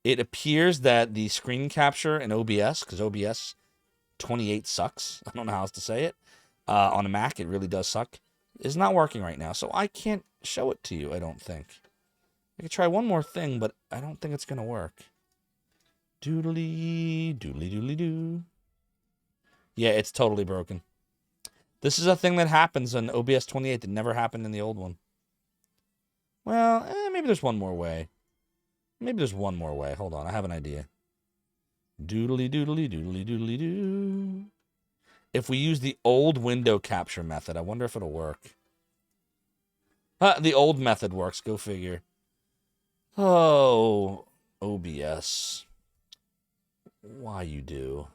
it appears that the screen capture in OBS, because OBS 28 sucks, I don't know how else to say it, on a Mac, it really does suck, is not working right now, so I can't show it to you, I don't think. I could try one more thing, but I don't think it's going to work. Doodly, doodly, doodly, doo. Yeah, it's totally broken. This is a thing that happens in OBS 28 that never happened in the old one. Well, maybe there's one more way. Maybe there's one more way. Hold on, I have an idea. Doodly, doodly, doodly, doodly, doo. If we use the old window capture method, I wonder if it'll work. The old method works, go figure. Oh, OBS. Why you do?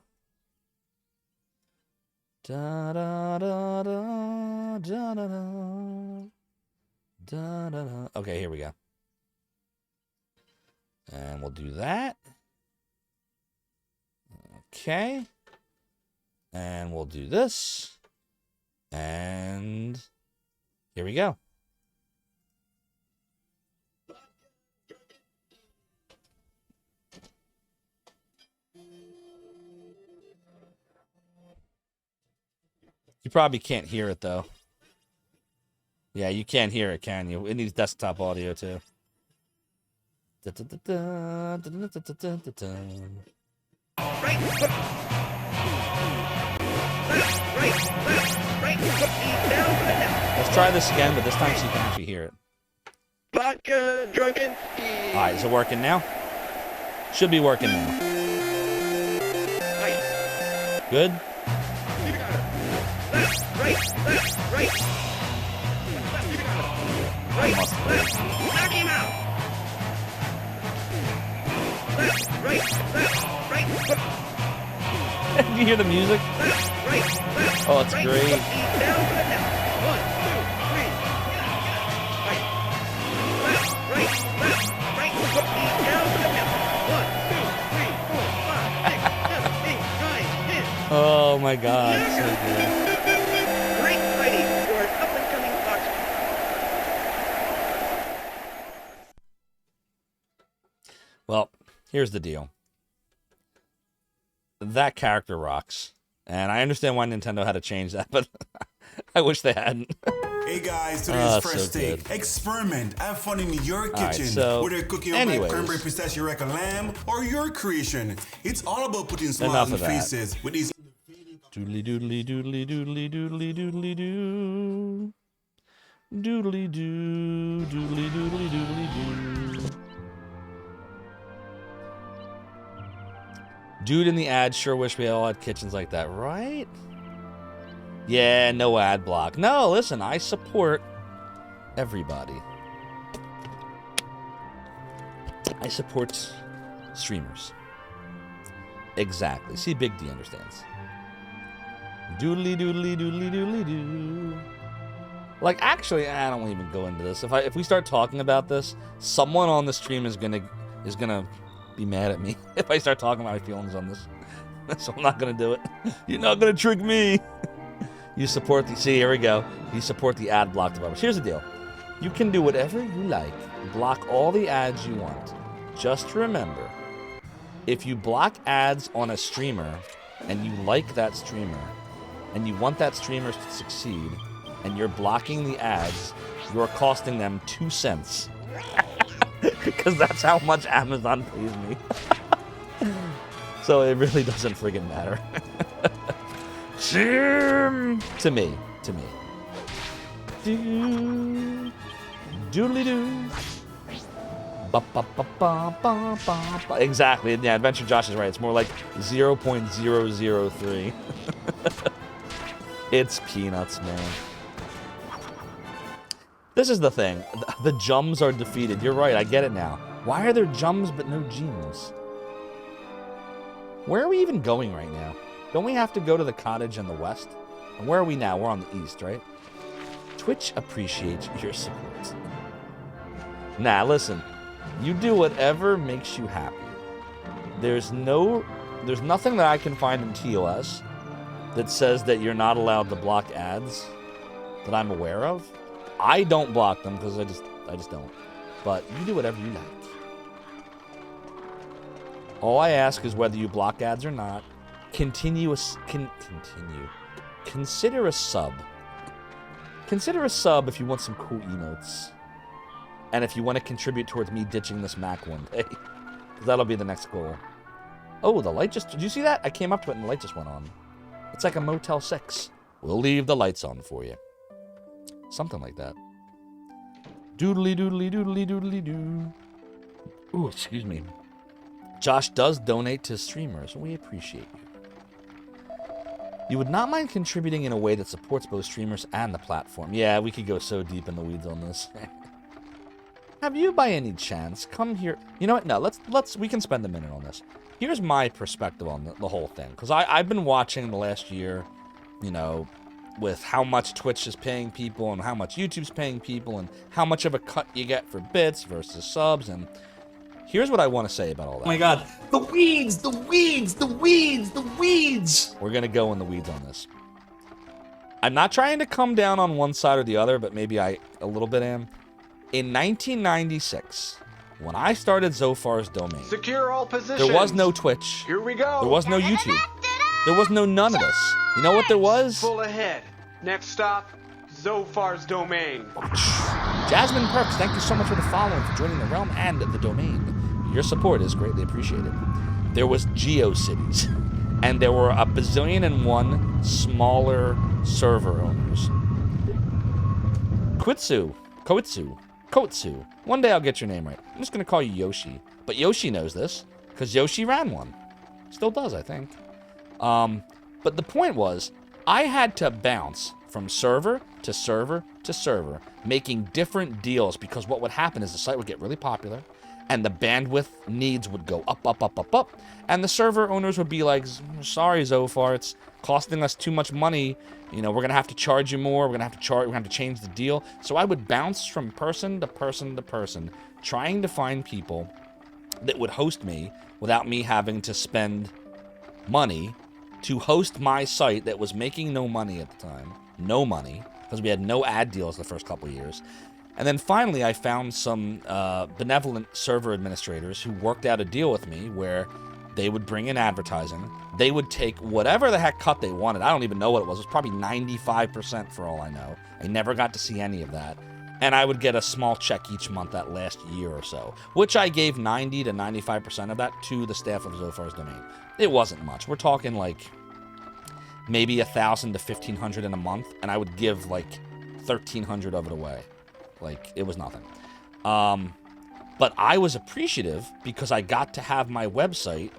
Da da da da da da da da da. Okay, here we go. And we'll do that. Okay. And we'll do this. And here we go. You probably can't hear it, though. Yeah, you can't hear it, can you? It needs desktop audio, too. Let's try this again, but this time so you can actually hear it. Vodka Drunken Alright, is it working now? Should be working now. Good? I must Knock him out. Do you hear the music? Oh, it's great. Oh my God, so good. Great fighting for an up-and-coming boxer. Well, here's the deal. That character rocks. And I understand why Nintendo had to change that, but I wish they hadn't. Hey guys, today's Fresh Take. Experiment. Have fun in your kitchen. So, whether you're cooking on like cranberry pistachio rack of lamb or your creation. It's all about putting smiles on faces with these. Doodly doodly doodly doodly doodly doodly doo. Doodly doo doodly doodly doodly doo. Dude in the ad sure wish we all had kitchens like that, right? Yeah, no ad block. No, listen, I support everybody. I support streamers. Exactly. See, Big D understands. Doodly doodly doodly doodly doo. Like, actually, I don't even go into this. If we start talking about this, someone on the stream is gonna be mad at me if I start talking about my feelings on this. So I'm not gonna do it. You're not gonna trick me. You support the, see, here we go. You support the ad block developers. Here's the deal. You can do whatever you like. Block all the ads you want. Just remember, if you block ads on a streamer and you like that streamer and you want that streamer to succeed and you're blocking the ads, you're costing them 2 cents. Because that's how much Amazon pays me. So it really doesn't friggin' matter. To me. Doodly doo. Ba ba ba ba ba ba ba. Exactly. Yeah, Adventure Josh is right. It's more like 0.003. It's peanuts, man. This is the thing. The jums are defeated. You're right. I get it now. Why are there jums but no gems? Where are we even going right now? Don't we have to go to the cottage in the west? And where are we now? We're on the east, right? Twitch appreciates your support. Nah, listen. You do whatever makes you happy. There's nothing that I can find in TOS that says that you're not allowed to block ads that I'm aware of. I don't block them because I just don't. But you do whatever you like. All I ask is whether you block ads or not. Consider a sub. Consider a sub if you want some cool emotes. And if you want to contribute towards me ditching this Mac one day. That'll be the next goal. Oh, the light just... Did you see that? I came up to it and the light just went on. It's like a Motel 6. We'll leave the lights on for you. Something like that. Doodly doodly doodly doodly doo. Ooh, excuse me. Josh does donate to streamers. We appreciate you. You would not mind contributing in a way that supports both streamers and the platform. Yeah, we could go so deep in the weeds on this. Have you, by any chance, come here? You know what? No, we can spend a minute on this. Here's my perspective on the whole thing, because I've been watching the last year, you know, with how much Twitch is paying people and how much YouTube's paying people and how much of a cut you get for bits versus subs, and here's what I want to say about all that. Oh my god, the weeds, the weeds, the weeds, the weeds! We're going to go in the weeds on this. I'm not trying to come down on one side or the other, but maybe I a little bit am. In 1996, when I started Zophar's domain, secure all positions. There was no Twitch. Here we go. There was no YouTube. There was no none of this. You know what there was? Full ahead. Next stop, Zophar's domain. Jasmine Perks, thank you so much for the following, for joining the realm and the domain. Your support is greatly appreciated. There was GeoCities, and there were a bazillion and one smaller server owners. Koitsu. One day I'll get your name right. I'm just going to call you Yoshi. But Yoshi knows this, because Yoshi ran one. Still does, I think. But the point was, I had to bounce from server to server to server, making different deals, because what would happen is the site would get really popular, and the bandwidth needs would go up, and the server owners would be like, sorry, Zophar, it's costing us too much money. You know, we're going to have to charge you more. We're going to have to change the deal. So I would bounce from person to person to person, trying to find people that would host me without me having to spend money to host my site that was making no money at the time. No money, because we had no ad deals the first couple of years. And then finally, I found some benevolent server administrators who worked out a deal with me where they would bring in advertising. They would take whatever the heck cut they wanted. I don't even know what it was. It was probably 95% for all I know. I never got to see any of that. And I would get a small check each month that last year or so, which I gave 90 to 95% of that to the staff of Zophar's domain. It wasn't much. We're talking like maybe 1,000 to 1,500 in a month, and I would give like 1,300 of it away. Like, it was nothing. But I was appreciative because I got to have my website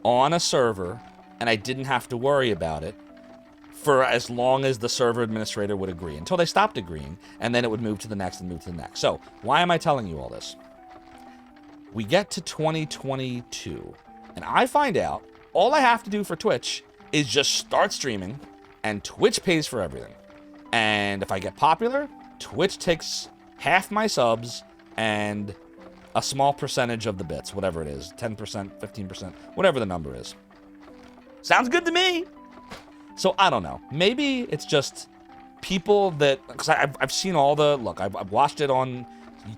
on a server, and I didn't have to worry about it for as long as the server administrator would agree, until they stopped agreeing, and then it would move to the next and move to the next. So, why am I telling you all this? We get to 2022, and I find out all I have to do for Twitch is just start streaming, and Twitch pays for everything. And if I get popular, Twitch takes half my subs and a small percentage of the bits, whatever it is, 10%, 15%, whatever the number is. Sounds good to me. So I don't know. Maybe it's just people that, because I've seen all the, look, I've watched it on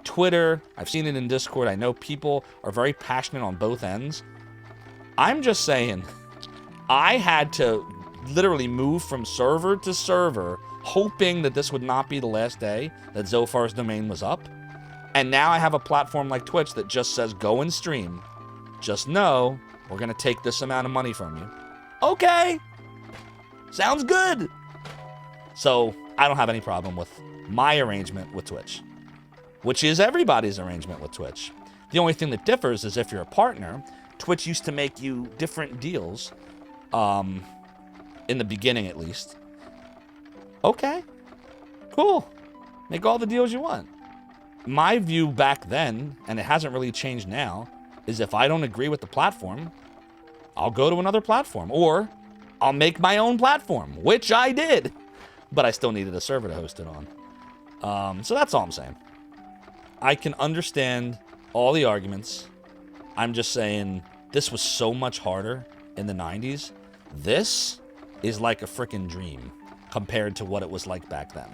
Twitter. I've seen it in Discord. I know people are very passionate on both ends. I'm just saying, I had to literally move from server to server, hoping that this would not be the last day that Zophar's domain was up. And now I have a platform like Twitch that just says, go and stream. Just know, we're going to take this amount of money from you. Okay. Sounds good. So, I don't have any problem with my arrangement with Twitch, which is everybody's arrangement with Twitch. The only thing that differs is if you're a partner, Twitch used to make you different deals, in the beginning at least. Okay, cool. Make all the deals you want. My view back then, and it hasn't really changed now, is if I don't agree with the platform, I'll go to another platform. Or I'll make my own platform, which I did. But I still needed a server to host it on. So that's all I'm saying. I can understand all the arguments. I'm just saying this was so much harder in the 90s. This is like a freaking dream compared to what it was like back then.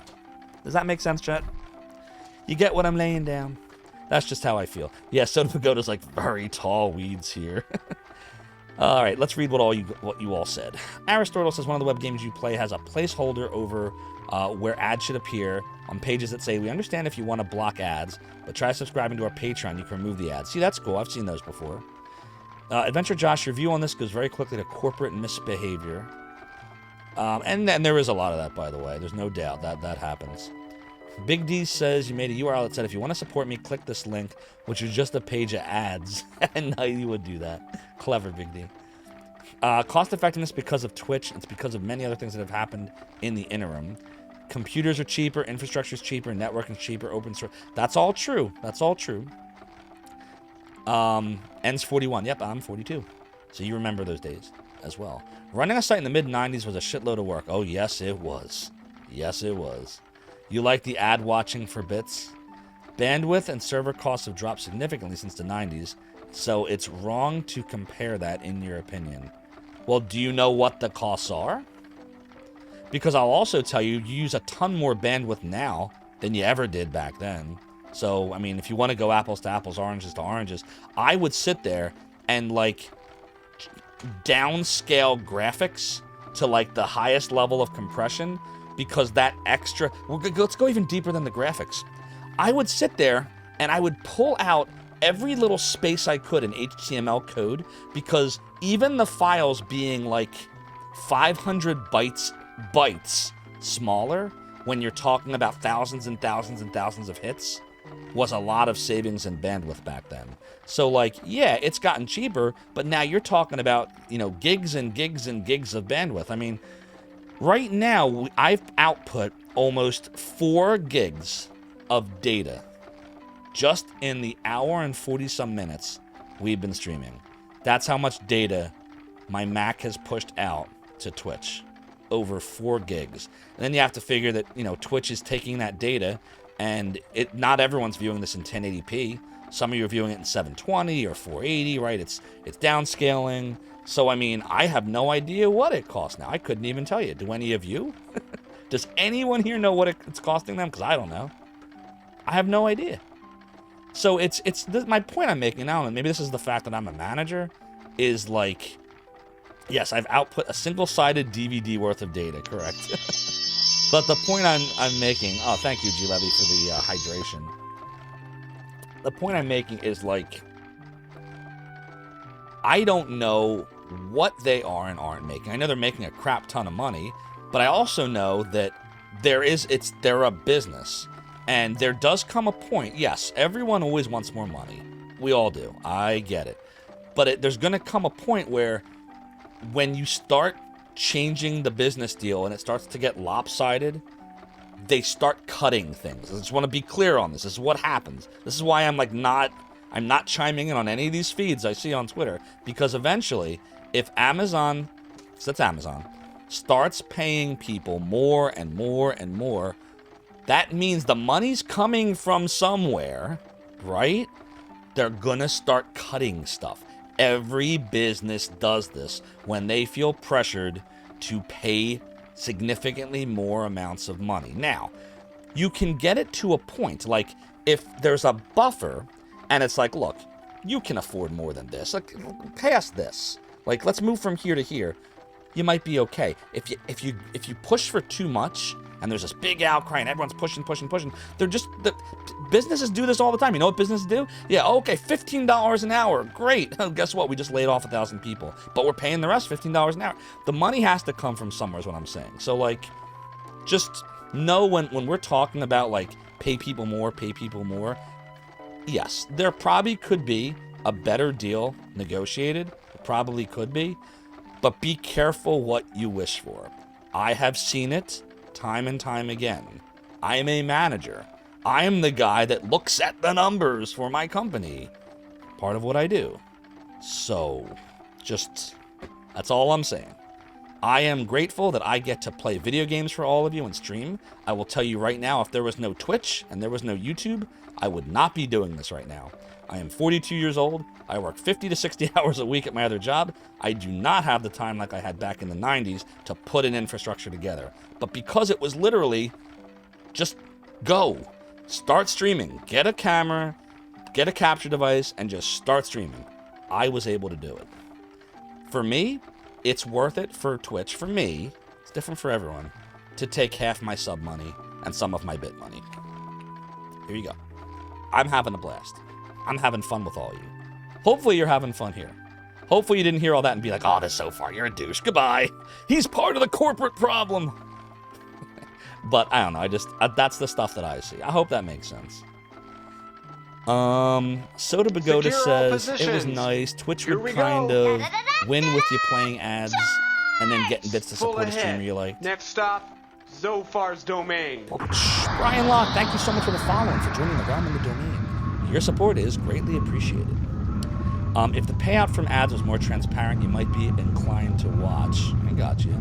Does that make sense, chat? You get what I'm laying down? That's just how I feel. Yeah, Soda Pagoda's like very tall weeds here. All right, let's read what you all said. Aristotle says one of the web games you play has a placeholder over where ads should appear on pages that say, we understand if you want to block ads, but try subscribing to our Patreon, you can remove the ads. See, that's cool. I've seen those before. Adventure Josh, your view on this goes very quickly to corporate misbehavior. And there is a lot of that, by the way. There's no doubt that happens. Big D says you made a URL that said, if you want to support me, click this link, which is just a page of ads. And no, you would do that. Clever, Big D. Cost effectiveness because of Twitch. It's because of many other things that have happened in the interim. Computers are cheaper, infrastructure is cheaper, networking is cheaper, open source. That's all true. That's all true. Ends 41. Yep, I'm 42. So you remember those days as well. Running a site in the mid-90s was a shitload of work. Oh, yes, it was. Yes, it was. You like the ad watching for bits? Bandwidth and server costs have dropped significantly since the 90s, so it's wrong to compare that in your opinion. Well, do you know what the costs are? Because I'll also tell you, you use a ton more bandwidth now than you ever did back then. So, I mean, if you want to go apples to apples, oranges to oranges, I would sit there and, like, downscale graphics to, like, the highest level of compression because that extra... Let's go even deeper than the graphics. I would sit there and I would pull out every little space I could in HTML code because even the files being, like, 500 bytes smaller when you're talking about thousands and thousands and thousands of hits was a lot of savings in bandwidth back then. So, like, yeah, it's gotten cheaper, but now you're talking about, you know, gigs and gigs and gigs of bandwidth. I mean, right now, I've output almost 4 gigs of data just in the hour and 40-some minutes we've been streaming. That's how much data my Mac has pushed out to Twitch. Over 4 gigs. And then you have to figure that, you know, Twitch is taking that data and not everyone's viewing this in 1080p. Some of you are viewing it in 720 or 480, right? It's downscaling. So, I mean, I have no idea what it costs now. I couldn't even tell you. Do any of you? Does anyone here know what it's costing them? Because I don't know. I have no idea. So my point I'm making now, and maybe this is the fact that I'm a manager, is like, yes, I've output a single-sided DVD worth of data, correct? But the point I'm making... Oh, thank you, G. Levy, for the hydration. The point I'm making is, like, I don't know what they are and aren't making. I know they're making a crap ton of money, but I also know that they're a business. And there does come a point... Yes, everyone always wants more money. We all do. I get it. But there's going to come a point where when you start changing the business deal and it starts to get lopsided, they start cutting things. I just want to be clear on this. This is what happens. This is why I'm not chiming in on any of these feeds I see on Twitter, because eventually, if Amazon, so that's Amazon, starts paying people more and more and more, that means the money's coming from somewhere, right? They're gonna start cutting stuff. Every business does this when they feel pressured to pay significantly more amounts of money. Now, you can get it to a point, like if there's a buffer and it's like, look, you can afford more than this. Like, pay us this. Like, let's move from here to here. You might be okay. If you push for too much and there's this big outcry and everyone's pushing, businesses do this all the time. You know what businesses do? Yeah, okay, $15 an hour. Great. Guess what? We just laid off 1,000 people, but we're paying the rest $15 an hour. The money has to come from somewhere is what I'm saying. So, like, just know when we're talking about, like, pay people more, yes, there probably could be a better deal negotiated. Probably could be. But be careful what you wish for. I have seen it time and time again. I am a manager. I am the guy that looks at the numbers for my company. Part of what I do. So, just, that's all I'm saying. I am grateful that I get to play video games for all of you and stream. I will tell you right now, if there was no Twitch and there was no YouTube, I would not be doing this right now. I am 42 years old. I work 50 to 60 hours a week at my other job. I do not have the time like I had back in the 90s to put an infrastructure together. But because it was literally just go, start streaming, get a camera, get a capture device, and just start streaming, I was able to do it. For me, it's worth it for Twitch, for me, it's different for everyone, to take half my sub money and some of my bit money. Here you go. I'm having a blast. I'm having fun with all of you. Hopefully you're having fun here. Hopefully you didn't hear all that and be like, oh, this Zophar, you're a douche. Goodbye. He's part of the corporate problem. But I don't know. That's the stuff that I see. I hope that makes sense. Soda Bagoda says, it was nice. Twitch would kind of win with you playing ads and then getting bits to support a streamer you like. Next stop, Zophar's domain. Brian Locke, thank you so much for the following, for joining the realm in the domain. Your support is greatly appreciated. If the payout from ads was more transparent, you might be inclined to watch. I got you.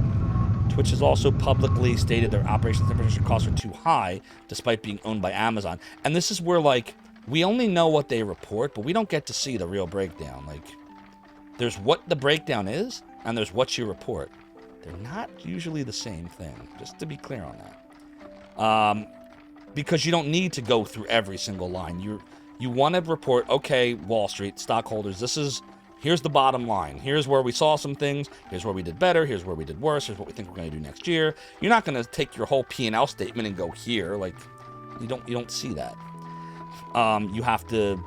Twitch has also publicly stated their operations infrastructure costs are too high, despite being owned by Amazon. And this is where, like, we only know what they report, but we don't get to see the real breakdown. Like, there's what the breakdown is, and there's what you report. They're not usually the same thing, just to be clear on that. Because you don't need to go through every single line. You want to report, okay, Wall Street, stockholders, here's the bottom line. Here's where we saw some things. Here's where we did better. Here's where we did worse. Here's what we think we're going to do next year. You're not going to take your whole P&L statement and go here. Like, you don't see that. You have to,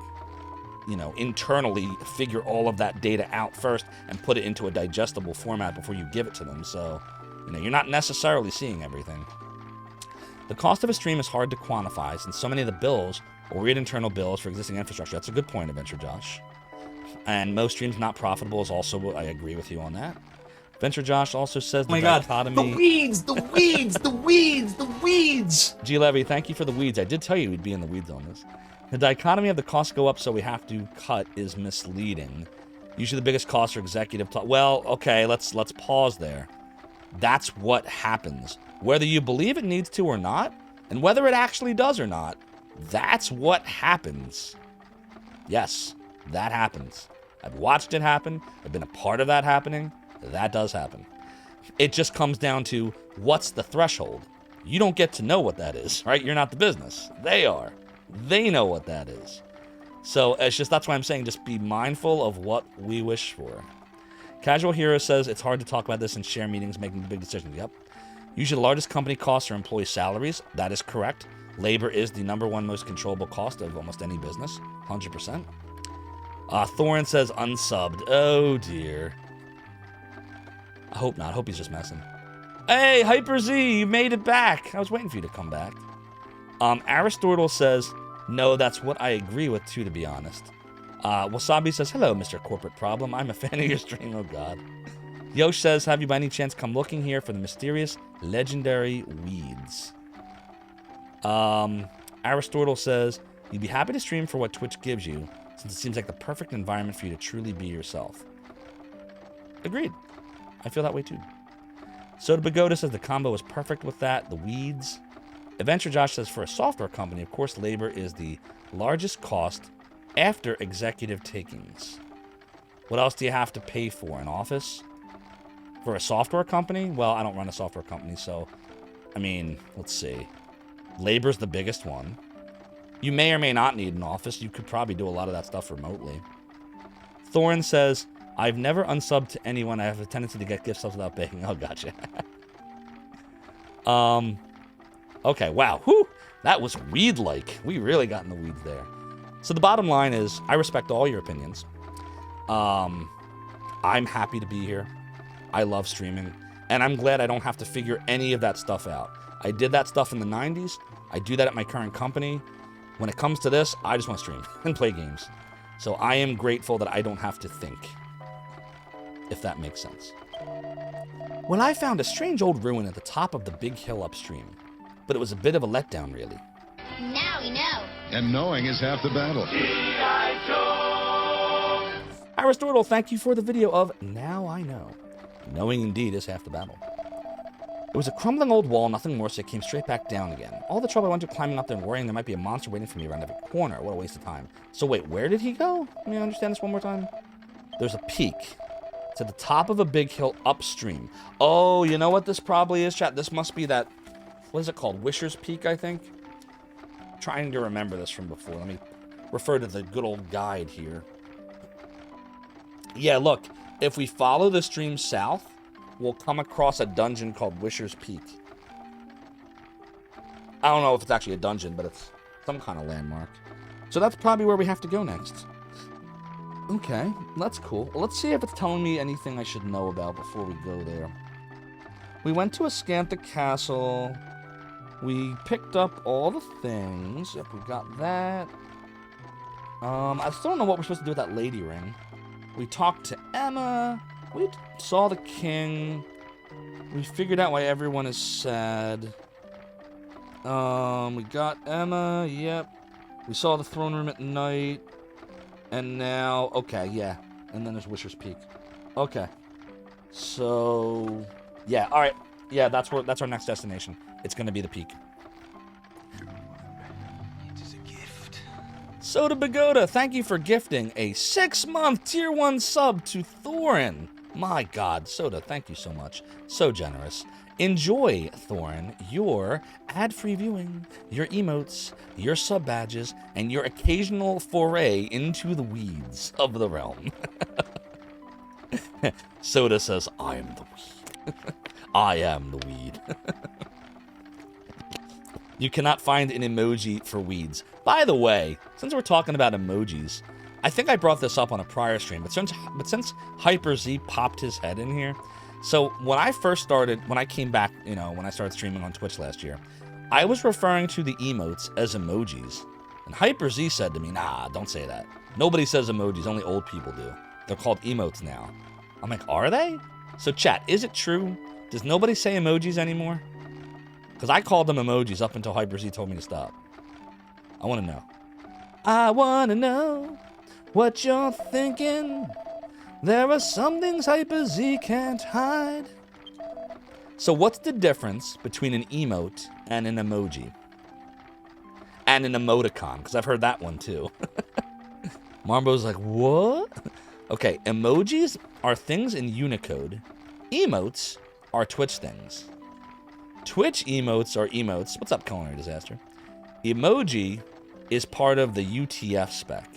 internally figure all of that data out first and put it into a digestible format before you give it to them. So, you're not necessarily seeing everything. The cost of a stream is hard to quantify since so many of the bills will read internal bills for existing infrastructure. That's a good point, Adventure Josh. And most streams not profitable is also, I agree with you on that. Venture Josh also says the dichotomy... The weeds, the weeds, the weeds, the weeds! G. Levy, thank you for the weeds. I did tell you we'd be in the weeds on this. The dichotomy of the costs go up so we have to cut is misleading. Usually the biggest costs are executive... Well, okay, let's pause there. That's what happens. Whether you believe it needs to or not, and whether it actually does or not, that's what happens. Yes, that happens. I've watched it happen. I've been a part of that happening. That does happen. It just comes down to what's the threshold. You don't get to know what that is, right? You're not the business. They are. They know what that is. So that's why I'm saying just be mindful of what we wish for. Casual Hero says it's hard to talk about this in share meetings making big decisions. Yep. Usually the largest company costs are employee salaries. That is correct. Labor is the #1 most controllable cost of almost any business. 100%. Thorin says unsubbed. Oh, dear. I hope not. I hope he's just messing. Hey, Hyper Z, you made it back. I was waiting for you to come back. Aristotle says, no, that's what I agree with, too, to be honest. Wasabi says, hello, Mr. Corporate Problem. I'm a fan of your stream. Oh, God. Yosh says, have you by any chance come looking here for the mysterious, legendary weeds? Aristotle says, you'd be happy to stream for what Twitch gives you, since it seems like the perfect environment for you to truly be yourself. Agreed. I feel that way too. Soda Bagoda says the combo is perfect with that, the weeds. Adventure Josh says for a software company, of course, labor is the largest cost after executive takings. What else do you have to pay for? An office? For a software company? Well, I don't run a software company, so, I mean, let's see. Labor's the biggest one. You may or may not need an office. You could probably do a lot of that stuff remotely. Thorin says, I've never unsubbed to anyone. I have a tendency to get gift subs without begging. Oh, gotcha. Okay, wow. Whew. That was weed-like. We really got in the weeds there. So the bottom line is, I respect all your opinions. I'm happy to be here. I love streaming. And I'm glad I don't have to figure any of that stuff out. I did that stuff in the 90s. I do that at my current company. When it comes to this, I just want to stream and play games. So I am grateful that I don't have to think, if that makes sense. When I found a strange old ruin at the top of the big hill upstream, but it was a bit of a letdown, really. Now we know. And knowing is half the battle. Aristotle, thank you for the video of Now I Know. Knowing indeed is half the battle. It was a crumbling old wall, nothing more, so it came straight back down again. All the trouble I went to climbing up there and worrying there might be a monster waiting for me around every corner. What a waste of time. So wait, where did he go? Let me understand this one more time. There's a peak. It's at the top of a big hill upstream. Oh, you know what this probably is, chat? This must be that, what is it called? Wisher's Peak, I think? I'm trying to remember this from before. Let me refer to the good old guide here. Yeah, look, if we follow the stream south, we'll come across a dungeon called Wisher's Peak. I don't know if it's actually a dungeon, but it's some kind of landmark. So that's probably where we have to go next. Okay, that's cool. Well, let's see if it's telling me anything I should know about before we go there. We went to Ascanta Castle. We picked up all the things. Yep, we got that. I still don't know what we're supposed to do with that lady ring. We talked to Emma. We saw the king. We figured out why everyone is sad. We got Emma. Yep. We saw the throne room at night. And now, okay, yeah. And then there's Wisher's Peak. Okay. So, yeah, all right. Yeah, that's our next destination. It's going to be the peak. Soda Bagoda, thank you for gifting a 6-month Tier 1 sub to Thorin. My God, Soda, thank you so much. So generous. Enjoy, Thorin, your ad-free viewing, your emotes, your sub badges, and your occasional foray into the weeds of the realm. Soda says, I am the weed. I am the weed. You cannot find an emoji for weeds. By the way, since we're talking about emojis, I think I brought this up on a prior stream, but since Hyper Z popped his head in here, so when I first started, when I came back, you know, when I started streaming on Twitch last year, I was referring to the emotes as emojis. And Hyper Z said to me, nah, don't say that. Nobody says emojis, only old people do. They're called emotes now. I'm like, are they? So chat, is it true? Does nobody say emojis anymore? Because I called them emojis up until Hyper Z told me to stop. I want to know. I want to know what you're thinking. There are some things Hyper Z can't hide. So what's the difference between an emote and an emoji? And an emoticon, because I've heard that one too. Marbo's like, what? Okay, emojis are things in Unicode. Emotes are Twitch things. Twitch emotes are emotes. What's up, Culinary Disaster? Emoji is part of the UTF spec.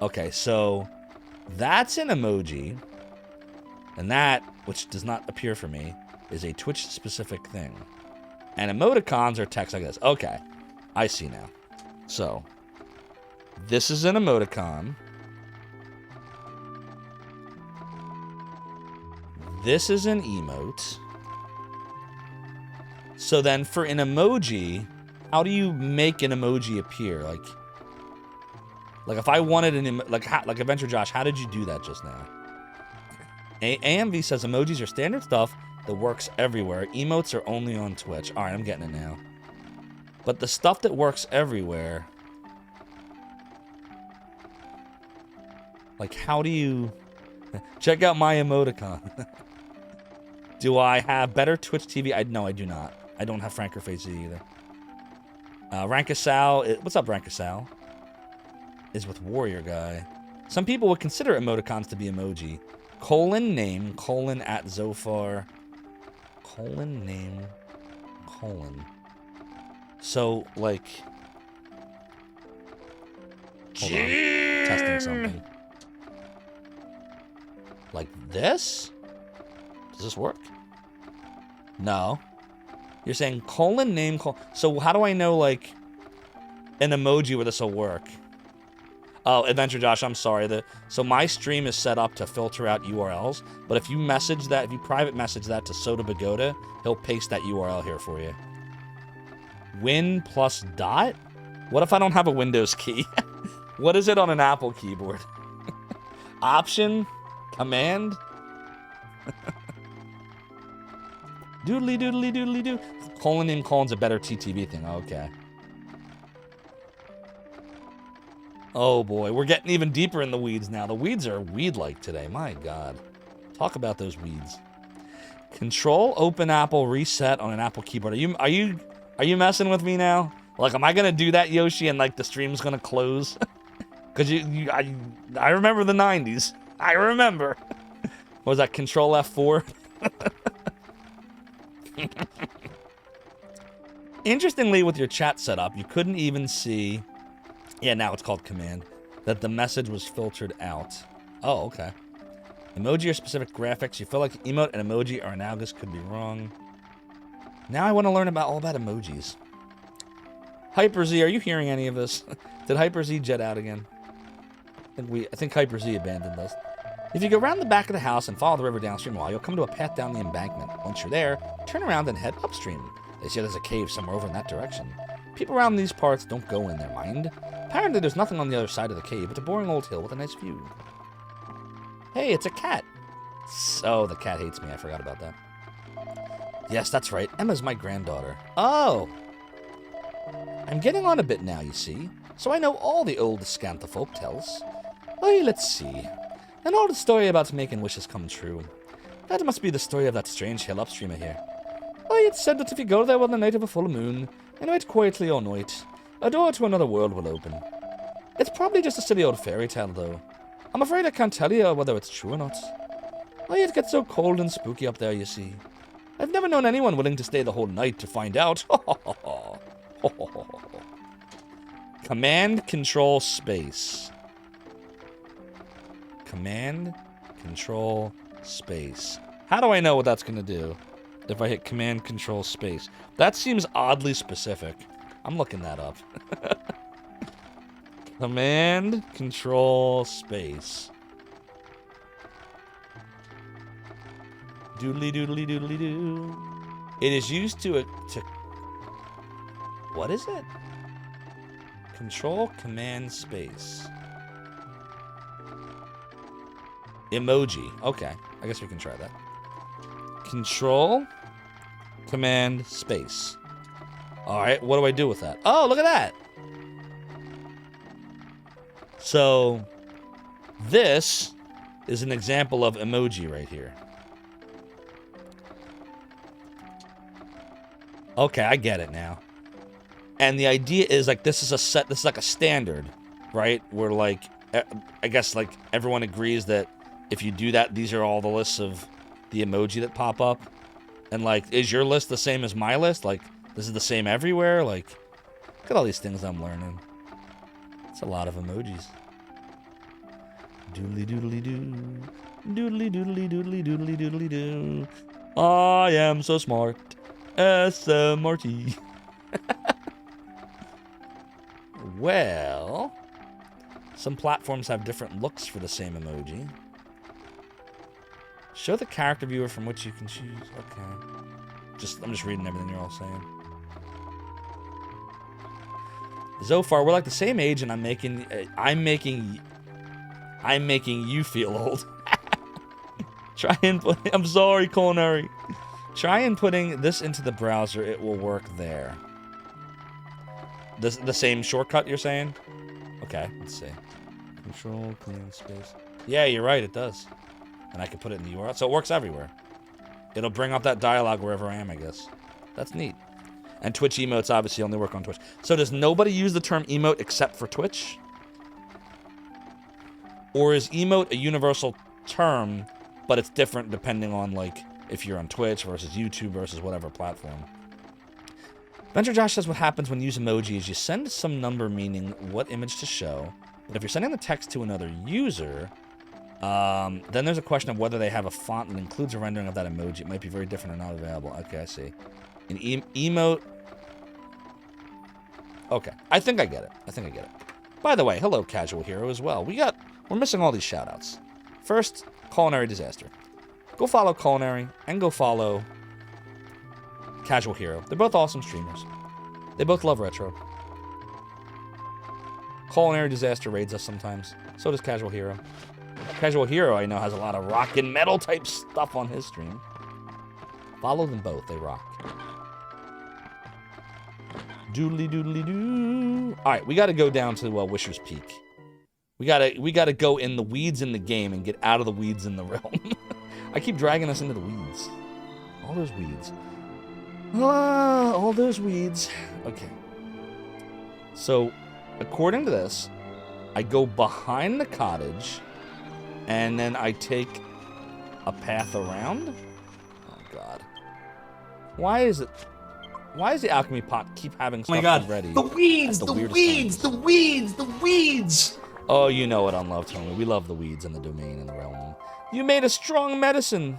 Okay, so that's an emoji. And that, which does not appear for me, is a Twitch-specific thing. And emoticons are text like this. Okay, I see now. So, this is an emoticon. This is an emote. So then for an emoji, how do you make an emoji appear? Like if I wanted like Adventure Josh, how did you do that just now? AMV says emojis are standard stuff that works everywhere. Emotes are only on Twitch. All right, I'm getting it now. But the stuff that works everywhere, like how do you check out my emoticon? Do I have better Twitch TV? No, I do not. I don't have Franker Face either. Rankasal, what's up, Rankasal? Is with Warrior Guy. Some people would consider emoticons to be emoji. :name, @ Zophar, :name, . So, like, hold on, testing something. Like this? Does this work? No. You're saying :name, . So how do I know, like, an emoji where this will work? Oh, Adventure Josh, I'm sorry. So my stream is set up to filter out URLs, but if you private message that to Soda Bagoda, he'll paste that URL here for you. Win plus dot? What if I don't have a Windows key? What is it on an Apple keyboard? Option? Command? Doodly doodly doodly doo. :name : a better TTV thing. Okay. Oh boy, we're getting even deeper in the weeds now. The weeds are weed-like today. My God. Talk about those weeds. Control, open Apple, reset on an Apple keyboard. Are you messing with me now? Like, am I gonna do that, Yoshi, and like the stream's gonna close? Cause I remember the 90s. I remember. What was that? Control F4. Interestingly, with your chat setup, you couldn't even see. Yeah, now it's called command. That the message was filtered out. Oh, okay. Emoji or specific graphics. You feel like emote and emoji are analogous. Could be wrong. Now I want to learn all about emojis. Hyper Z, are you hearing any of this? Did Hyper Z jet out again? I think Hyper Z abandoned us. If you go around the back of the house and follow the river downstream a while, you'll come to a path down the embankment. Once you're there, turn around and head upstream. They say there's a cave somewhere over in that direction. People around these parts don't go in their mind. Apparently there's nothing on the other side of the cave. It's a boring old hill with a nice view. Hey, it's a cat. Oh, the cat hates me. I forgot about that. Yes, that's right. Emma's my granddaughter. Oh. I'm getting on a bit now, you see. So I know all the old Scantha folk tales. Oh, let's see. An old story about making wishes come true. That must be the story of that strange hill upstream of here. Oh, it's said that if you go there on the night of a full moon, and wait quietly all night, a door to another world will open. It's probably just a silly old fairy tale, though. I'm afraid I can't tell you whether it's true or not. Oh, it gets so cold and spooky up there, you see. I've never known anyone willing to stay the whole night to find out. Command, control, space. Command, control, space. How do I know what that's going to do if I hit command, control, space? That seems oddly specific. I'm looking that up. Command, control, space. Doodly doodly doodly doo. It is used to what is it? Control, command, space. Emoji. Okay, I guess we can try that. Control, command, space. All right, what do I do with that? Oh, look at that. So, this is an example of emoji right here. Okay, I get it now. And the idea is like this is like a standard, right? Where like I guess like everyone agrees that if you do that, these are all the lists of the emoji that pop up. And like, is your list the same as my list? Like, this is the same everywhere? Like, look at all these things I'm learning. It's a lot of emojis. Doodly doodly doo. Doodly doodly doodly doodly doodly doo. I am so smart. SMRT. Well, some platforms have different looks for the same emoji. Show the character viewer from which you can choose. Okay. I'm just reading everything you're all saying. Zophar, we're like the same age, and I'm making you feel old. I'm sorry, Culinary. Try and putting this into the browser. It will work there. The same shortcut you're saying? Okay, let's see. Control, command, space. Yeah, you're right, it does. And I can put it in the URL. So it works everywhere. It'll bring up that dialogue wherever I am, I guess. That's neat. And Twitch emotes obviously only work on Twitch. So does nobody use the term emote except for Twitch? Or is emote a universal term, but it's different depending on, like, if you're on Twitch versus YouTube versus whatever platform? Venture Josh says what happens when you use emoji is you send some number meaning what image to show, but if you're sending the text to another user, then there's a question of whether they have a font that includes a rendering of that emoji. It might be very different or not available. Okay, I see. An emote. Okay, I think I get it. By the way, hello, Casual Hero, as well. We're missing all these shoutouts. First, Culinary Disaster. Go follow Culinary and go follow Casual Hero. They're both awesome streamers. They both love retro. Culinary Disaster raids us sometimes. So does Casual Hero. Casual Hero, I know, has a lot of rock and metal type stuff on his stream. Follow them both. They rock. Doodly doodly doo. All right, we got to go down to Wisher's Peak. We gotta go in the weeds in the game and get out of the weeds in the realm. I keep dragging us into the weeds. All those weeds. All those weeds. Okay. So, according to this, I go behind the cottage, and then I take a path around? Oh, God. Why is the alchemy pot keep having stuff ready? The weeds, the weeds, the weeds, the weeds! Oh, you know it, Unloved Homie. We love the weeds in the domain and the realm. You made a strong medicine.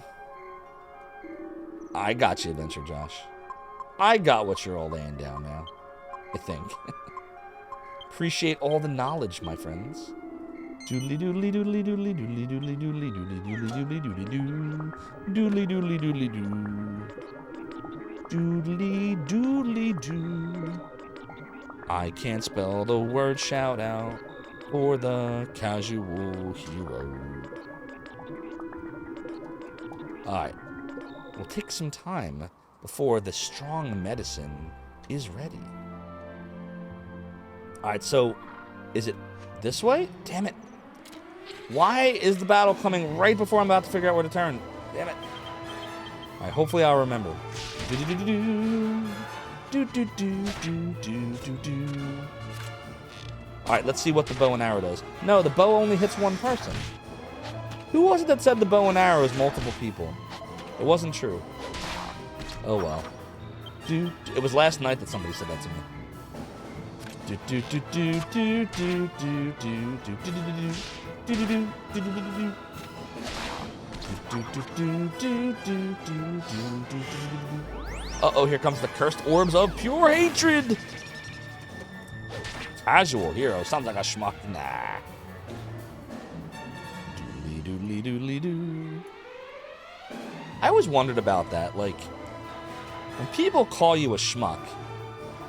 I got you, Adventure Josh. I got what you're all laying down now. I think. Appreciate all the knowledge, my friends. Doodly doodly doodly doodly doodly doodly doodly doodly doodly doodly doo. Doodly doodly doodly doo. Doodly doodly doo. I can't spell the word shout out for the casual hero. Alright. We'll take some time before the strong medicine is ready. Alright, so is it this way? Damn it. Why is the battle coming right before I'm about to figure out where to turn? Damn it. Alright, hopefully I'll remember. Alright, let's see what the bow and arrow does. No, the bow only hits one person. Who was it that said the bow and arrow is multiple people? It wasn't true. Oh well. It was last night that somebody said that to me. Uh-oh, here comes the cursed orbs of pure hatred. Casual hero. Sounds like a schmuck. Nah. Doodly doodly doodly doo. I always wondered about that. Like, when people call you a schmuck,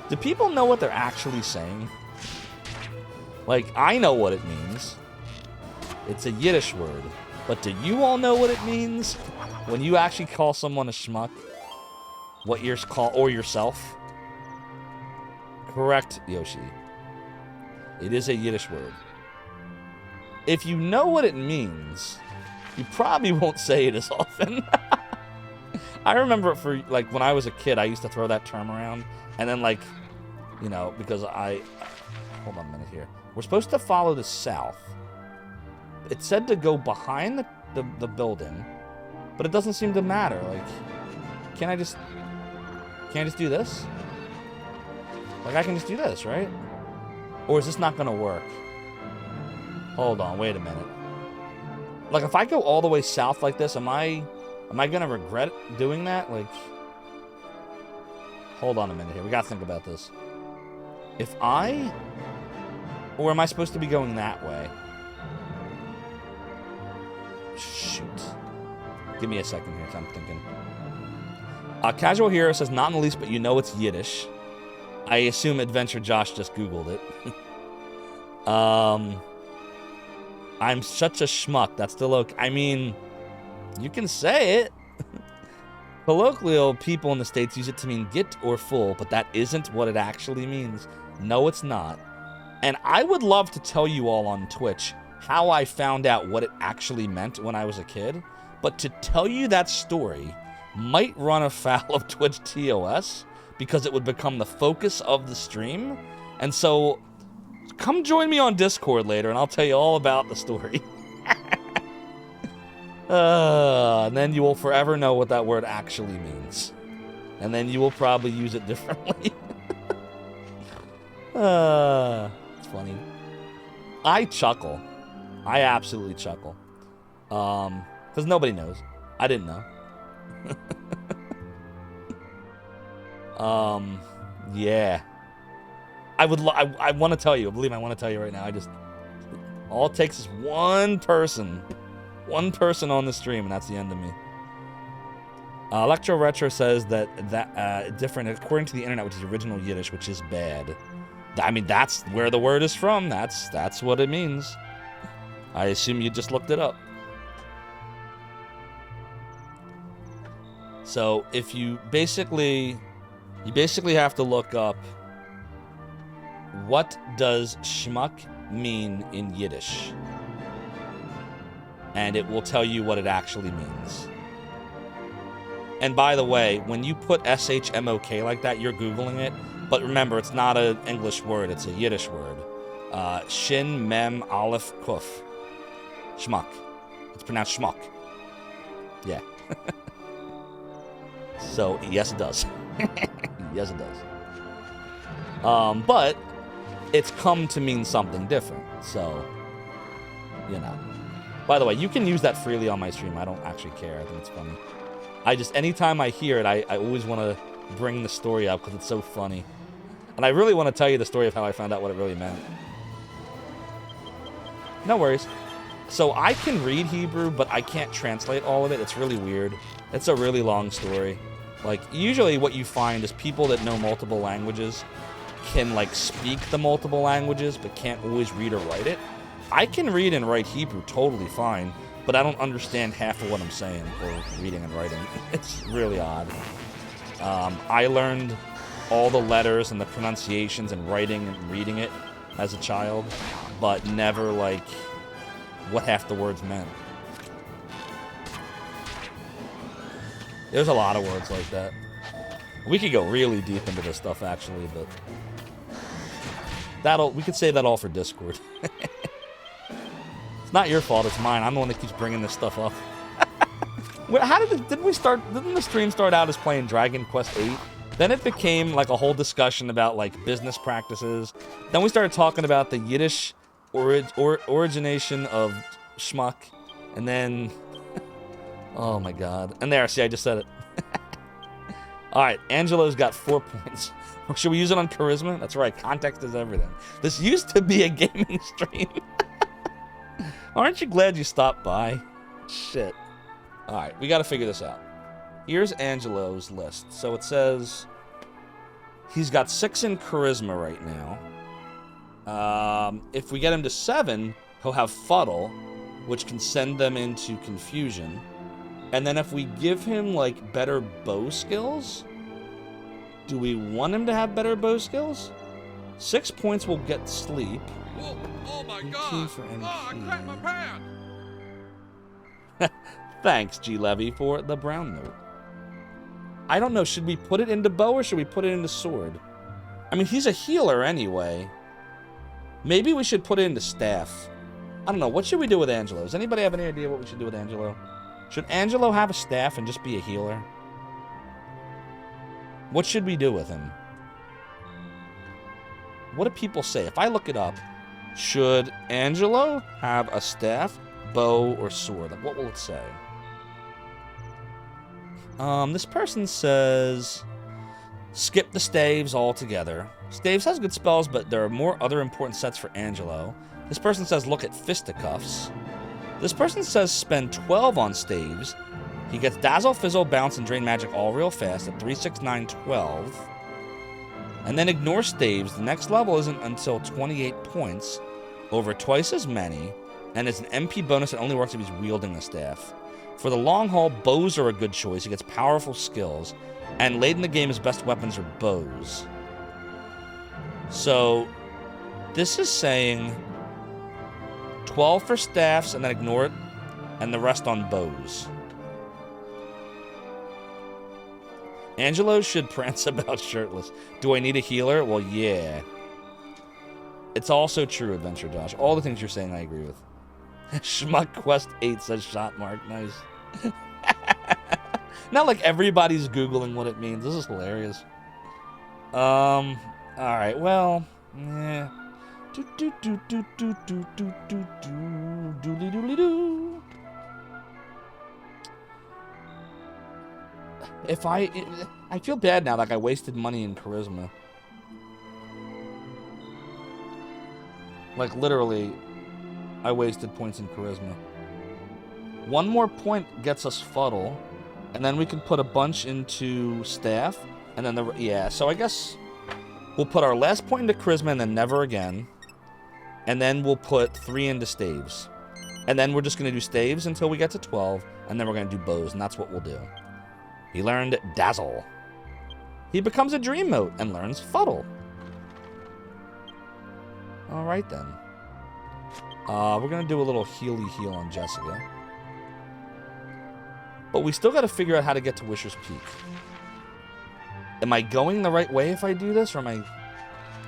do people know what they're actually saying? Like, I know what it means. It's a Yiddish word. But do you all know what it means when you actually call someone a schmuck? What you're called, or yourself? Correct, Yoshi. It is a Yiddish word. If you know what it means, you probably won't say it as often. I remember for, like, when I was a kid, I used to throw that term around. And then, like, you know, because hold on a minute here. We're supposed to follow the south. It said to go behind the building, but it doesn't seem to matter. Like, can't I just do this? Like, I can just do this, right? Or is this not gonna work? Hold on, wait a minute. Like, if I go all the way south like this, am I gonna regret doing that? Like, hold on a minute here. We gotta think about this. Or am I supposed to be going that way? Shoot. Give me a second here. I'm thinking. Casual Hero says, not in the least, but you know it's Yiddish. I assume Adventure Josh just Googled it. I'm such a schmuck. That's still okay. I mean, you can say it. Colloquial people in the States use it to mean get or full, but that isn't what it actually means. No, it's not. And I would love to tell you all on Twitch how I found out what it actually meant when I was a kid, but to tell you that story might run afoul of Twitch TOS because it would become the focus of the stream. And so come join me on Discord later and I'll tell you all about the story. And then you will forever know what that word actually means. And then you will probably use it differently. It's funny. I chuckle. I absolutely chuckle. Because nobody knows. I didn't know. Yeah. I want to tell you. I believe I want to tell you right now. All it takes is one person on the stream, and that's the end of me. Electro Retro says that different, according to the internet, which is original Yiddish, which is bad. I mean, that's where the word is from. That's what it means. I assume you just looked it up. So if you basically have to look up what does schmuck mean in Yiddish, and it will tell you what it actually means. And by the way, when you put SHMOK like that, you're Googling it. But remember, it's not an English word. It's a Yiddish word. Shin, Mem, Aleph, Kuf. Schmuck. It's pronounced schmuck. Yeah. So, yes, it does. Yes, it does. But it's come to mean something different. So, you know. By the way, you can use that freely on my stream. I don't actually care. I think it's funny. Anytime I hear it, I always want to bring the story up because it's so funny. And I really want to tell you the story of how I found out what it really meant. No worries. So I can read Hebrew, but I can't translate all of it. It's really weird. It's a really long story. Like, usually what you find is people that know multiple languages can, like, speak the multiple languages, but can't always read or write it. I can read and write Hebrew totally fine, but I don't understand half of what I'm saying or reading and writing. It's really odd. I learned all the letters and the pronunciations and writing and reading it as a child, but never, like, what half the words meant. There's a lot of words like that. We could go really deep into this stuff, actually, but we could save that all for Discord. It's not your fault, it's mine. I'm the one that keeps bringing this stuff up. Didn't the stream start out as playing Dragon Quest VIII? Then it became like a whole discussion about like business practices. Then we started talking about the Yiddish origination of schmuck. And then, oh my god. And there, see, I just said it. Alright, Angelo's got 4 points. Should we use it on charisma? That's right, context is everything. This used to be a gaming stream. Aren't you glad you stopped by? Shit. Alright, we gotta figure this out. Here's Angelo's list. So it says he's got 6 in charisma right now. If we get him to 7, he'll have fuddle, which can send them into confusion. And then if we give him, like, better bow skills, do we want him to have better bow skills? 6 points will get sleep. Whoa, oh my god! Oh, I cracked my pants! Thanks, G. Levy, for the brown note. I don't know, should we put it into bow or should we put it into sword? I mean, he's a healer anyway. Maybe we should put it into staff. I don't know, what should we do with Angelo? Does anybody have any idea what we should do with Angelo? Should Angelo have a staff and just be a healer? What should we do with him? What do people say? If I look it up, should Angelo have a staff, bow, or sword? Like, what will it say? This person says skip the staves altogether. Staves has good spells, but there are more other important sets for Angelo. This person says look at fisticuffs. This person says spend 12 on staves. He gets Dazzle, Fizzle, Bounce, and Drain Magic all real fast at 3, 6, 9, 12. And then ignore staves. The next level isn't until 28 points, over twice as many, and it's an MP bonus that only works if he's wielding the staff. For the long haul, bows are a good choice. He gets powerful skills, and late in the game his best weapons are bows. So, this is saying 12 for staffs and then ignore it, and the rest on bows. Angelo should prance about shirtless. Do I need a healer? Well, yeah. It's also true, Adventure Josh. All the things you're saying I agree with. Schmuck Quest 8 says shot mark. Nice. Not like everybody's Googling what it means. This is hilarious. Alright, well, yeah. If I feel bad now, like I wasted money in charisma. Like literally, I wasted points in charisma. One more point gets us fuddle, and then we can put a bunch into staff, and then yeah. So I guess we'll put our last point into charisma, and then never again, and then we'll put 3 into staves, and then we're just gonna do staves until we get to 12, and then we're gonna do bows, and that's what we'll do. He learned Dazzle. He becomes a Dream Mote and learns Fuddle. Alright then. We're going to do a little healy heal on Jessica. But we still got to figure out how to get to Wisher's Peak. Am I going the right way if I do this, or am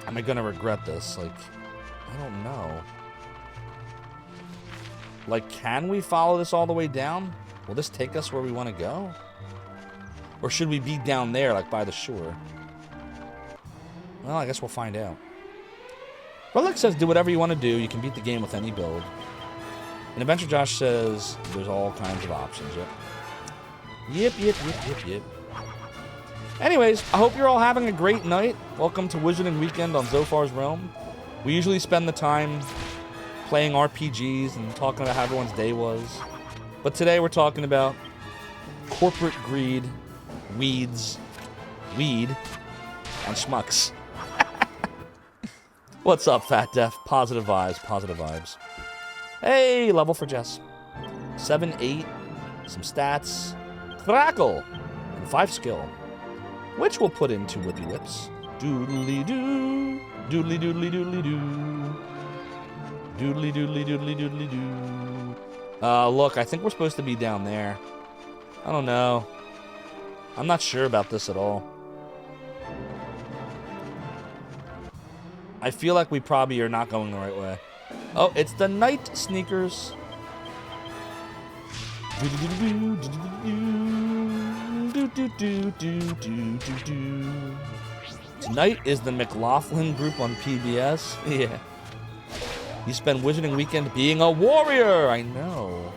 I going to regret this? Like, I don't know. Like, can we follow this all the way down? Will this take us where we want to go? Or should we be down there, like by the shore? Well, I guess we'll find out. Relic says, do whatever you want to do. You can beat the game with any build. And Adventure Josh says, there's all kinds of options. Yep. Yep. Anyways, I hope you're all having a great night. Welcome to Wizarding Weekend on Zophar's Realm. We usually spend the time playing RPGs and talking about how everyone's day was. But today we're talking about corporate greed, weed, and schmucks. What's up, Fat Def? Positive vibes. Hey, level for Jess. 7, 8, some stats, crackle, and 5 skill, which we'll put into Whippy Whips. Doodly-doo, doodly-doodly-doodly-doo. Doodly-doodly-doodly-doodly-doo. Look, I think we're supposed to be down there. I don't know. I'm not sure about this at all. I feel like we probably are not going the right way. Oh, it's the night sneakers. Tonight is the McLaughlin group on PBS. Yeah. You spend Wizarding Weekend being a warrior. I know.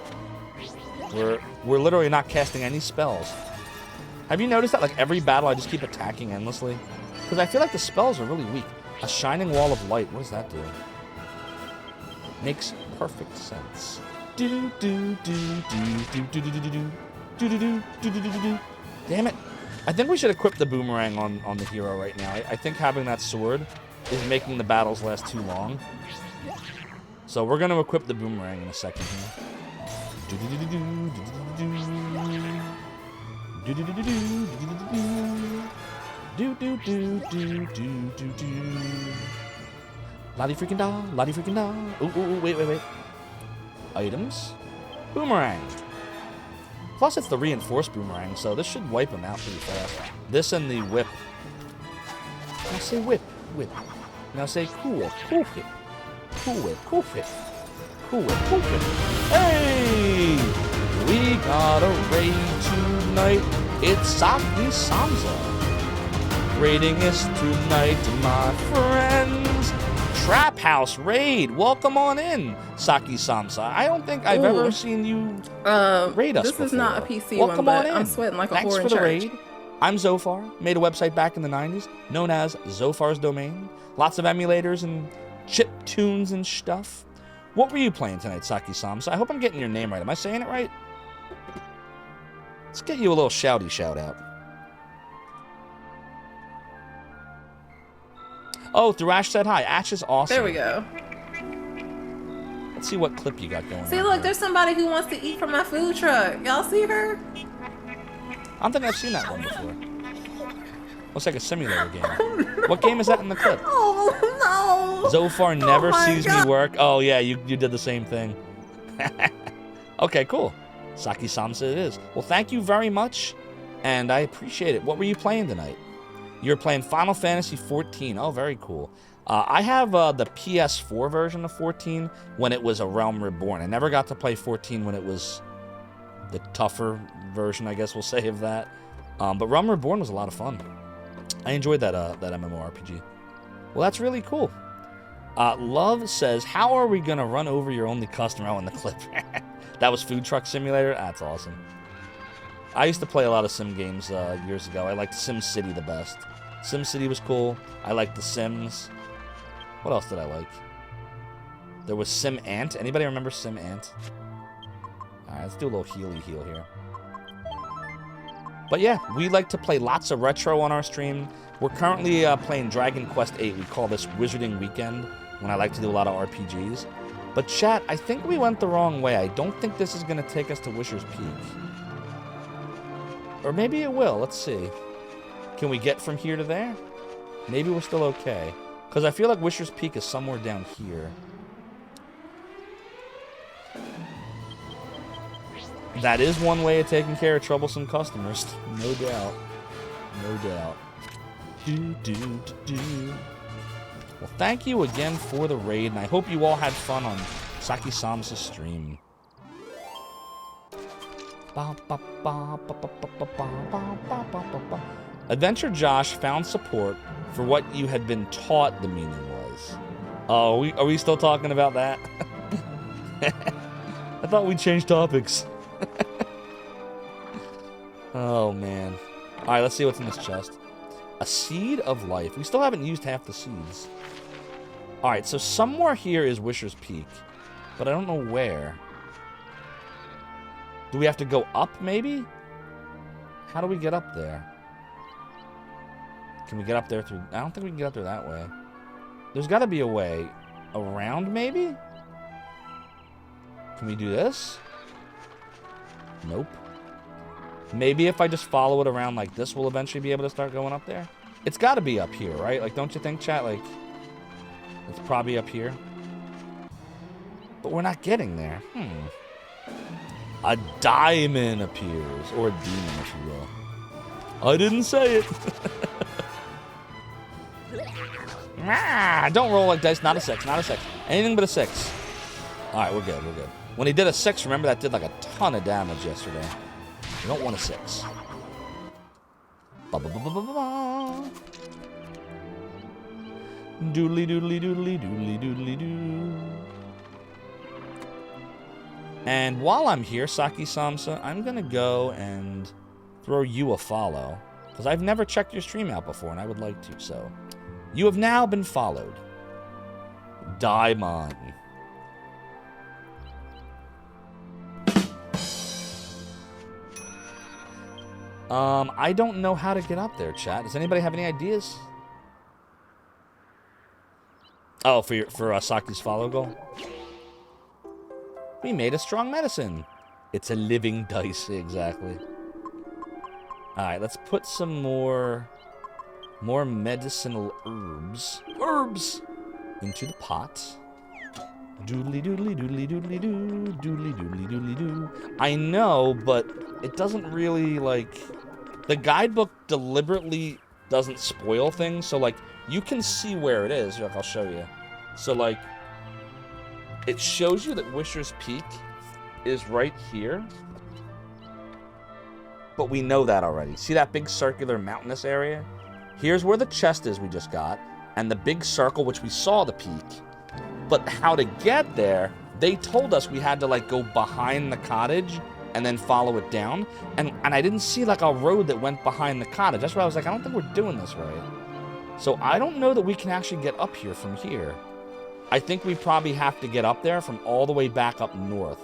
We're literally not casting any spells. Have you noticed that like every battle I just keep attacking endlessly? Because I feel like the spells are really weak. A shining wall of light. What does that do? Makes perfect sense. Damn it. I think we should equip the boomerang on the hero right now. I think having that sword is making the battles last too long. So we're going to equip the boomerang in a second here. Lottie freaking da. Ooh, wait. Items. Boomerang. Plus it's the reinforced boomerang, so this should wipe them out pretty fast. This and the whip. Now say whip. Now say cool whip. Hey! We got a raid tonight. It's Saki Samsa. Raiding us tonight, my friends. Trap House Raid. Welcome on in, Saki Samsa. I don't think I've ever seen you raid us This before. is not a PC Welcome one, but on in. I'm sweating like Thanks a whore for in the church. raid. I'm Zophar. Made a website back in the 90s known as Zophar's Domain. Lots of emulators and chip tunes and stuff. What were you playing tonight, Saki Samsa? I hope I'm getting your name right. Am I saying it right? Let's get you a little shouty shout out. Oh, through Ash said hi. Ash is awesome. There we go. Let's see what clip you got going See, on look, here. there's somebody who wants to eat from my food truck. Y'all see her? I don't think I've seen that one before. Looks like a simulator game. What game is that in the clip? Oh, no. Zophar never my sees God. me work. Oh, yeah, you did the same thing. Okay, cool. Saki Samsa it is. Well, thank you very much, and I appreciate it. What were you playing tonight? You're playing Final Fantasy XIV. Oh, very cool. I have the PS4 version of 14 when it was A Realm Reborn. I never got to play 14 when it was the tougher version, I guess we'll say, of that. But Realm Reborn was a lot of fun. I enjoyed that MMORPG. Well, that's really cool. Love says, how are we going to run over your only customer? Oh, in the clip. That was Food Truck Simulator? That's awesome. I used to play a lot of sim games years ago. I liked SimCity the best. SimCity was cool. I liked The Sims. What else did I like? There was Sim Ant. Anybody remember Sim Ant? Alright, let's do a little healy heal here. But yeah, we like to play lots of retro on our stream. We're currently playing Dragon Quest VIII. We call this Wizarding Weekend, when I like to do a lot of RPGs. But chat, I think we went the wrong way. I don't think this is going to take us to Wisher's Peak. Or maybe it will. Let's see. Can we get from here to there? Maybe we're still okay. Because I feel like Wisher's Peak is somewhere down here. That is one way of taking care of troublesome customers. No doubt. No doubt. Well, thank you again for the raid, and I hope you all had fun on Saki Sam's stream. Adventure Josh found support for what you had been taught the meaning was. Oh, are we still talking about that? I thought we changed topics. Oh, man. All right, let's see what's in this chest. A seed of life. We still haven't used half the seeds. All right, so somewhere here is Wisher's Peak, but I don't know where. Do we have to go up, maybe? How do we get up there? Can we get up there through... I don't think we can get up there that way. There's got to be a way around, maybe? Can we do this? Nope. Maybe if I just follow it around like this, we'll eventually be able to start going up there. It's got to be up here, right? Like, don't you think, chat? Like, it's probably up here. But we're not getting there. A diamond appears. Or a demon, if you will. I didn't say it. Don't roll like dice. Not a 6. Not a 6. Anything but a 6. All right, we're good. We're good. When he did a 6, remember that did like a ton of damage yesterday. You don't want a 6. Doodly doodly doodly doodly doodly doo. And while I'm here, Saki Samsa, I'm gonna go and throw you a follow, because I've never checked your stream out before, and I would like to. So, you have now been followed. Daimon. I don't know how to get up there, chat. Does anybody have any ideas? Oh, for Saki's follow goal? We made a strong medicine. It's a living dice, exactly. Alright, let's put some more medicinal herbs into the pot. Doodly doodly doodly doodly doo, doodly doodly doodly doo. I know, but it doesn't really, like... The guidebook deliberately doesn't spoil things, so, like, you can see where it is. Look, I'll show you. So, like, it shows you that Wisher's Peak is right here. But we know that already. See that big circular mountainous area? Here's where the chest is we just got, and the big circle, which we saw the peak. But how to get there, they told us we had to, like, go behind the cottage and then follow it down. And I didn't see, like, a road that went behind the cottage. That's why I was like, I don't think we're doing this right. So I don't know that we can actually get up here from here. I think we probably have to get up there from all the way back up north.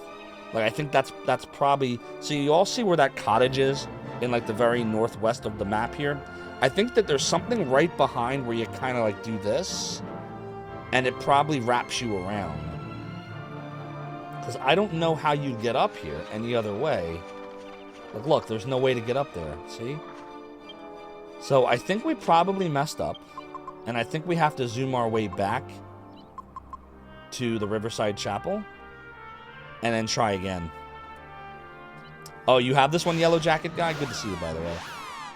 Like, I think that's probably... So you all see where that cottage is in, like, the very northwest of the map here? I think that there's something right behind where you kind of, like, do this, and it probably wraps you around. Because I don't know how you get up here any other way. Like, look, there's no way to get up there. See? So I think we probably messed up, and I think we have to zoom our way back to the Riverside Chapel, and then try again. Oh, you have this one, Yellow Jacket guy? Good to see you, by the way.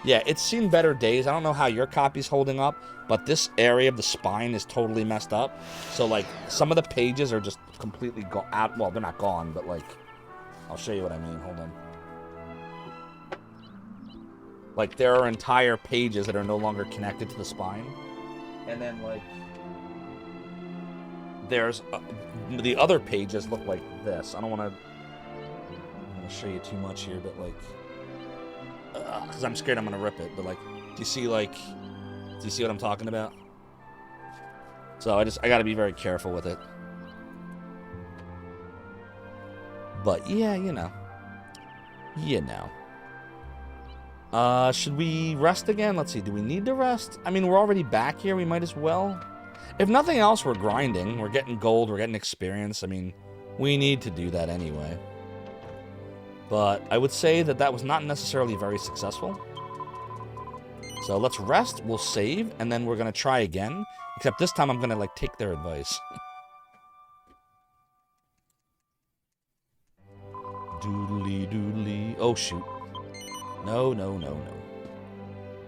Yeah, it's seen better days. I don't know how your copy's holding up, but this area of the spine is totally messed up. So, like, some of the pages are just completely out. Well, they're not gone, but, like, I'll show you what I mean. Hold on. Like, there are entire pages that are no longer connected to the spine. And then, like, there's... the other pages look like this. I don't want to show you too much here, but, like... because I'm scared I'm going to rip it. But, like, do you see what I'm talking about? So, I got to be very careful with it. But, yeah, you know. Should we rest again? Let's see. Do we need to rest? I mean, we're already back here. We might as well. If nothing else, we're grinding. We're getting gold. We're getting experience. I mean, we need to do that anyway. But I would say that was not necessarily very successful. So let's rest. We'll save. And then we're going to try again. Except this time I'm going to, like, take their advice. Doodle Doodly doodly. Oh, shoot. No, no, no, no.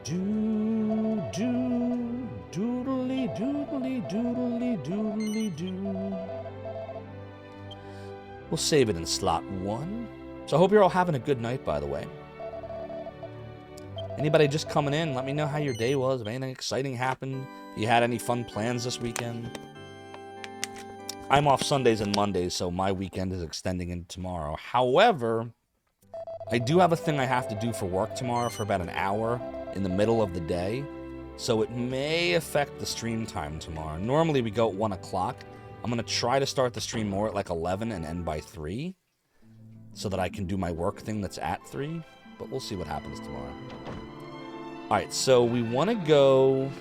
Do, do, doodly doodly doodly doodly doo. We'll save it in slot 1. So I hope you're all having a good night, by the way. Anybody just coming in, let me know how your day was. If anything exciting happened. If you had any fun plans this weekend. I'm off Sundays and Mondays, so my weekend is extending into tomorrow. However, I do have a thing I have to do for work tomorrow for about an hour in the middle of the day. So it may affect the stream time tomorrow. Normally we go at 1 o'clock. I'm going to try to start the stream more at like 11 and end by 3. So that I can do my work thing that's at 3. But we'll see what happens tomorrow. Alright, so we want to go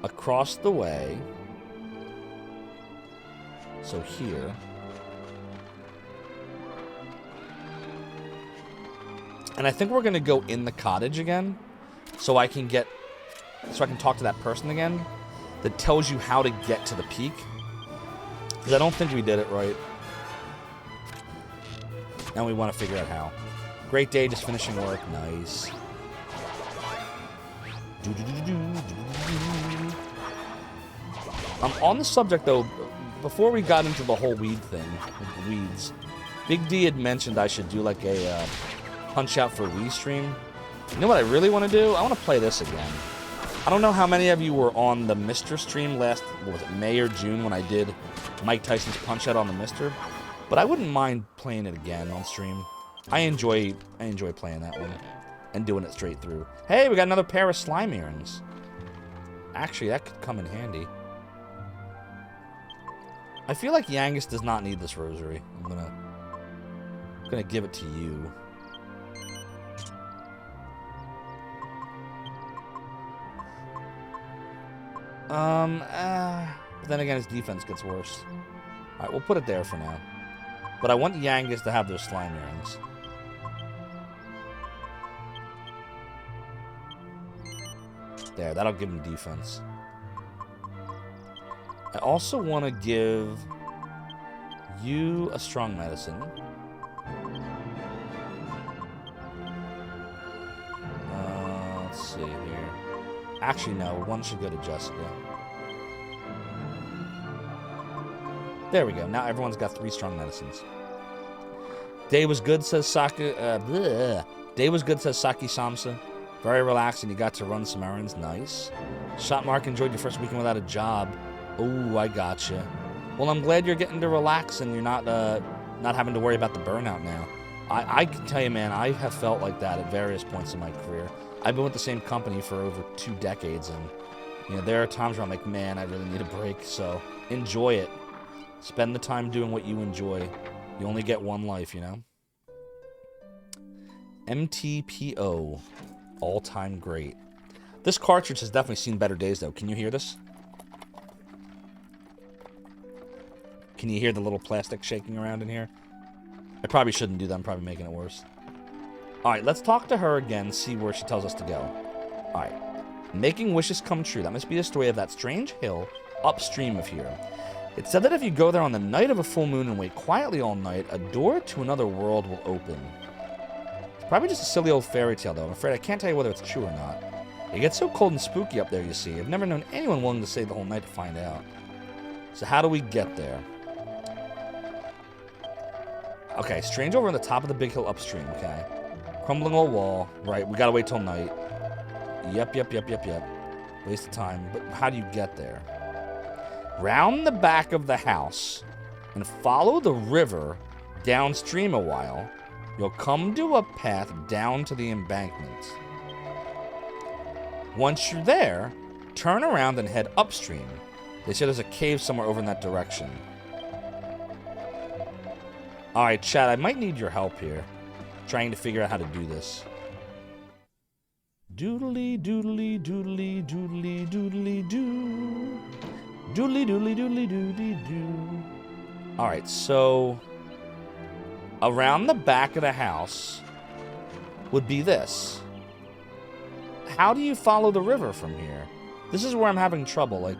across the way. So here. And I think we're going to go in the cottage again. So I can talk to that person again. That tells you how to get to the peak. Because I don't think we did it right. Now we want to figure out how. Great day, just finishing work. Nice. On the subject, though, before we got into the whole weed thing, with the weeds, Big D had mentioned I should do like a punch out for Wii stream. You know what I really want to do? I want to play this again. I don't know how many of you were on the Mr. stream last, what was it, May or June when I did Mike Tyson's punch out on the Mr. But I wouldn't mind playing it again on stream. I enjoy playing that one and doing it straight through. Hey, we got another pair of slime earrings. Actually, that could come in handy. I feel like Yangus does not need this rosary. I'm gonna give it to you. But then again, his defense gets worse. Alright, we'll put it there for now. But I want Yangus to have those slime earrings. There, that'll give him defense. I also want to give you a strong medicine. Let's see here. Actually, no. One should go to Jessica. There we go. Now everyone's got 3 strong medicines. Day was good, says Saki. Day was good, says Saki Samsa. Very relaxing. You got to run some errands. Nice. Shot Mark enjoyed your first weekend without a job. Oh, I gotcha. Well, I'm glad you're getting to relax and you're not having to worry about the burnout now. I can tell you, man, I have felt like that at various points in my career. I've been with the same company for over 2 decades, and you know there are times where I'm like, man, I really need a break. So enjoy it. Spend the time doing what you enjoy. You only get one life, you know. MTPO, all-time great. This cartridge has definitely seen better days, though. Can you hear this? Can you hear the little plastic shaking around in here? I probably shouldn't do that. I'm probably making it worse. Alright, let's talk to her again, see where she tells us to go. Alright. Making wishes come true. That must be the story of that strange hill upstream of here. It said that if you go there on the night of a full moon and wait quietly all night, a door to another world will open. It's probably just a silly old fairy tale, though. I'm afraid I can't tell you whether it's true or not. It gets so cold and spooky up there, you see. I've never known anyone willing to stay the whole night to find out. So how do we get there? Okay, strange over on the top of the big hill upstream, okay. Crumbling old wall. Right, we gotta wait till night. Yep. Waste of time. But how do you get there? Round the back of the house and follow the river downstream a while. You'll come to a path down to the embankment. Once you're there, turn around and head upstream. They say there's a cave somewhere over in that direction. Alright, chat, I might need your help here. Trying to figure out how to do this. Doodly doodly doodly doodly doodly doo. Doodly doodly doodly doodly doo. Alright, so around the back of the house would be this. How do you follow the river from here? This is where I'm having trouble. Like,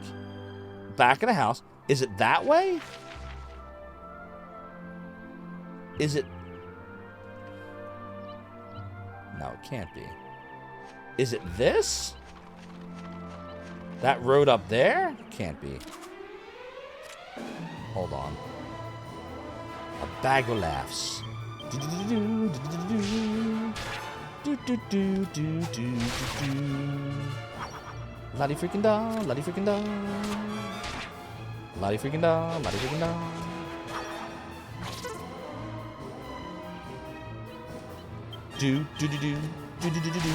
back of the house. Is it that way? Is it No, it can't be. Is it this? That road up there? Can't be. Hold on. A bag of laughs. Lottie freaking da, lottie freaking da. Lottie freaking da, lottie freaking da. Do do do do do do do do do.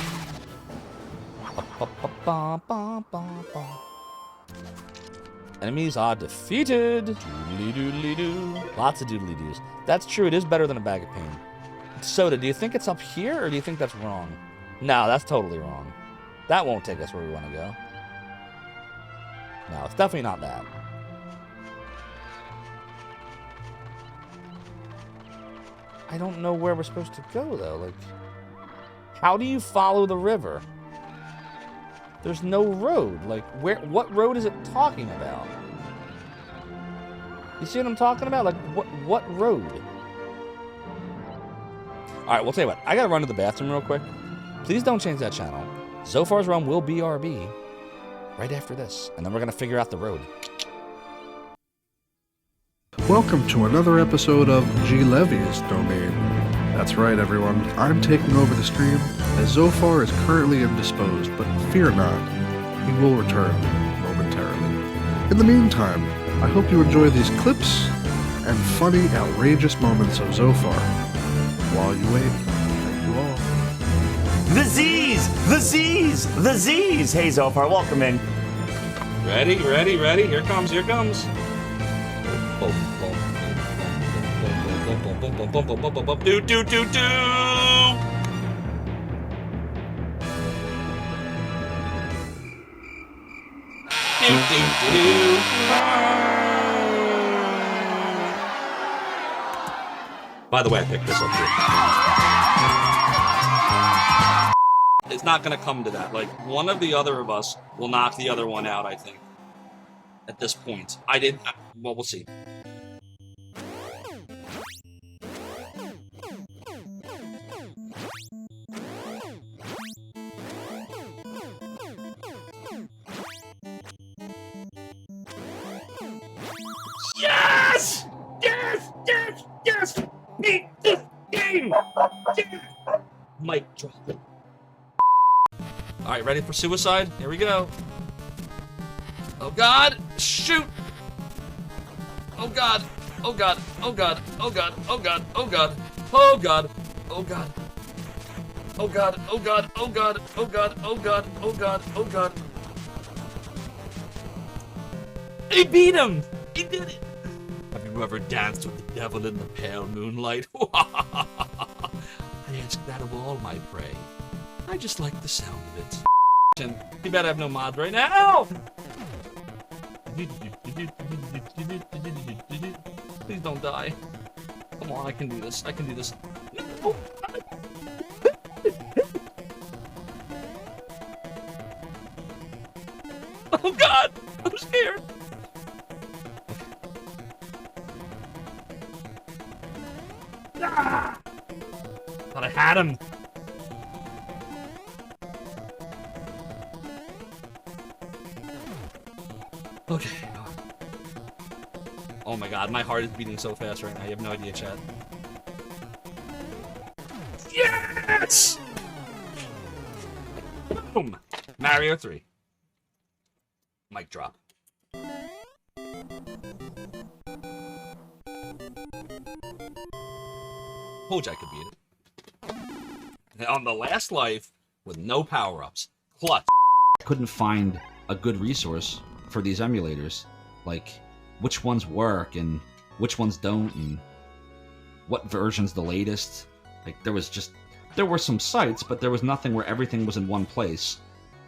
Enemies are defeated. Doodly doodly doo. Lots of doodly doos. That's true. It is better than a bag of pain. Soda, do you think it's up here, or do you think that's wrong? No, that's totally wrong. That won't take us where we want to go. No, it's definitely not that. I don't know where we're supposed to go, though. Like, how do you follow the river? There's no road. Like, where? What road is it talking about? You see what I'm talking about? Like, what road? All right, we'll tell you what. I gotta run to the bathroom real quick. Please don't change that channel. Zophar's Realm will be RB right after this, and then we're gonna figure out the road. Welcome to another episode of G. Levy's Domain. That's right, everyone. I'm taking over the stream, as Zophar is currently indisposed, but fear not, he will return momentarily. In the meantime, I hope you enjoy these clips and funny, outrageous moments of Zophar. While you wait, thank you all. The Z's! The Z's! The Z's! Hey, Zophar, welcome in. Ready, ready, ready. Here comes, here comes. Do, do, do, do! Do, do, do, do. By the way, I picked this up here. It's not gonna come to that. Like, one of the other of us will knock the other one out, I think. At this point. Well, we'll see. Yes! Yes! Yes! Yes! Beat this game! Yes! Mic drop. Alright, ready for suicide? Here we go. Oh god! Shoot! Oh god! Oh god! Oh god! Oh god! Oh god! Oh god! Oh god! Oh god! Oh god! Oh god! Oh god! Oh god! Oh god! Oh god! Oh god! He beat him! He did it! Have you ever danced with the devil in the pale moonlight? I ask that of all my prey. I just like the sound of it. You better have no mods right now! Please don't die. Come on, I can do this. I can do this. No! Oh god! I'm scared! Ah! Thought I had him. Okay. Oh my god, my heart is beating so fast right now. You have no idea, chat. Yes! Boom! Mario 3. Mic drop. Told you I could beat it. And on the last life, with no power-ups. Clutch. I couldn't find a good resource for these emulators. Like, which ones work and which ones don't, and what version's the latest. Like, there were some sites, but there was nothing where everything was in one place.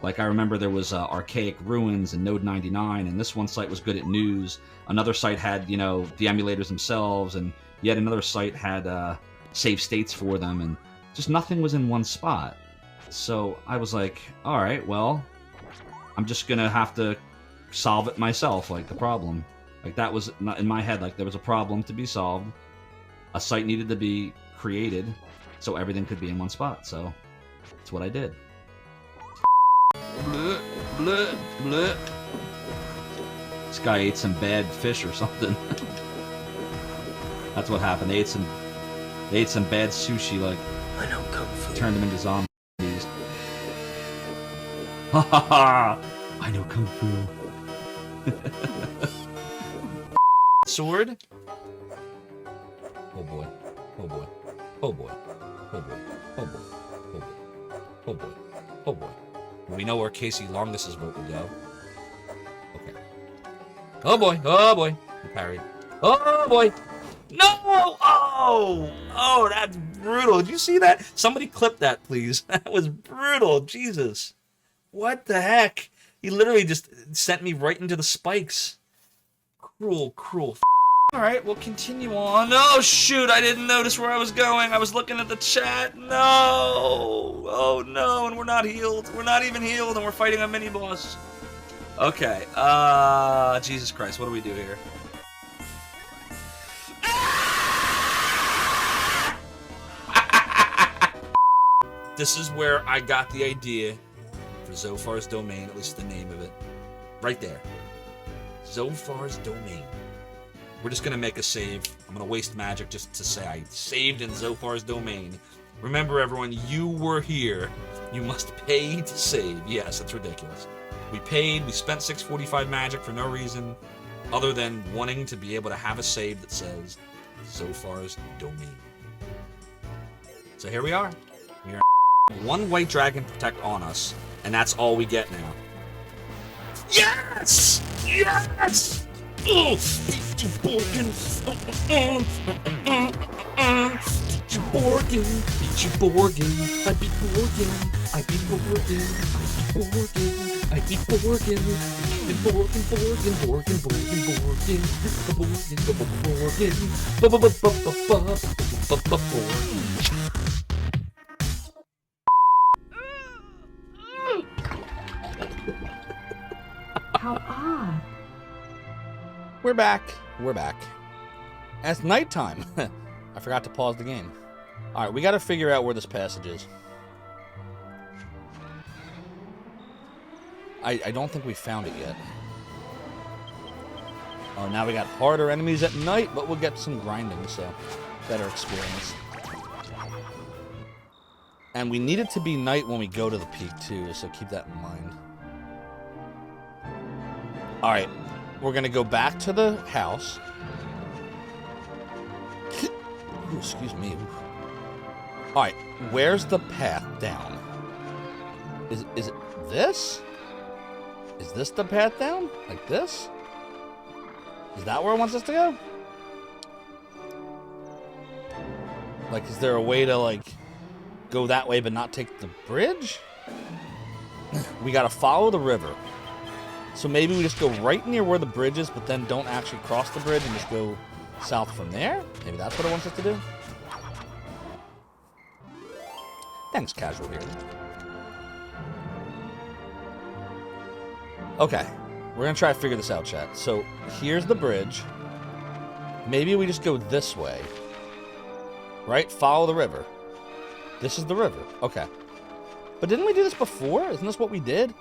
Like, I remember there was Archaic Ruins and Node 99, and this one site was good at news. Another site had, you know, the emulators themselves, and yet another site had save states for them, and just nothing was in one spot. So I was like, alright, well, I'm just gonna have to solve it myself, like, the problem. Like, that was not in my head, like, there was a problem to be solved. A site needed to be created so everything could be in one spot. So That's what I did. Bleh, bleh, bleh. This guy ate some bad fish or something. That's what happened. They ate some bad sushi, like, I know Kung Fu. Turned them into zombies. Ha ha ha! I know Kung Fu. Sword? Oh boy. Oh boy. Oh boy. Oh boy. Oh boy. Oh boy. Oh boy. Oh boy. We know where Casey Longus's vote would go. Okay. Oh boy. Oh boy. He parried. Oh boy. No! Oh! Oh, that's brutal. Did you see that? Somebody clip that, please. That was brutal. Jesus. What the heck? He literally just sent me right into the spikes. Cruel, cruel. Alright, we'll continue on. Oh, shoot. I didn't notice where I was going. I was looking at the chat. No! Oh, no. And we're not healed. We're not even healed, and we're fighting a mini-boss. Okay. Jesus Christ. What do we do here? This is where I got the idea for Zophar's Domain, at least the name of it. Right there. Zophar's Domain. We're just going to make a save. I'm going to waste magic just to say I saved in Zophar's Domain. Remember, everyone, you were here. You must pay to save. Yes, that's ridiculous. We paid. We spent 645 magic for no reason other than wanting to be able to have a save that says Zophar's Domain. So here we are. We are one white dragon protect on us, and that's all we get now. Yes! Yes! Oh, Peachy Borgin. Peachy Borgin. Peachy Borgin. I beat Borgin. I beat Borgin. I beat Borgin. I beat Borgin. Borgin, Borgin, Borgin, Borgin, Borgin. Borgin, Borgin. Borgin. How odd. We're back. We're back. And it's nighttime. I forgot to pause the game. Alright, we gotta figure out where this passage is. I don't think we found it yet. Oh, now we got harder enemies at night, but we'll get some grinding, so better experience. And we need it to be night when we go to the peak, too, so keep that in mind. Alright, we're going to go back to the house. Ooh, excuse me. Alright, where's the path down? Is it this? Is this the path down? Like this? Is that where it wants us to go? Like, is there a way to, like, go that way but not take the bridge? We gotta follow the river. So maybe we just go right near where the bridge is, but then don't actually cross the bridge and just go south from there? Maybe that's what it wants us to do? Thanks, Casual here. Okay. We're gonna try to figure this out, chat. So, here's the bridge. Maybe we just go this way. Right? Follow the river. This is the river. Okay. But didn't we do this before? Isn't this what we did?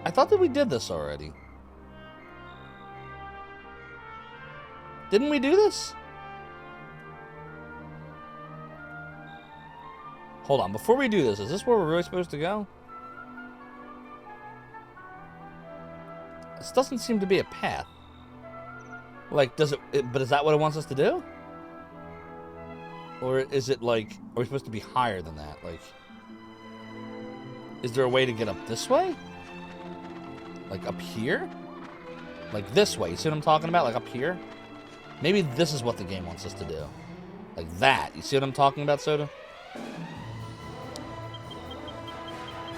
I thought that we did this already. Didn't we do this? Hold on. Before we do this, is this where we're really supposed to go? This doesn't seem to be a path. Like, does it... But is that what it wants us to do? Or is it like... Are we supposed to be higher than that? Like... Is there a way to get up this way? Like up here? Like this way. You see what I'm talking about? Like up here? Maybe this is what the game wants us to do. Like that. You see what I'm talking about, Soda?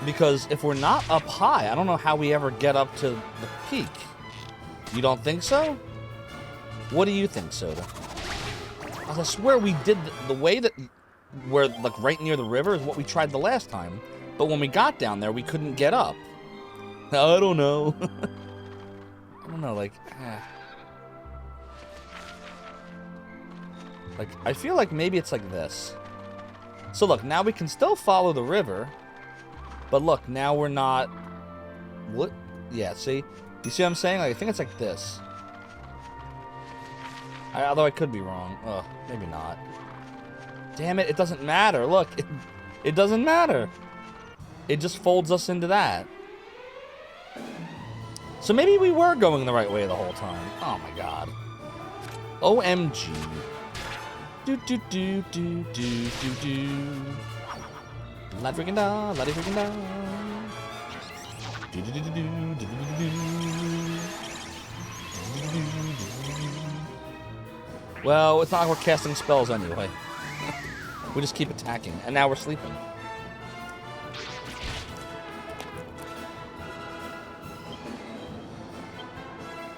Because if we're not up high, I don't know how we ever get up to the peak. You don't think so? What do you think, Soda? I swear we did the way that... Where, like, right near the river is what we tried the last time. But when we got down there, we couldn't get up. I don't know. I don't know, like... Like, I feel like maybe it's like this. So look, now we can still follow the river. But look, now we're not... What? Yeah, see? You see what I'm saying? Like, I think it's like this. Although I could be wrong. Ugh, maybe not. Damn it, it doesn't matter. Look, it doesn't matter. It just folds us into that. So maybe we were going the right way the whole time. Oh my god. OMG. Do do do do do do do. La freaking da, la freaking da. Do do do do do do do do. Well, it's not like we're casting spells anyway. We just keep attacking, and now we're sleeping.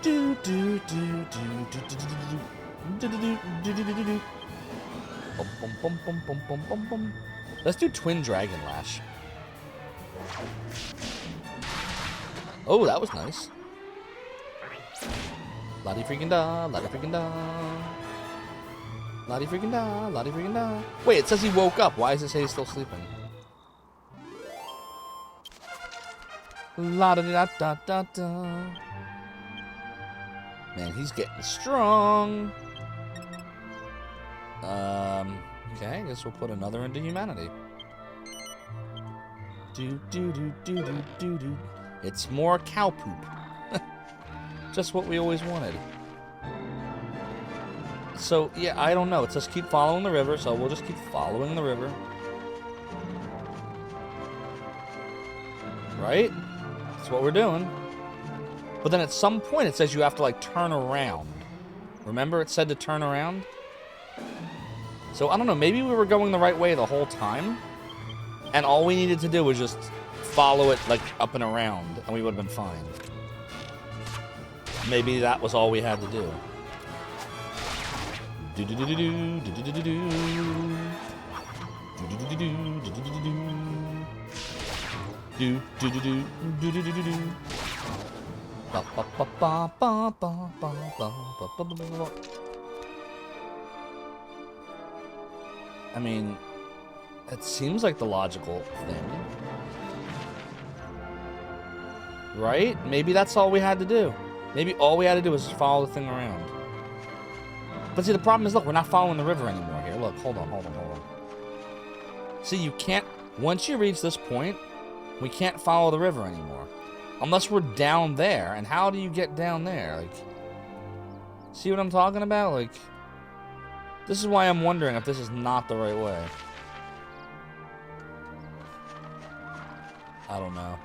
Do do do do do do do do do do do do. Bum bum bum bum bum bum bum. Let's do Twin Dragon Lash. Oh, that was nice. Lottie freaking da, lottie freaking da. Lottie freaking da, lottie freaking da. Wait, it says he woke up. Why does it say he's still sleeping? La da da da da da. Man, he's getting strong. Okay, I guess we'll put another into humanity. Do do do do do do do. It's more cow poop. Just what we always wanted. So, yeah, I don't know. It says keep following the river, so we'll just keep following the river. Right? That's what we're doing. But then at some point it says you have to, like, turn around. Remember it said to turn around? So, I don't know. Maybe we were going the right way the whole time. And all we needed to do was just follow it, like, up and around. And we would have been fine. Maybe that was all we had to do. Do do do do do do do do do do do do do do do do do do do do. I mean, it seems like the logical thing, right? Maybe that's all we had to do. Maybe all we had to do was follow the thing around. But see, the problem is, look, we're not following the river anymore here. Look, hold on, hold on, hold on. See, you can't, once you reach this point, we can't follow the river anymore. Unless we're down there. And how do you get down there? Like, see what I'm talking about? Like, this is why I'm wondering if this is not the right way. I don't know.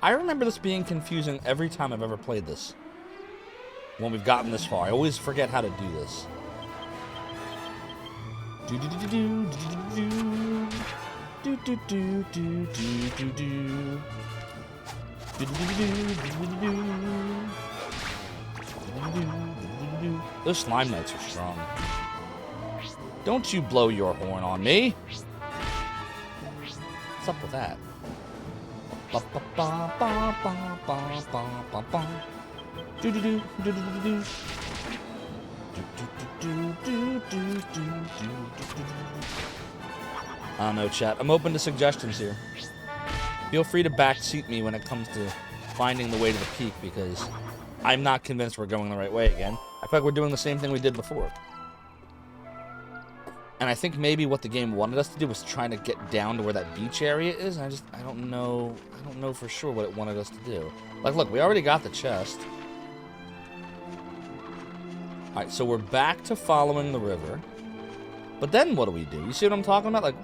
I remember this being confusing every time I've ever played this. When we've gotten this far. I always forget how to do this. Do do do do do do do do do do do do. Those slime knights are strong. Don't you blow your horn on me. What's up with that? I don't know, chat. I'm open to suggestions here. Feel free to backseat me when it comes to finding the way to the peak, because I'm not convinced we're going the right way again. I feel like we're doing the same thing we did before. And I think maybe what the game wanted us to do was trying to get down to where that beach area is. And I don't know for sure what it wanted us to do. Like, look, we already got the chest. All right, so we're back to following the river. But then what do we do? You see what I'm talking about? Like,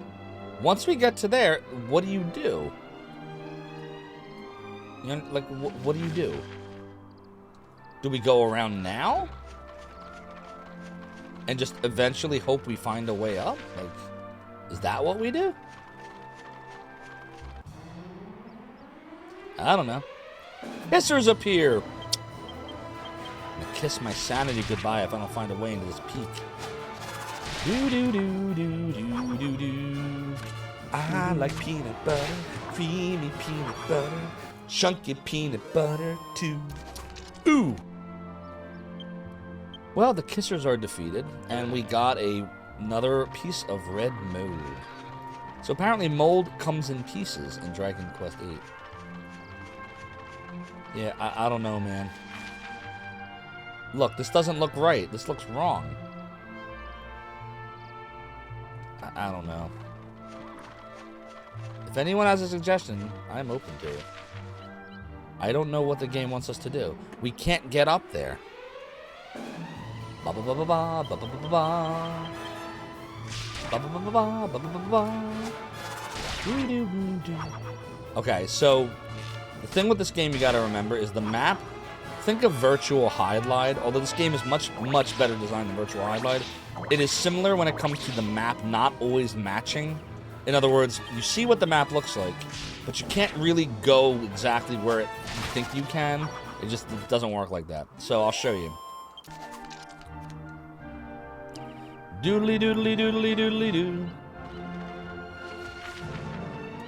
once we get to there, what do you do? You know, like, what do you do? Do we go around now? And just eventually hope we find a way up? Like, is that what we do? I don't know. Hissers appear. I'm gonna kiss my sanity goodbye if I don't find a way into this peak. Do do do do do do do. I like peanut butter, creamy peanut butter, chunky peanut butter too. Ooh. Well, the Kissers are defeated, and we got another piece of red mold. So apparently mold comes in pieces in Dragon Quest VIII. Yeah, I don't know, man. Look, this doesn't look right. This looks wrong. I don't know. If anyone has a suggestion, I'm open to it. I don't know what the game wants us to do. We can't get up there. Ba ba ba ba ba ba ba ba ba. Ba ba ba ba ba ba ba ba. Okay, so the thing with this game you gotta remember is the map. Think of Virtual Highlight. Although this game is much better designed than Virtual Highlight, it is similar when it comes to the map not always matching. In other words, you see what the map looks like, but you can't really go exactly where you think you can. It doesn't work like that. So I'll show you. Doodly doodly doodly doodly doo.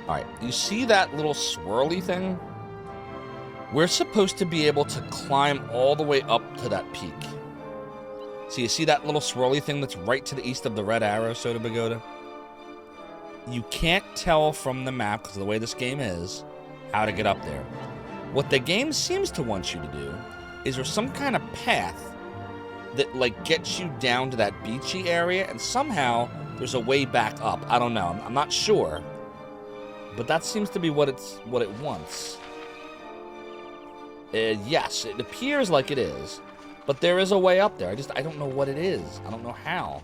Alright, you see that little swirly thing? We're supposed to be able to climb all the way up to that peak. So you see that little swirly thing that's right to the east of the red arrow, Soda Pagoda? You can't tell from the map, because of the way this game is, how to get up there. What the game seems to want you to do is there's some kind of path that like gets you down to that beachy area, and somehow there's a way back up. I don't know. I'm not sure. But that seems to be what it wants. Yes, it appears like it is, but there is a way up there. I don't know what it is. I don't know how.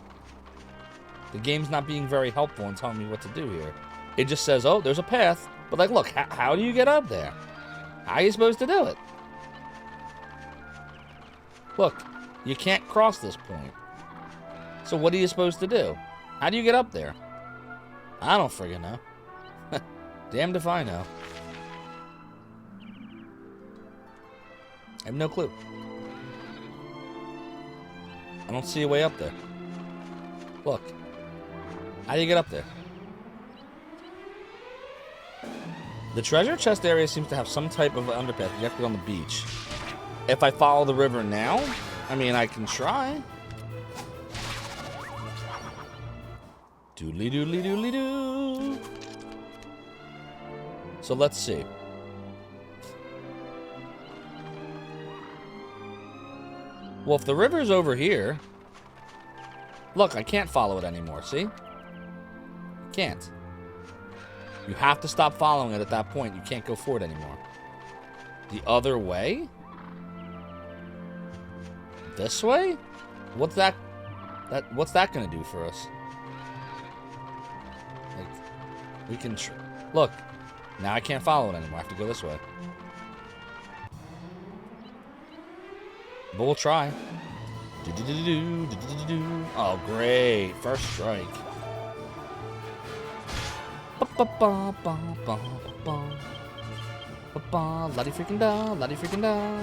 The game's not being very helpful in telling me what to do here. It just says, oh, there's a path. But like, look, how do you get up there? How are you supposed to do it? Look, you can't cross this point. So what are you supposed to do? How do you get up there? I don't friggin' know. Damned if I know. I have no clue. I don't see a way up there. Look. How do you get up there? The treasure chest area seems to have some type of underpass. You have to go on the beach. If I follow the river now, I mean, I can try. Doodly doodly doodly doo. So let's see. Well, if the river's over here... Look, I can't follow it anymore, see? Can't. You have to stop following it at that point. You can't go forward anymore. The other way? This way? What's that gonna do for us? Like, we can... Look. Now I can't follow it anymore. I have to go this way. But we'll try. Oh, great. First strike. Lottie freaking da, lottie freaking da.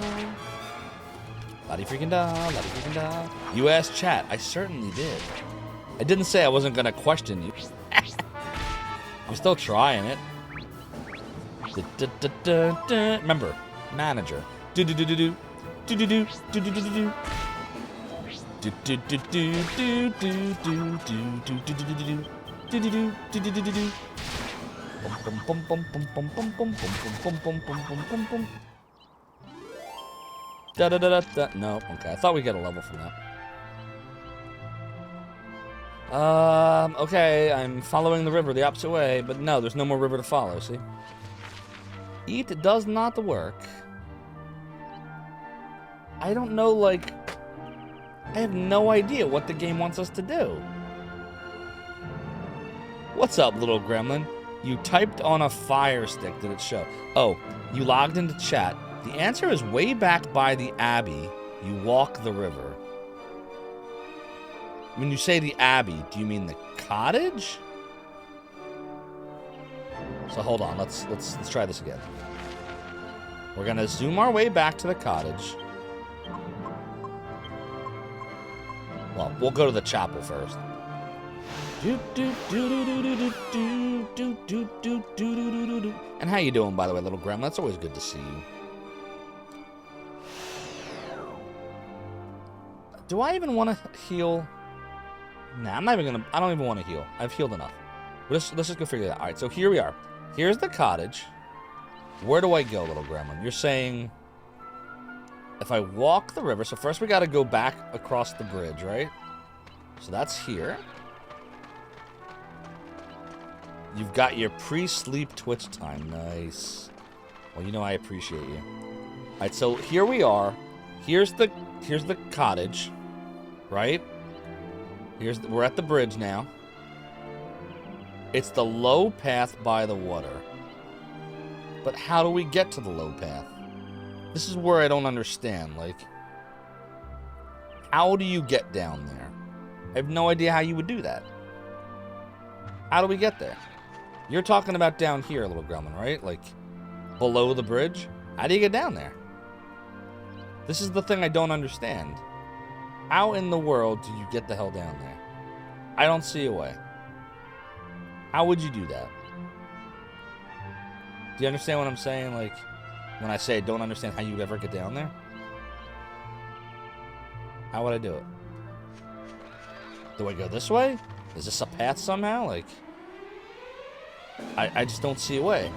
Lottie freaking da, lottie freaking da. You asked chat. I certainly did. I didn't say I wasn't going to question you. I'm still trying it. Remember, manager. No, okay. I thought we'd get a level from that. Okay, I'm following the river the opposite way, but no, there's no more river to follow, see? It does not work. I don't know, like... I have no idea what the game wants us to do. What's up, little gremlin? You typed on a fire stick, did it show? Oh, you logged into chat. The answer is way back by the Abbey. You walk the river. When you say the Abbey, do you mean the cottage? So hold on, let's try this again. We're gonna zoom our way back to the cottage. Well, we'll go to the chapel first. And how you doing, by the way, little gremlin? It's always good to see you. Do I even want to heal? Nah, I'm not even gonna. I don't even want to heal. I've healed enough. Let's just go figure that out. All right, so here we are. Here's the cottage. Where do I go, little gremlin? You're saying if I walk the river. So first we got to go back across the bridge, right? So that's here. You've got your pre-sleep twitch time. Nice. Well, you know I appreciate you. All right, so here we are. Here's the cottage, right? We're at the bridge now. It's the low path by the water. But how do we get to the low path? This is where I don't understand. Like, how do you get down there? I have no idea how you would do that. How do we get there? You're talking about down here, little gremlin, right? Like, below the bridge? How do you get down there? This is the thing I don't understand. How in the world do you get the hell down there? I don't see a way. How would you do that? Do you understand what I'm saying? Like, when I say I don't understand how you'd ever get down there? How would I do it? Do I go this way? Is this a path somehow? Like, I just don't see a way.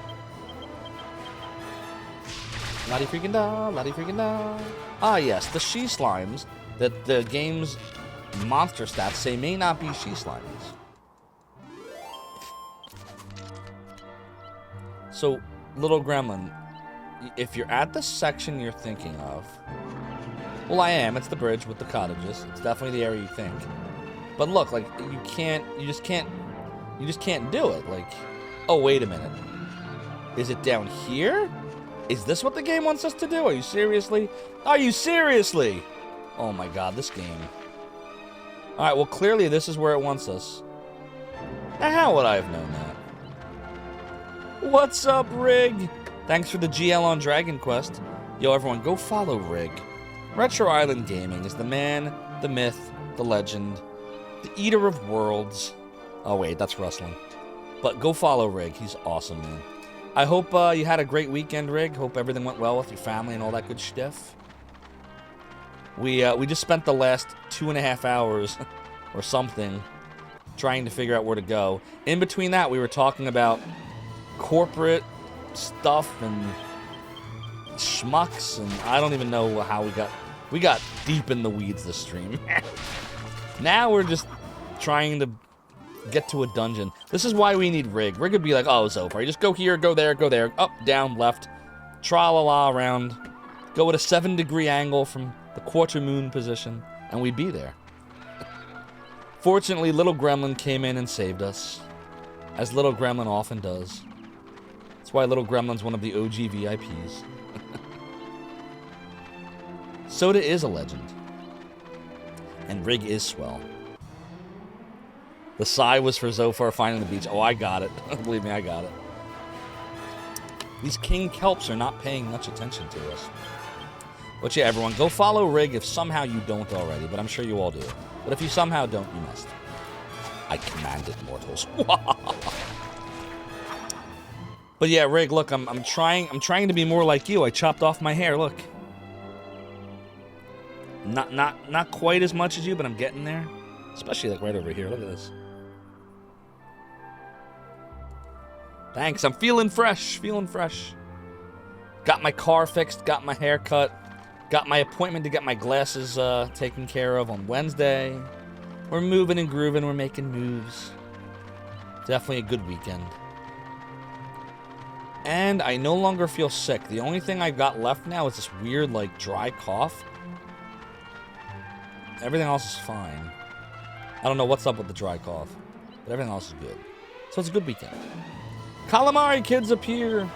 Lottie freaking da, lottie freaking da. Ah, yes, the she slimes that the game's monster stats say may not be she slimes. So, little gremlin, if you're at the section you're thinking of, well, I am. It's the bridge with the cottages. It's definitely the area you think. But look, like, you just can't do it. Like, oh, wait a minute. Is it down here? Is this what the game wants us to do? Are you seriously? Are you seriously? Oh my god, this game. Alright, well, clearly this is where it wants us. Now, how would I have known that? What's up, Rig? Thanks for the GL on Dragon Quest. Yo, everyone, go follow Rig. Retro Island Gaming is the man, the myth, the legend, the eater of worlds. Oh, wait, that's wrestling. But go follow Rig. He's awesome, man. I hope you had a great weekend, Rig. Hope everything went well with your family and all that good stuff. We just spent the last 2.5 hours or something trying to figure out where to go. In between that, we were talking about corporate stuff and schmucks, and I don't even know how we got deep in the weeds this stream. Now we're just trying to get to a dungeon. This is why we need Rig. Rig would be like, oh, Zophar, you just go here, go there, up, down, left, tra-la-la around, go at a 7-degree angle from the quarter moon position, and we'd be there. Fortunately, Little Gremlin came in and saved us, as Little Gremlin often does. That's why Little Gremlin's one of the OG VIPs. Soda is a legend. And Rig is swell. The sigh was for Zophar finding the beach. Oh, I got it. Believe me, I got it. These king kelps are not paying much attention to us. But yeah, everyone, go follow Rig if somehow you don't already, but I'm sure you all do. But if you somehow don't, you must. I command it, mortals. But yeah, Rig, look, I'm trying to be more like you. I chopped off my hair, look. Not quite as much as you, but I'm getting there. Especially like right over here. Look at this. Thanks. I'm feeling fresh. Feeling fresh. Got my car fixed. Got my hair cut. Got my appointment to get my glasses taken care of on Wednesday. We're moving and grooving. We're making moves. Definitely a good weekend. And I no longer feel sick. The only thing I've got left now is this weird, like, dry cough. Everything else is fine. I don't know what's up with the dry cough, but everything else is good. So it's a good weekend. Calamari kids appear.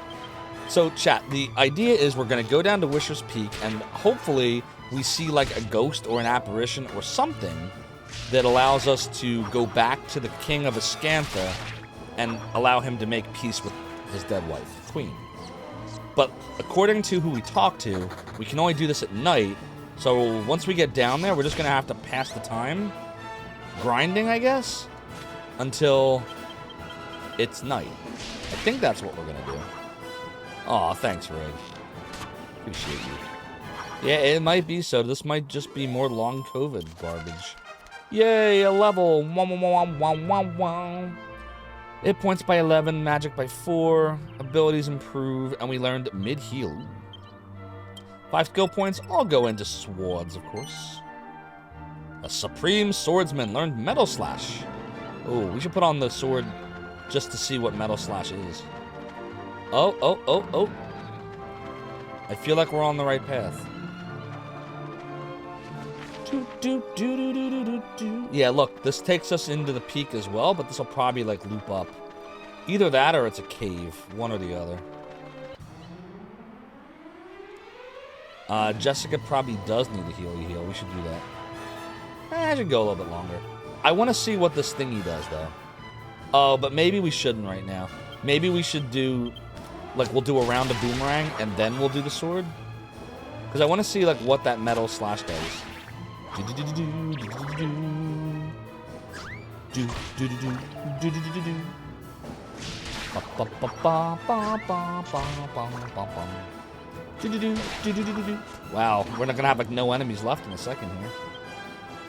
So, chat, the idea is we're going to go down to Wisher's Peak, and hopefully we see, like, a ghost or an apparition or something that allows us to go back to the king of Ascantha and allow him to make peace with his dead wife, the queen. But according to who we talked to, we can only do this at night, so once we get down there, we're just going to have to pass the time grinding, I guess, until it's night. I think that's what we're going to do. Aw, thanks, Rig. Appreciate you. Yeah, it might be so. This might just be more long COVID garbage. Yay, a level. Wah, wah, wah, wah, wah, wah. Hit points by 11, magic by 4, abilities improve, and we learned mid-heal. 5 skill points all go into swords, of course. A supreme swordsman learned metal slash. Oh, we should put on the sword just to see what metal slash is. Oh, oh, oh, oh. I feel like we're on the right path. Yeah, look, this takes us into the peak as well, but this will probably like loop up. Either that or it's a cave, one or the other. Jessica probably does need a heal. We should do that. I should go a little bit longer. I want to see what this thingy does, though. Oh, but maybe we shouldn't right now. Maybe we should do, like, we'll do a round of boomerang and then we'll do the sword. Because I want to see, like, what that metal slash does. Wow, we're not gonna have like no enemies left in a second here.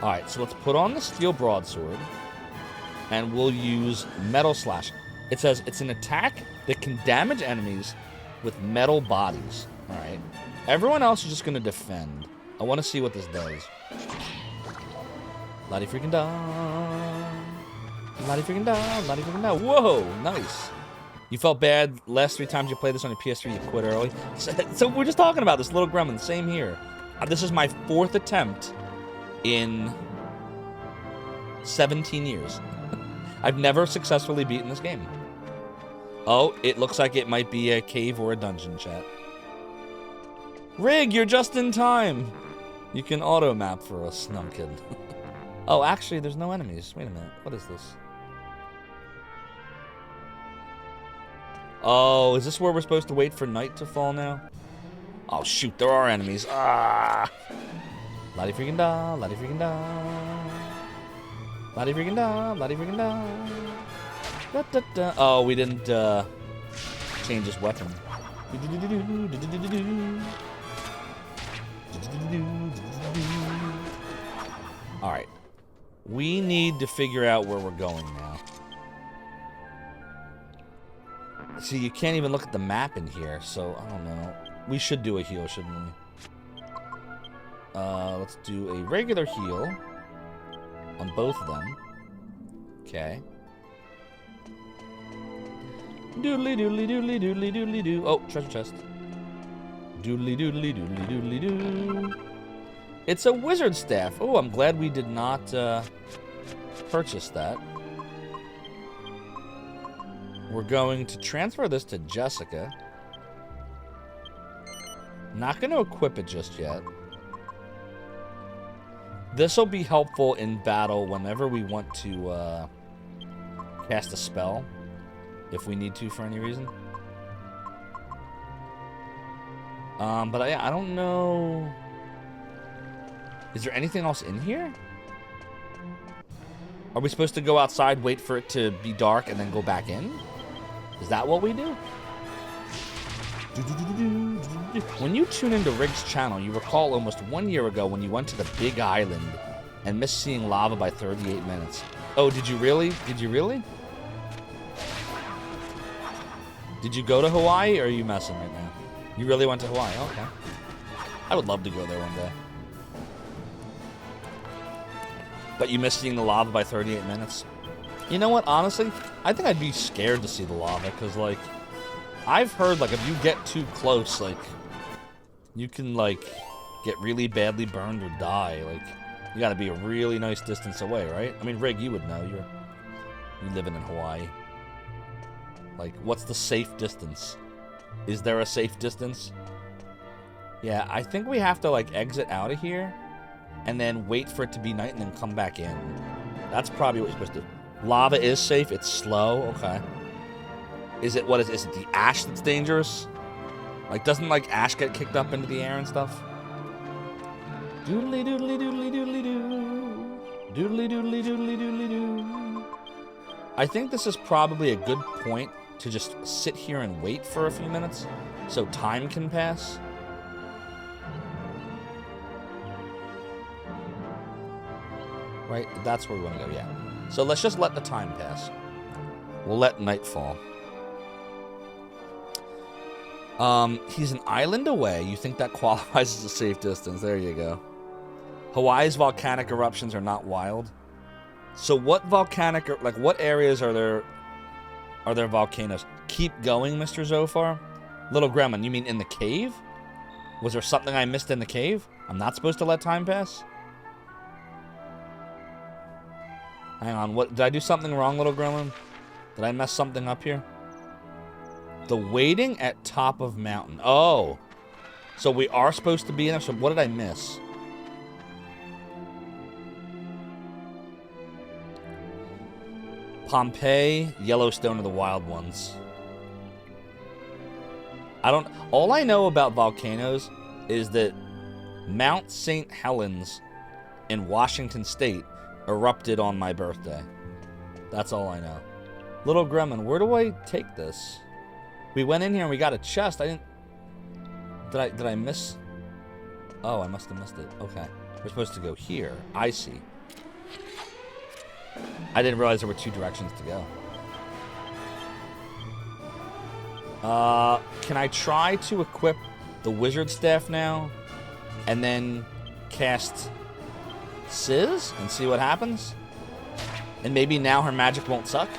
Alright, so let's put on the steel broadsword and we'll use metal slash. It says it's an attack that can damage enemies with metal bodies. Alright. Everyone else is just gonna defend. I wanna see what this does. Lottie freaking da. Lottie freaking da. Lottie freaking da. Whoa, nice. You felt bad last 3 times you played this on your PS3, you quit early. So we're just talking about this little gremlin. Same here. This is my 4th attempt in 17 years. I've never successfully beaten this game. Oh, it looks like it might be a cave or a dungeon, chat. Rig, you're just in time. You can auto map for us. No, I'm kidding. Oh, actually, there's no enemies. Wait a minute. What is this? Oh, is this where we're supposed to wait for night to fall now? Oh, shoot, there are enemies. Ah! Lottie freaking da, lottie freaking da. Lottie freaking da, lottie freaking da. Da, da, da. Oh, we didn't change his weapon. Alright. We need to figure out where we're going now. See, you can't even look at the map in here, so I don't know. We should do a heal, shouldn't we? Let's do a regular heal on both of them. Okay. Doodly doodly doodly doodly doodly doo. Oh, treasure chest. Doodly doodly doodly doodly doo. It's a wizard staff. Oh, I'm glad we did not purchase that. We're going to transfer this to Jessica. Not going to equip it just yet. This will be helpful in battle whenever we want to cast a spell, if we need to for any reason. But I don't know. Is there anything else in here? Are we supposed to go outside, wait for it to be dark, and then go back in? Is that what we do? When you tune into Rig's channel, you recall almost 1 year ago when you went to the Big Island and missed seeing lava by 38 minutes. Oh, did you really? Did you really? Did you go to Hawaii, or are you messing right now? You really went to Hawaii? Okay. I would love to go there one day. But you missed seeing the lava by 38 minutes? You know what, honestly, I think I'd be scared to see the lava, because, like, I've heard, like, if you get too close, like, you can, like, get really badly burned or die. Like, you gotta be a really nice distance away, right? I mean, Rig, you would know. You living in Hawaii. Like, what's the safe distance? Is there a safe distance? Yeah, I think we have to, like, exit out of here and then wait for it to be night and then come back in. That's probably what you're supposed to do. Lava is safe. It's slow. Okay. Is it, is it the ash that's dangerous? Like, doesn't, like, ash get kicked up into the air and stuff? Doodly doodly doodly doodly doo. Doodly doodly doodly doodly doo. I think this is probably a good point to just sit here and wait for a few minutes so time can pass. Right? That's where we want to go, yeah. So let's just let the time pass. We'll let night fall. He's an island away. You think that qualifies as a safe distance. There you go. Hawaii's volcanic eruptions are not wild. So what volcanic, like what areas are there volcanoes? Keep going, Mr. Zophar. Little Gremlin, you mean in the cave? Was there something I missed in the cave? I'm not supposed to let time pass? Hang on, what, did I do something wrong, Little Gremlin? Did I mess something up here? The waiting at top of mountain. Oh. So we are supposed to be in there. So what did I miss? Pompeii, Yellowstone are the wild ones. All I know about volcanoes is that Mount St. Helens in Washington State erupted on my birthday. That's all I know. Little Gremlin, where do I take this? We went in here and we got a chest. I didn't... Did I miss... Oh, I must have missed it. Okay. We're supposed to go here. I see. I didn't realize there were two directions to go. Can I try to equip the wizard staff now? And then cast Sizz and see what happens? And maybe now her magic won't suck?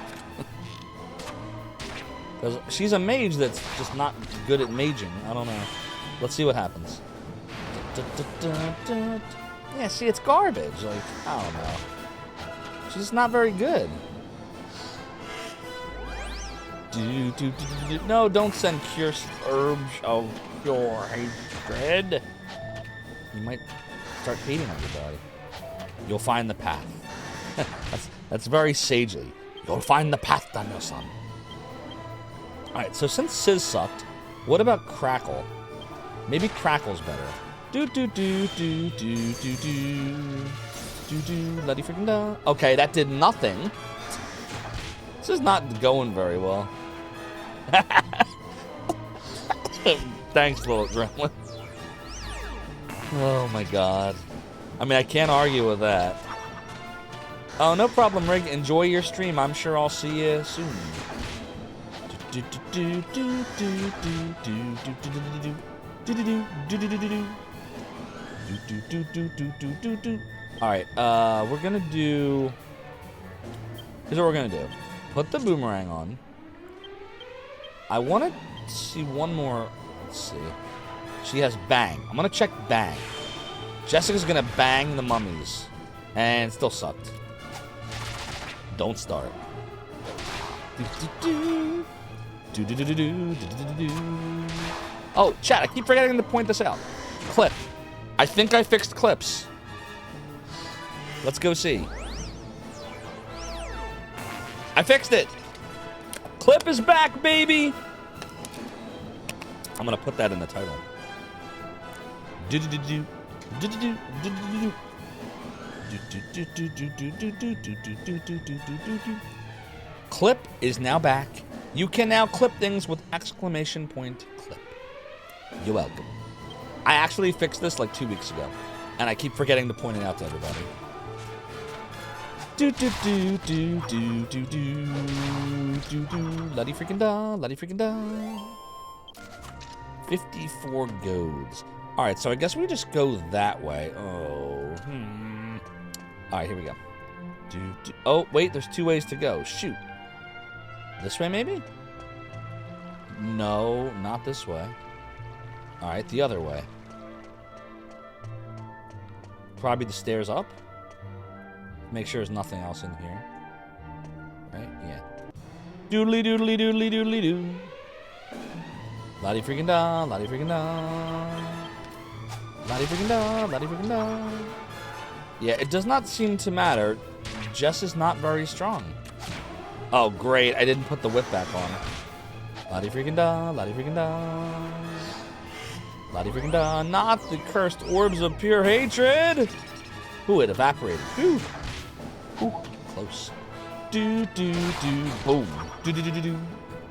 Because she's a mage that's just not good at maging. I don't know. Let's see what happens. Yeah, see, it's garbage. Like, I don't know. She's just not very good. No, don't send cure herbs of your hatred. You might start hating everybody. You'll find the path. that's very sagely. You'll find the path, Daniel-san. Alright, so since Sizz sucked, what about Crackle? Maybe Crackle's better. Bloody freaking da. Okay, that did nothing. This is not going very well. Thanks, little gremlin. Oh my god. I mean, I can't argue with that. Oh, no problem, Rig. Enjoy your stream. I'm sure I'll see you soon. Alright, we're gonna do... Here's what we're gonna do. Put the boomerang on. I want to see one more... Let's see. She has bang. I'm gonna check bang. Jessica's gonna bang the mummies. And still sucked. Don't start. Oh, chat, I keep forgetting to point this out. Clip. I think I fixed clips. Let's go see. I fixed it. Clip is back, baby. I'm gonna put that in the title. Clip is now back. You can now clip things with exclamation point clip. You're welcome. I actually fixed this like 2 weeks ago, and I keep forgetting to point it out to everybody. Luddy freaking da, luddy freaking da. 54 goads. Alright, so I guess we just go that way. Oh, Alright, here we go. Oh, wait, there's 2 ways to go. Shoot. This way, maybe? No, not this way. Alright, the other way. Probably the stairs up. Make sure there's nothing else in here. Right? Yeah. Doodly doodly doodly doodly doo. Lottie freaking da, lottie freaking da. Lottie freaking da, lottie freaking da. Yeah, it does not seem to matter. Jess is not very strong. Oh, great. I didn't put the whip back on. Lottie freaking da, lottie freaking da. Lottie freaking da. Not the cursed orbs of pure hatred. Ooh, it evaporated. Ooh. Ooh, close. Do do do boom. Do do do do do.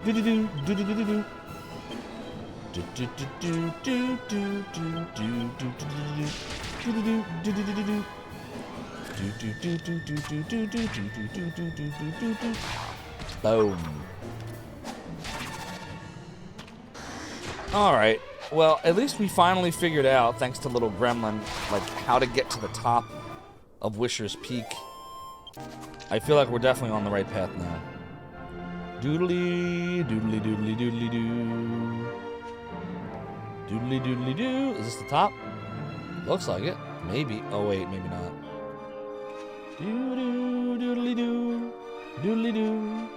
Do do do do do do do. Do do do do do do do do do do do do do do do do do. Boom. Alright. Well, at least we finally figured out, thanks to little gremlin, like how to get to the top of Wisher's Peak. I feel like we're definitely on the right path now. Doodly, doodly, doodly, doodly, doo. Doodly, doodly, doo. Is this the top? Looks like it. Maybe. Oh, wait, maybe not. Doo-doo, doodly, doo. Doodly, doo.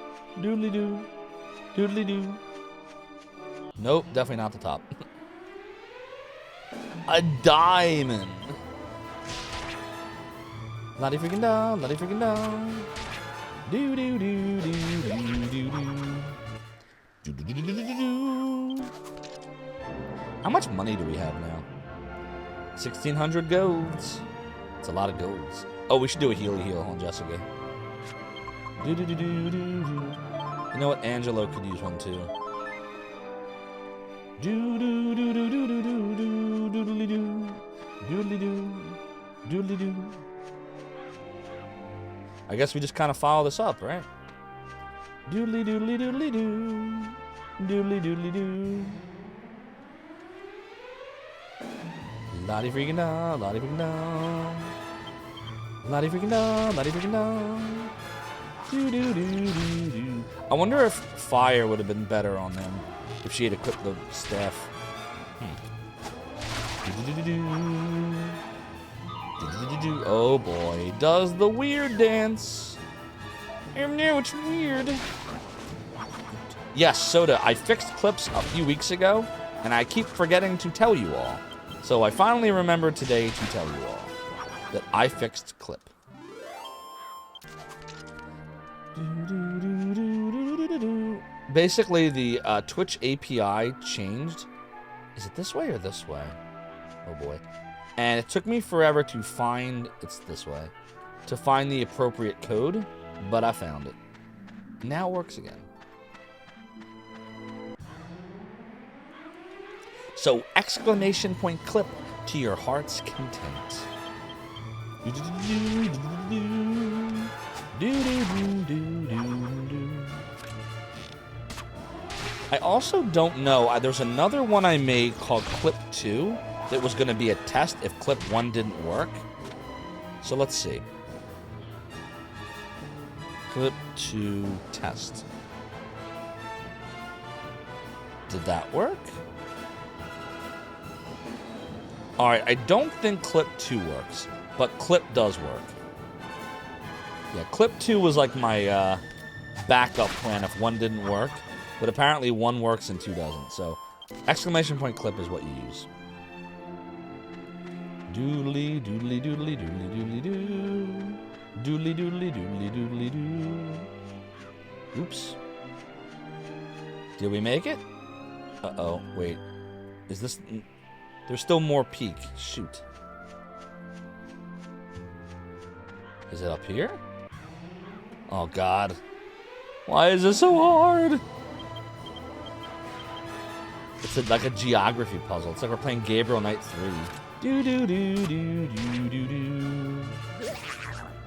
Doodly, doo. Doodly, doo. Nope, definitely not the top. A diamond. Lottie freaking down, lottie freaking down. Do do do do do do do. Do do do do do do. How much money do we have now? 1,600 golds. It's a lot of golds. Oh, we should do a healy heal on Jessica. Do do do do do do. You know what? Angelo could use one too. Do do do do do do do do doodly doo. Doodly doo. Doodly doo. I guess we just kind of follow this up, right? Doodly doodly doodly doo. Doodly doodly doo. Lottie freaking down, lottie freaking down. Lottie freaking down, lottie freaking down. Doo doo doo doo doo. I wonder if fire would have been better on them if she had equipped the staff. Doo doo doo doo. Oh boy, does the weird dance. No, it's weird. Yes, Soda, I fixed clips a few weeks ago, and I keep forgetting to tell you all. So I finally remembered today to tell you all that I fixed clip. Basically, the Twitch API changed. Is it this way or this way? Oh boy. And it took me forever to find, it's this way, to find the appropriate code, but I found it. Now it works again. So, exclamation point clip to your heart's content. I also don't know, there's another one I made called Clip 2. It was going to be a test if clip 1 didn't work. So let's see. Clip 2 test. Did that work? Alright, I don't think clip 2 works, but clip does work. Yeah, clip 2 was like my backup plan if 1 didn't work, but apparently 1 works and 2 doesn't. So exclamation point clip is what you use. Doodly doodly doodly doodly doodly doo. Doodly doodly doodly doodly doo. Oops. Did we make it? Uh-oh, wait. Is this... There's still more peak. Shoot. Is it up here? Oh, God. Why is this so hard? It's like a geography puzzle. It's like we're playing Gabriel Knight 3. Do do do do do do do.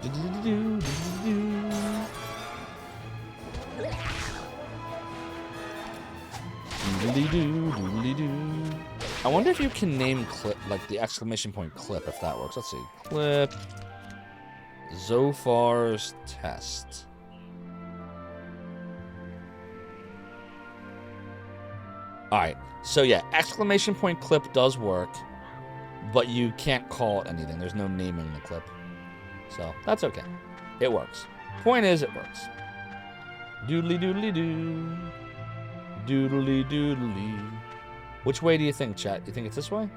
Do do do do do. Doodly doo, doodly doo. I wonder if you can name clip, like the exclamation point clip, if that works. Let's see. Clip. Zophar's test. Alright, so yeah, exclamation point clip does work, but you can't call it anything. There's no naming the clip. So, that's okay. It works. Point is, it works. Doodly doodly doo. Doodly doodly. Which way do you think, chat? You think it's this way?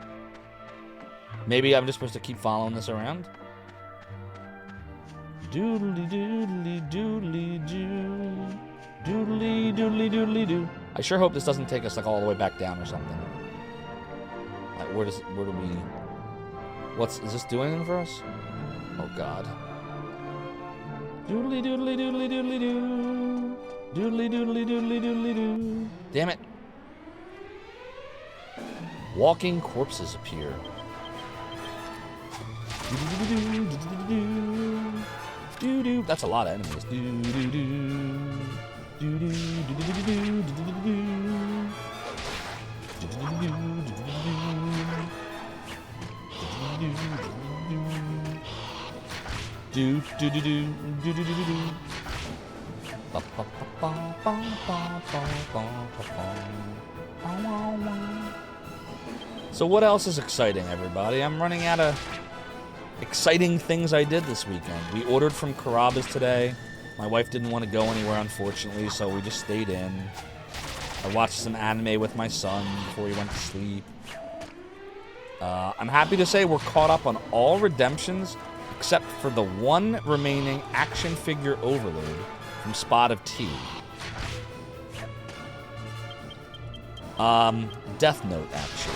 Maybe I'm just supposed to keep following this around? Doodly doodly doodly doo. Doodly doodly doodly doo. I sure hope this doesn't take us like all the way back down or something. Like where do we... is this doing anything for us? Oh God. Doodly doodly doodly doodly doo. Doodly doodly doodly doodly doo. Damn it. Walking corpses appear. That's a lot of enemies. So what else is exciting, everybody? I'm running out of exciting things I did this weekend. We ordered from Carrabba's today. My wife didn't want to go anywhere, unfortunately, so we just stayed in. I watched some anime with my son before he went to sleep. I'm happy to say we're caught up on all redemptions except for the one remaining action figure overload from Spot of Tea. Death Note, actually.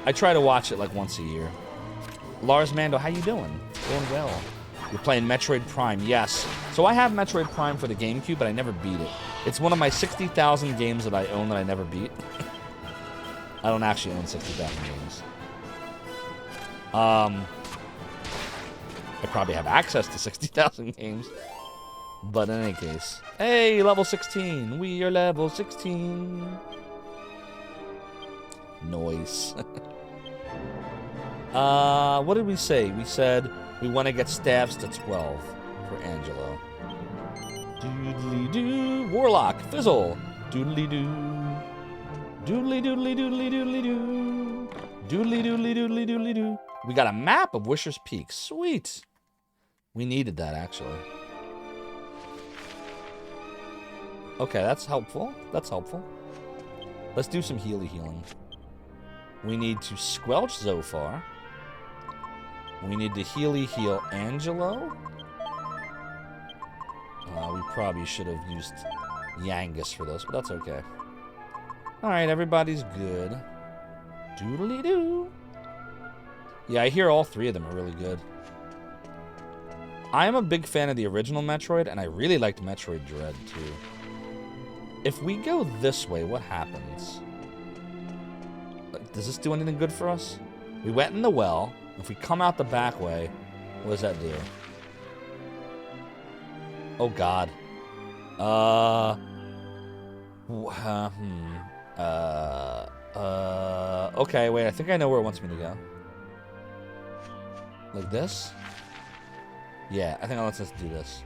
I try to watch it like once a year. Lars Mando, how you doing? Doing well. You're playing Metroid Prime, yes. So I have Metroid Prime for the GameCube, but I never beat it. It's one of my 60,000 games that I own that I never beat. I don't actually own 60,000 games. I probably have access to 60,000 games. But in any case. Hey, level 16. We are level 16. Noise. What did we say? We said we want to get staffs to 12 for Angelo. Doodly-doo. Warlock. Fizzle. Doodly-doo. Doodly-doodly-doodly-doodly-doo. Doodly-doodly-doodly-doodly-doo. We got a map of Wisher's Peak. Sweet. We needed that, actually. Okay, that's helpful. That's helpful. Let's do some healing. We need to squelch Zophar. We need to heal Angelo. We probably should have used Yangus for this, but that's okay. Alright, everybody's good. Doodly-doo. Yeah, I hear all three of them are really good. I am a big fan of the original Metroid, and I really liked Metroid Dread, too. If we go this way, what happens? Does this do anything good for us? We went in the well. If we come out the back way, what does that do? Oh, God. Okay, wait, I think I know where it wants me to go. Like this? Yeah, I think it lets us do this.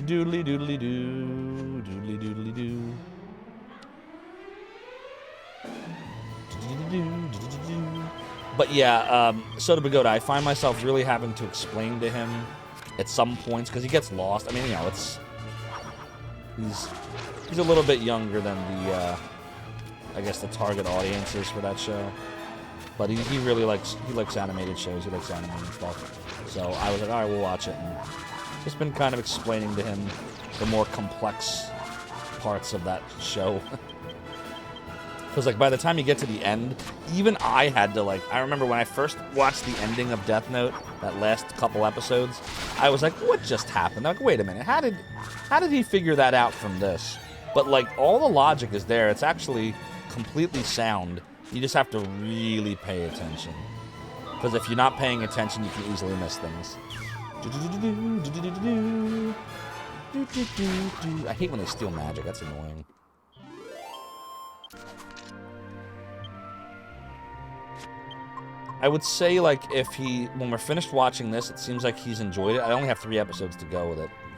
Doodly doodly doo, doodly doodly doo. But yeah, Soda Pagoda, I find myself really having to explain to him at some points because he gets lost. I mean, you know, he's a little bit younger than the I guess the target audience is for that show. But he really likes animated shows. He likes anime and stuff. So I was like, all right, we'll watch it. And just been kind of explaining to him the more complex parts of that show. Because like by the time you get to the end, even I had to like, I remember when I first watched the ending of Death Note, that last couple episodes, I was like, what just happened? Like, wait a minute, how did he figure that out from this? But like all the logic is there. It's actually completely sound. You just have to really pay attention. Because if you're not paying attention, you can easily miss things. I hate when they steal magic. That's annoying. I would say, like, when we're finished watching this, it seems like he's enjoyed it. I only have 3 episodes to go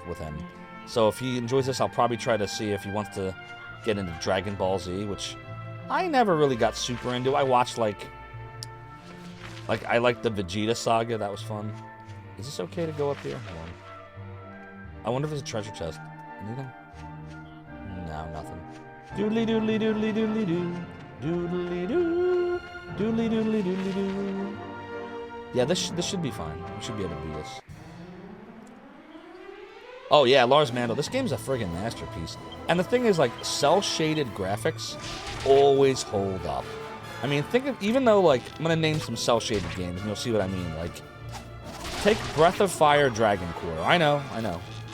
with him. So if he enjoys this, I'll probably try to see if he wants to get into Dragon Ball Z, which I never really got super into. I watched, like I liked the Vegeta saga. That was fun. Is this okay to go up here? Hold on. I wonder if there's a treasure chest. Anything? No, nothing. Doodly doodly doodly doodly doo. Doodly doo. Doodly doodly doodly doo. Yeah, this should be fine. We should be able to do this. Oh yeah, Lars Mando. This game's a friggin' masterpiece. And the thing is, like, cel-shaded graphics always hold up. I mean, think of, even though, like, I'm gonna name some cel-shaded games, and you'll see what I mean. Like, take Breath of Fire Dragon Core. I know.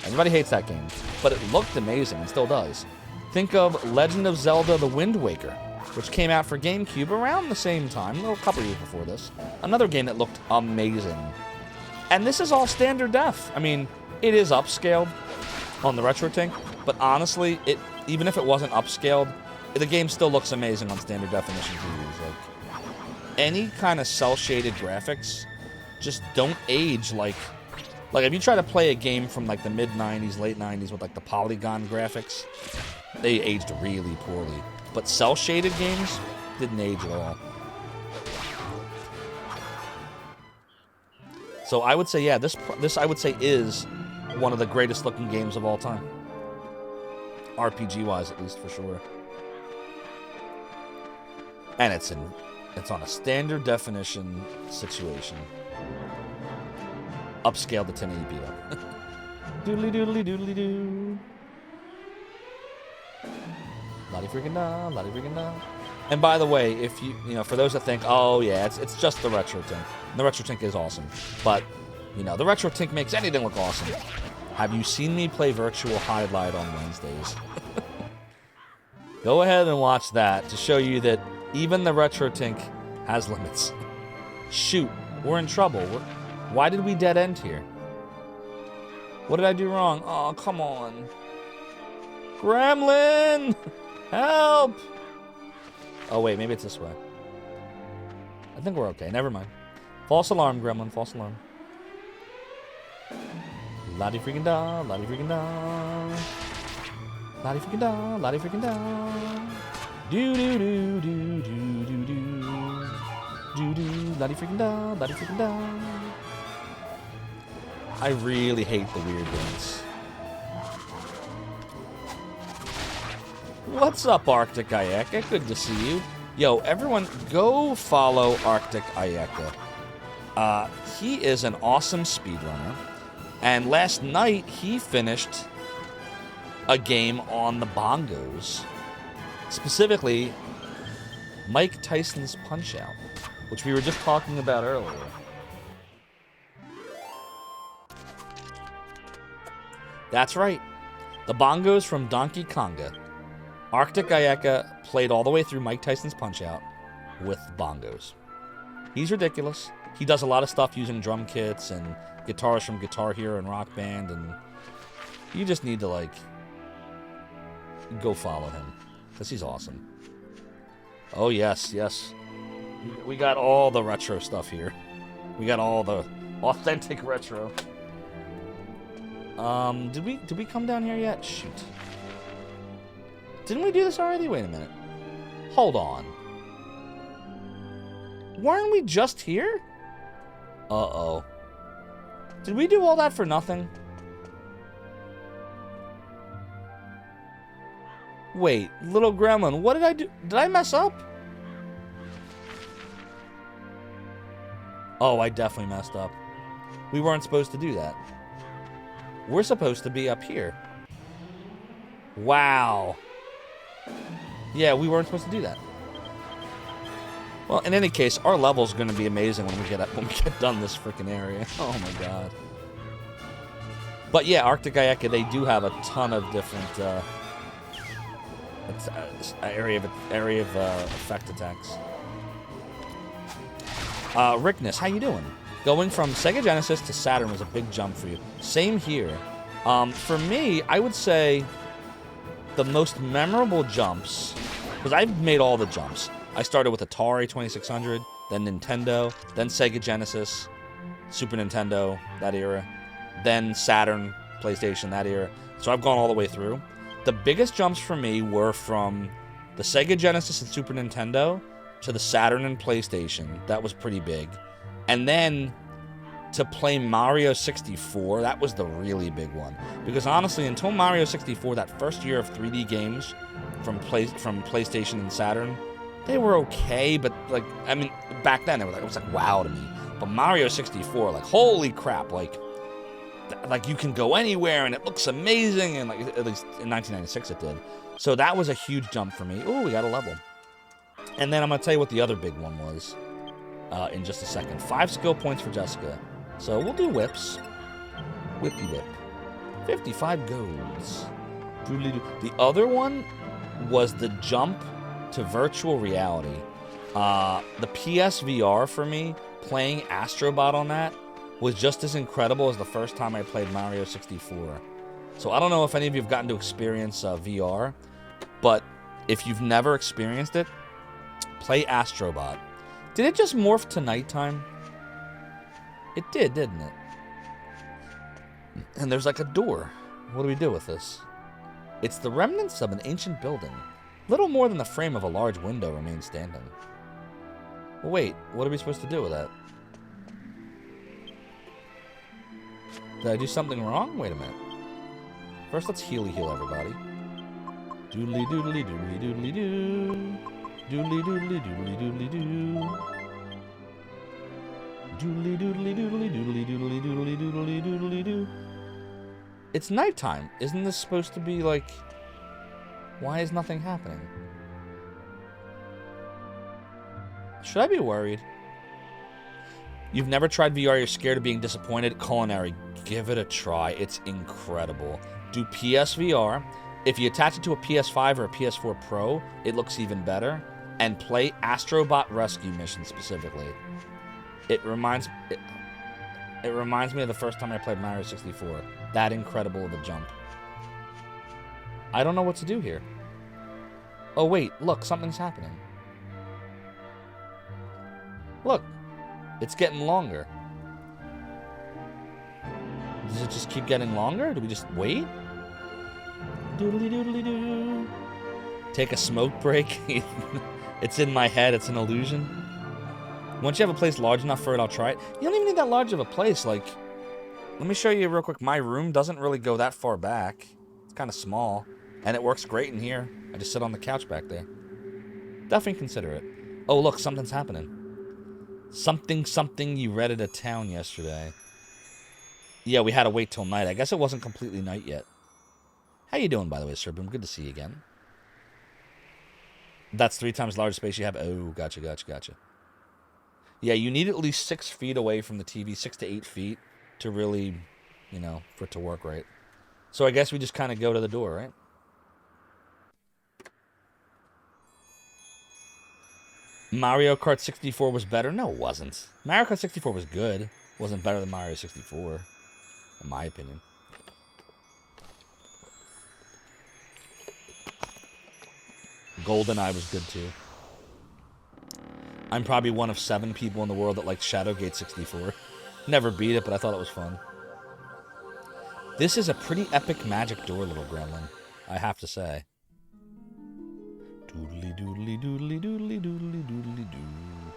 Everybody hates that game. But it looked amazing, and still does. Think of Legend of Zelda The Wind Waker. which came out for GameCube around the same time, a couple years before this. Another game that looked amazing. And this is all standard def. I mean, it is upscaled on the RetroTink, but honestly, even if it wasn't upscaled, the game still looks amazing on standard definition TVs. Like, any kind of cel-shaded graphics just don't age like if you try to play a game from like the mid-90s, late 90s with like the polygon graphics, they aged really poorly. But cel-shaded games didn't age at all. So I would say, yeah, this I would say is one of the greatest looking games of all time. RPG-wise, at least, for sure. And it's on a standard definition situation. Upscaled to 1080p though. Doodly doodly doodly doo. Lottie freaking da, lottie freaking da. And by the way, if you know, for those that think, oh yeah, it's just the RetroTink. The RetroTink is awesome, but you know, the RetroTink makes anything look awesome. Have you seen me play Virtual Highlight on Wednesdays? Go ahead and watch that to show you that even the RetroTink has limits. Shoot, we're in trouble. Why did we dead end here? What did I do wrong? Oh, come on. Gremlin! Help! Oh, wait, maybe it's this way. I think we're okay. Never mind. False alarm, Gremlin. False alarm. Lottie freaking da, lottie freaking da. Lottie freaking da, lottie freaking da. Do do do do do do do. Do do, lottie freaking da, lottie freaking da. I really hate the weird dance. What's up, Arctic Ayeka? Good to see you. Yo, everyone, go follow Arctic Ayeka. He is an awesome speedrunner. And last night, he finished a game on the bongos. Specifically, Mike Tyson's Punch-Out, which we were just talking about earlier. That's right. The bongos from Donkey Konga. Arctic Ayeka played all the way through Mike Tyson's Punch-Out with bongos. He's ridiculous. He does a lot of stuff using drum kits and guitars from Guitar Hero and Rock Band, and you just need to, like, go follow him, because he's awesome. Oh, yes, yes. We got all the retro stuff here. We got all the authentic retro. Did we come down here yet? Shoot. Didn't we do this already? Wait a minute. Hold on. Weren't we just here? Uh-oh. Did we do all that for nothing? Wait, little gremlin, what did I do? Did I mess up? Oh, I definitely messed up. We weren't supposed to do that. We're supposed to be up here. Wow. Yeah, we weren't supposed to do that. Well, in any case, our level's going to be amazing when we get done this freaking area. Oh my god. But yeah, Arctic Ayeka, they do have a ton of different area of effect attacks. Rickness, how you doing? Going from Sega Genesis to Saturn was a big jump for you. Same here. For me, I would say the most memorable jumps, because I've made all the jumps. I started with Atari 2600, then Nintendo, then Sega Genesis, Super Nintendo, that era, then Saturn, PlayStation, that era. So I've gone all the way through. The biggest jumps for me were from the Sega Genesis and Super Nintendo to the Saturn and PlayStation. That was pretty big. And then to play Mario 64, that was the really big one. Because honestly, until Mario 64, that first year of 3D games from PlayStation and Saturn, they were okay, but like, I mean, back then it was like wow to me. But Mario 64, like, holy crap, like you can go anywhere and it looks amazing, and like at least in 1996 it did. So that was a huge jump for me. Ooh, we got a level. And then I'm gonna tell you what the other big one was in just a second. 5 skill points for Jessica. So we'll do whips. Whippy whip. 55 golds. The other one was the jump to virtual reality, the PSVR for me, playing Astrobot on that, was just as incredible as the first time I played Mario 64. So I don't know if any of you have gotten to experience VR, but if you've never experienced it, play Astrobot. Did it just morph to nighttime? It did, didn't it? And there's like a door. What do we do with this? It's the remnants of an ancient building. Little more than the frame of a large window remains standing. Well, wait, what are we supposed to do with that? Did I do something wrong? Wait a minute. First, let's heal everybody. Doodly doodly doodly doodly doo. Doodly doodly doodly doodly doo. Doodly doodly doodly doodly doodly doodly doodly doodly doo. It's nighttime. Isn't this supposed to be like... Why is nothing happening? Should I be worried? You've never tried VR, you're scared of being disappointed? Culinary, give it a try. It's incredible. Do PSVR. If you attach it to a PS5 or a PS4 Pro, it looks even better. And play Astrobot Rescue Mission specifically. It reminds me of the first time I played Mario 64. That incredible of a jump. I don't know what to do here. Oh wait, look, something's happening. Look, it's getting longer. Does it just keep getting longer? Do we just wait? Doodly doodly doo. Take a smoke break. It's in my head, it's an illusion. Once you have a place large enough for it, I'll try it. You don't even need that large of a place. Like, let me show you real quick. My room doesn't really go that far back. It's kind of small. And it works great in here. I just sit on the couch back there. Definitely consider it. Oh, look, something's happening. Something you read at a town yesterday. Yeah, we had to wait till night. I guess it wasn't completely night yet. How you doing, by the way, Sir Boom? Good to see you again. That's 3 times larger space you have. Oh, gotcha. Yeah, you need at least 6 feet away from the TV, 6 to 8 feet, to really, you know, for it to work right. So I guess we just kind of go to the door, right? Mario Kart 64 was better? No, it wasn't. Mario Kart 64 was good. It wasn't better than Mario 64, in my opinion. GoldenEye was good too. I'm probably one of 7 people in the world that liked Shadowgate 64. Never beat it, but I thought it was fun. This is a pretty epic magic door, little gremlin, I have to say. Doodly doodly doodly doodly doodly doodly doo.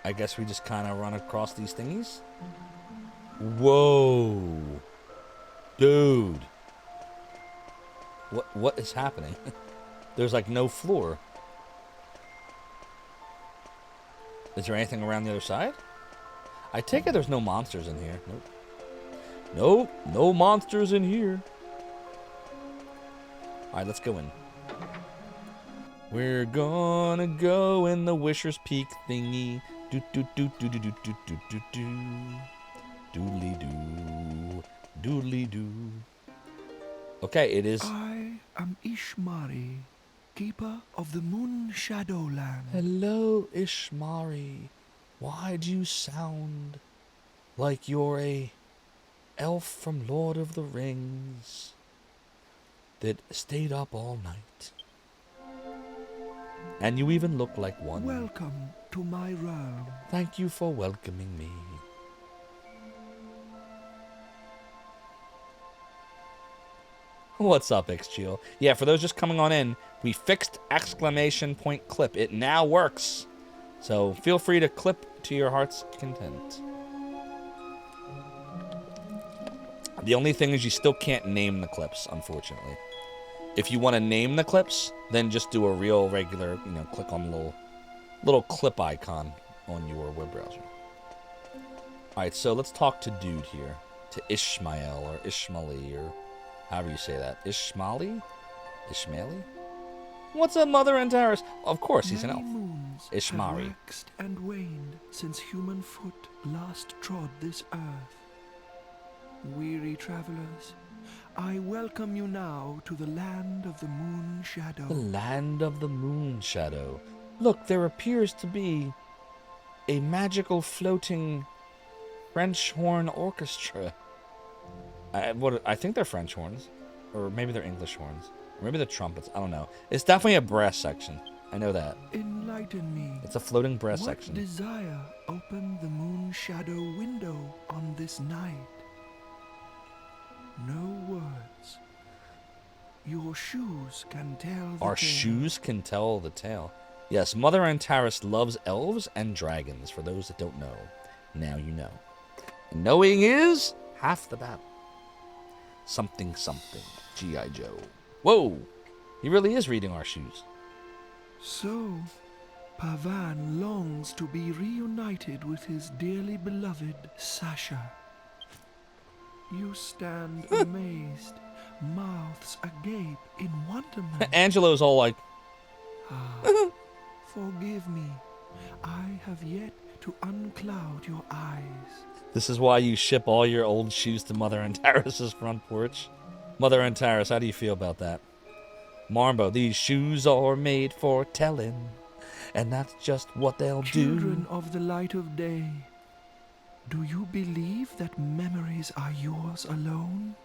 I guess we just kind of run across these thingies. Whoa. Dude. What is happening? There's like no floor. Is there anything around the other side? I take it there's no monsters in here. Nope. No monsters in here. Alright, let's go in. We're gonna go in the Wisher's Peak thingy. Do do do do do do do do do do. Doodly doo. Doodly doo. Okay, it is. I am Ishmari, keeper of the Moon Shadowland. Hello, Ishmari. Why do you sound like you're a elf from Lord of the Rings that stayed up all night? And you even look like one. Welcome to my realm. Thank you for welcoming me. What's up, XGL? Yeah, for those just coming on in, we fixed exclamation point clip. It now works. So feel free to clip to your heart's content. The only thing is you still can't name the clips, unfortunately. If you want to name the clips, then just do a real regular, you know, click on the little clip icon on your web browser. Alright, so let's talk to dude here. To Ishmael or Ishmaeli or however you say that. Ishmaeli? Ishmaeli? What's up, Mother and Terrace? Of course, he's an elf. Ishmari. Have waxed and waned since human foot last trod this earth. Weary travelers, I welcome you now to the land of the moon shadow. The land of the moon shadow. Look, there appears to be a magical floating French horn orchestra. I think they're French horns. Or maybe they're English horns. Or maybe they're trumpets. I don't know. It's definitely a brass section. I know that. Enlighten me. It's a floating brass What section. desire opened the moon shadow window on this night? No words. Your shoes can tell the Our tale. shoes can tell the tale. Yes, Mother Antares loves elves and dragons, for those that don't know. Now you know. And knowing is half the battle. Something, something. G.I. Joe. Whoa! He really is reading our shoes. So, Pavan longs to be reunited with his dearly beloved Sasha. You stand amazed, mouths agape in wonderment. Angelo's all like, Forgive me, I have yet to uncloud your eyes. this is why you ship all your old shoes to Mother Antares' front porch. Mother Antares, how do you feel about that? Marmbo, these shoes are made for telling, and that's just what they'll Children do. of the light of day, do you believe that memories are yours alone?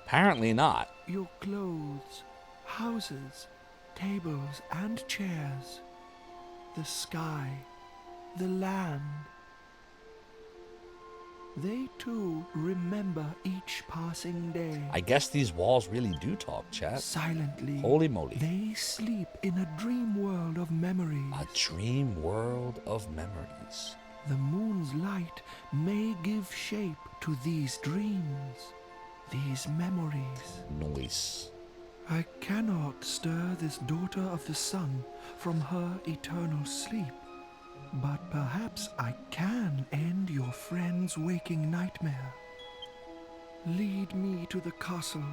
Apparently not. Your clothes, houses, tables and chairs, the sky, the land. They too remember each passing day. I guess these walls really do talk, chat. Silently, Holy moly. they sleep in a dream world of memories. A dream world of memories. The moon's light may give shape to these dreams, these memories. Noise. I cannot stir this daughter of the sun from her eternal sleep, but perhaps I can end your friend's waking nightmare. Lead me to the castle.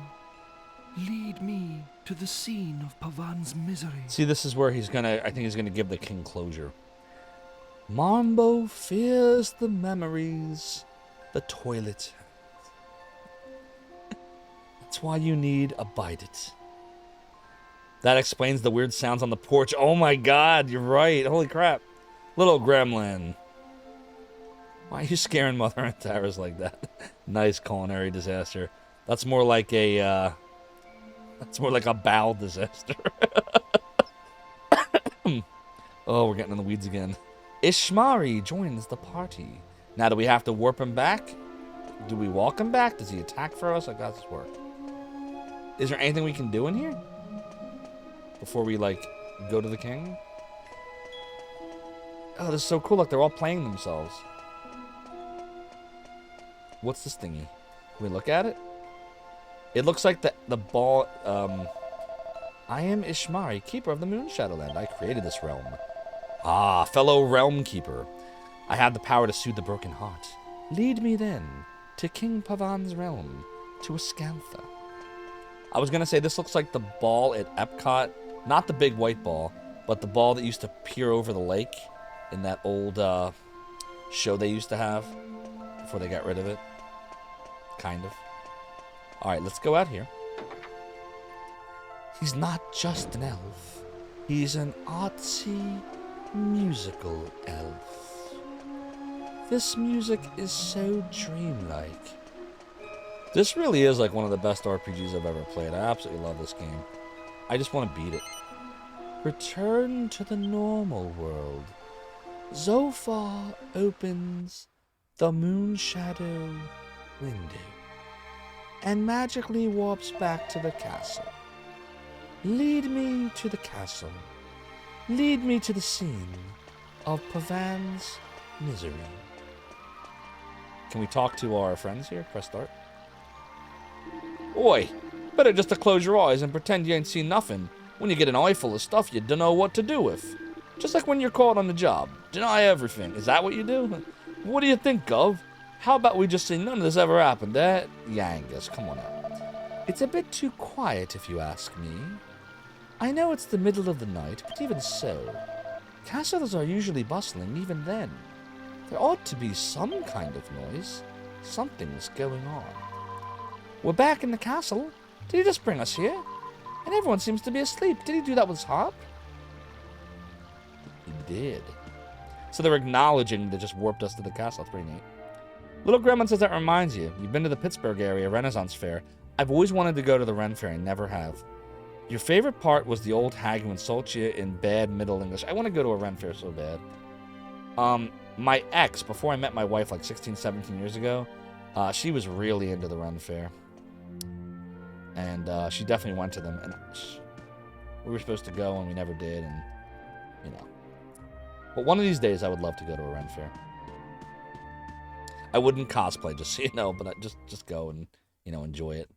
Lead me to the scene of Pavan's misery. See, this is where I think he's gonna give the king closure. Mambo fears the memories the toilet. That's why you need Abide It. That explains the weird sounds on the porch. Oh my god, you're right. Holy crap. Little gremlin. Why are you scaring Mother Antares like that? Nice culinary disaster. That's more like a bowel disaster. Oh, we're getting in the weeds again. Ishmari joins the party. Now, do we have to warp him back? Do we walk him back? Does he attack for us? Like, how does this work? Is there anything we can do in here? Before we, like, go to the king? Oh, this is so cool. Look, they're all playing themselves. What's this thingy? Can we look at it? It looks like the ball... I am Ishmari, keeper of the Moon Shadowland. I created this realm. Ah, fellow realm keeper. I have the power to soothe the broken heart. Lead me then to King Pavan's realm, to Ascantha. I was going to say this looks like the ball at Epcot. Not the big white ball, but the ball that used to peer over the lake in that old show they used to have before they got rid of it. Kind of. Alright, let's go out here. He's not just an elf. He's an artsy, musical elf. This music is so dreamlike. This really is like one of the best RPGs I've ever played. I absolutely love this game. I just want to beat it. Return to the normal world. Zophar opens the moon shadow window and magically warps back to the castle. Lead me to the castle. Lead me to the scene of Pavan's misery. Can we talk to our friends here? Press start. Oi, better just to close your eyes and pretend you ain't seen nothing when you get an eye full of stuff you don't know what to do with. Just like when you're caught on the job. Deny everything. Is that what you do? What do you think, Gov? How about we just say none of this ever happened, eh? Yangus, come on out. It's a bit too quiet, if you ask me. I know it's the middle of the night, but even so, castles are usually bustling even then. There ought to be some kind of noise. Something's going on. We're back in the castle. Did he just bring us here? And everyone seems to be asleep. Did he do that with his harp? He did. So they're acknowledging they just warped us to the castle. That's pretty neat. Little Gremlin says that reminds you. You've been to the Pittsburgh area Renaissance Fair. I've always wanted to go to the Ren Fair. I never have. Your favorite part was the old hag who insults you in bad Middle English. I want to go to a Ren Fair so bad. My ex, before I met my wife like 16, 17 years ago, she was really into the Ren Fair. And she definitely went to them. And we were supposed to go and we never did. And, you know. But one of these days I would love to go to a Ren Fair. I wouldn't cosplay, just so you know, but I just go and, you know, enjoy it.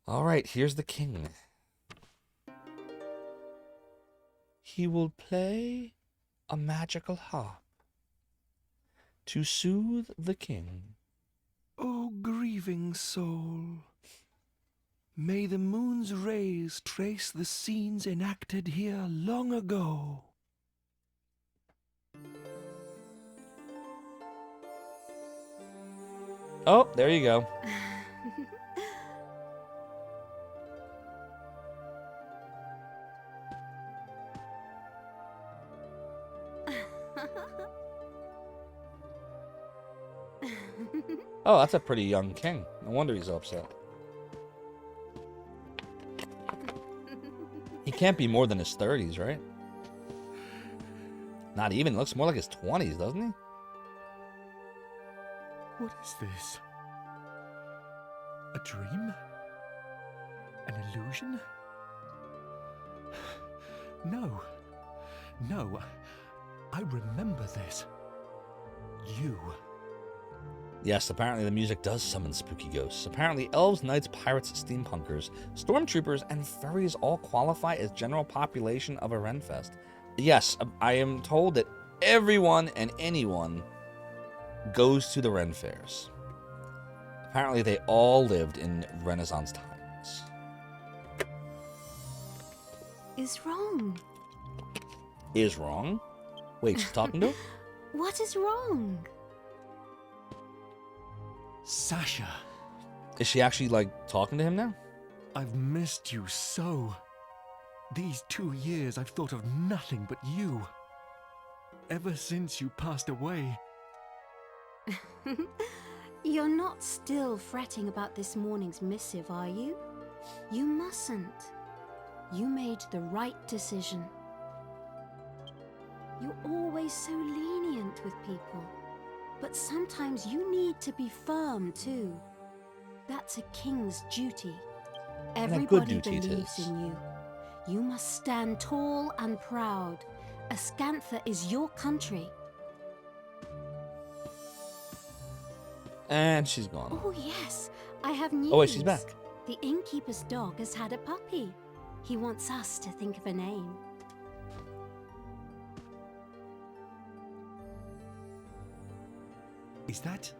All right, here's the king. He will play a magical harp to soothe the king. O grieving soul, may the moon's rays trace the scenes enacted here long ago. Oh, there you go. Oh, that's a pretty young king. No wonder he's upset. He can't be more than his 30s, right? Not even. Looks more like his 20s, doesn't he? What is this? A dream? An illusion? No. No. I remember this. You. Yes, apparently the music does summon spooky ghosts. Apparently elves, knights, pirates, steampunkers, stormtroopers, and furries all qualify as general population of a Renfest. Yes, I am told that everyone and anyone goes to the Ren Fairs. Apparently they all lived in Renaissance times. Is wrong. Is wrong? Wait, she's talking to him? What is wrong? Sasha. Is she actually, like, talking to him now? I've missed you so. These 2 years I've thought of nothing but you. Ever since you passed away. You're not still fretting about this morning's missive, are you? You mustn't. You made the right decision. You're always so lenient with people. But sometimes you need to be firm, too. That's a king's duty. Everybody believes in you. You must stand tall and proud. Ascantha is your country. And she's gone. Oh, yes. I have news. Oh, wait, she's back. The innkeeper's dog has had a puppy. He wants us to think of a name. Is that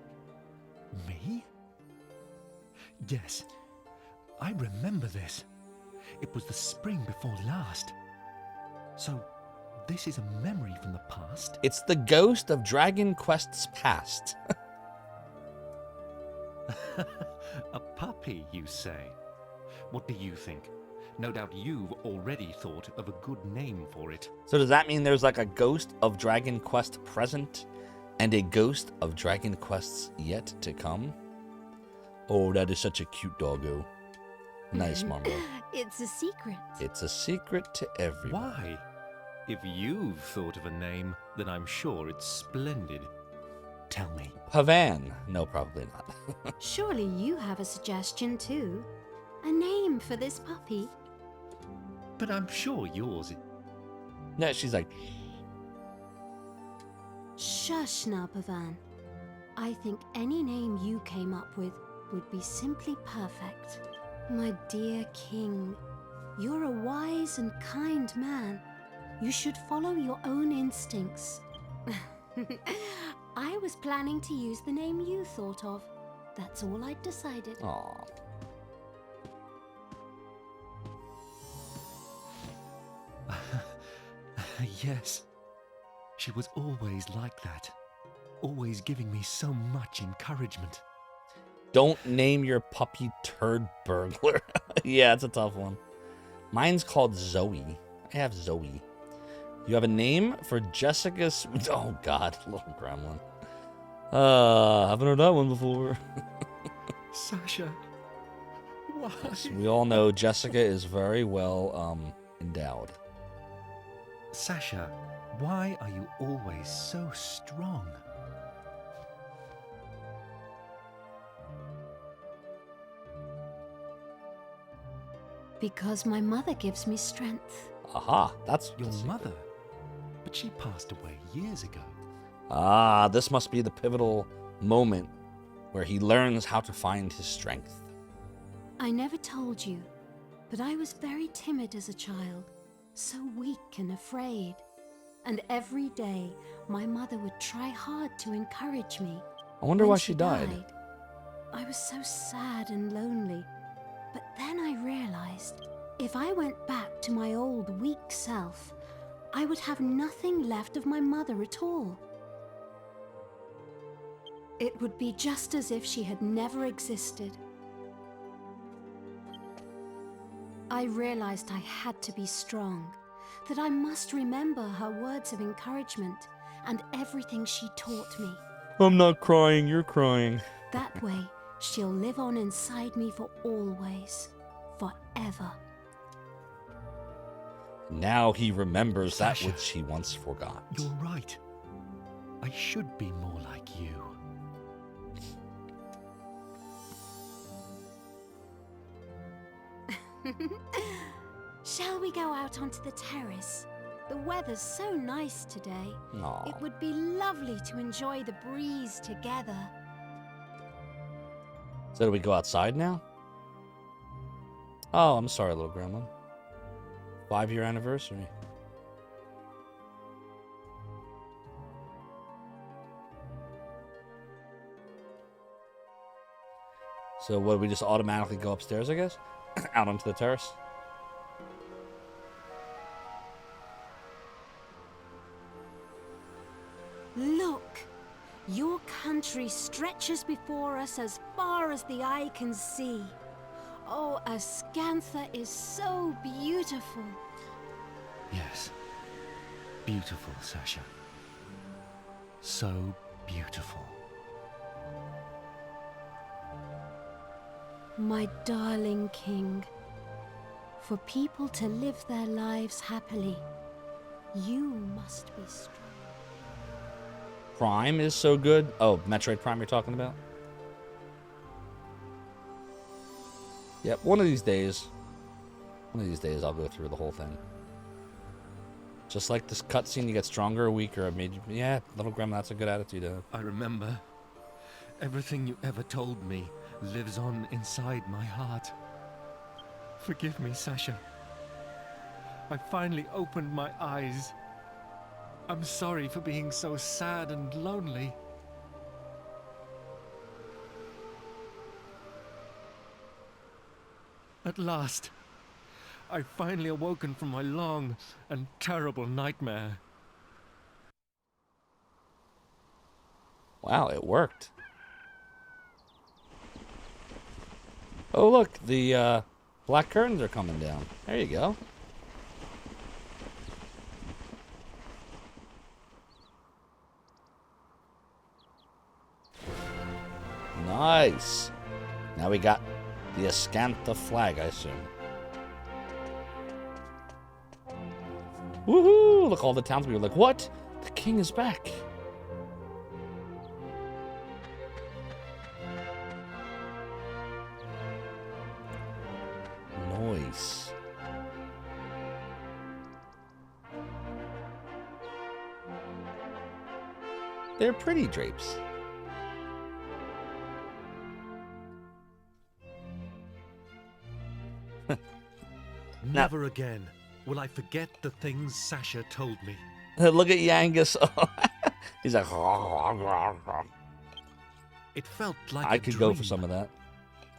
me? Yes, I remember this. It was the spring before last. So, this is a memory from the past? It's the ghost of Dragon Quest's past. A puppy, you say? What do you think? No doubt you've already thought of a good name for it. So does that mean there's like a ghost of Dragon Quest present and a ghost of Dragon Quests yet to come? Oh, that is such a cute doggo. Nice, Marmo. It's a secret. It's a secret to everyone. Why? If you've thought of a name, then I'm sure it's splendid. Tell me. Pavan. No, probably not. Surely you have a suggestion too. A name for this puppy. But I'm sure yours is... No, she's like... Shush now, Pavan. I think any name you came up with would be simply perfect. My dear king, you're a wise and kind man. You should follow your own instincts. I was planning to use the name you thought of. That's all I'd decided. Aww. Yes. She was always like that. Always giving me so much encouragement. Don't name your puppy Turd Burglar. Yeah, it's a tough one. Mine's called Zoe. I have Zoe. You have a name for Jessica's... Oh, God. Little gremlin. Haven't heard that one before. Sasha, why? Yes, we all know Jessica is very well endowed. Sasha, why are you always so strong? Because my mother gives me strength. Aha, that's your mother. But she passed away years ago. Ah, this must be the pivotal moment where he learns how to find his strength. I never told you, but I was very timid as a child, so weak and afraid. And every day, my mother would try hard to encourage me. I wonder why When she died. I was so sad and lonely. But then I realized, if I went back to my old weak self, I would have nothing left of my mother at all. It would be just as if she had never existed. I realized I had to be strong, that I must remember her words of encouragement and everything she taught me. I'm not crying, you're crying. That way, she'll live on inside me for always, forever. Now he remembers Sasha, that which he once forgot. You're right. I should be more like you. Shall we go out onto the terrace? The weather's so nice today. Aw. It would be lovely to enjoy the breeze together. So do we go outside now? Oh, I'm sorry, little gremlin. 5-year anniversary. So what, we just automatically go upstairs, I guess? Out onto the terrace? Look! Your country stretches before us as far as the eye can see. Oh, Ascantha is so beautiful. Yes. Beautiful, Sasha. So beautiful. My darling king, for people to live their lives happily, you must be strong. Prime is so good. Oh, Metroid Prime you're talking about? Yep, one of these days I'll go through the whole thing. Just like this cutscene, you get stronger or weaker. Yeah, little gremlin, that's a good attitude to have. I remember. Everything you ever told me lives on inside my heart. Forgive me, Sasha. I finally opened my eyes. I'm sorry for being so sad and lonely. At last, I've finally awoken from my long and terrible nightmare. Wow, it worked. Oh, look, the black curtains are coming down. There you go. Nice. Now we got the Ascantha flag, I assume. Woohoo! Look, all the townspeople are like, what? The king is back. Nice. They're pretty drapes. Never again will I forget the things Sasha told me. Look at Yangus. He's like, it felt like I a could dream, go for some of that.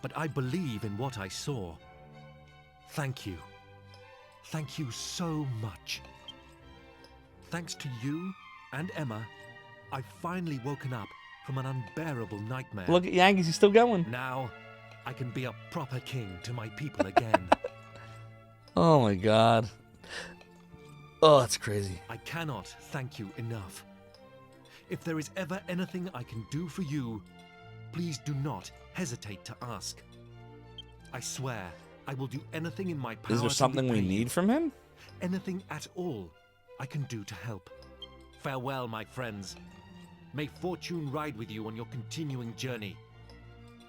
But I believe in what I saw. Thank you. Thank you so much. Thanks to you and Emma, I've finally woken up from an unbearable nightmare. Look at Yankees, he's still going. Now, I can be a proper king to my people again. Oh my god. Oh, that's crazy. I cannot thank you enough. If there is ever anything I can do for you, please do not hesitate to ask. I swear I will do anything in my power. Is there something we need from him? Anything at all I can do to help. Farewell, my friends. May fortune ride with you on your continuing journey.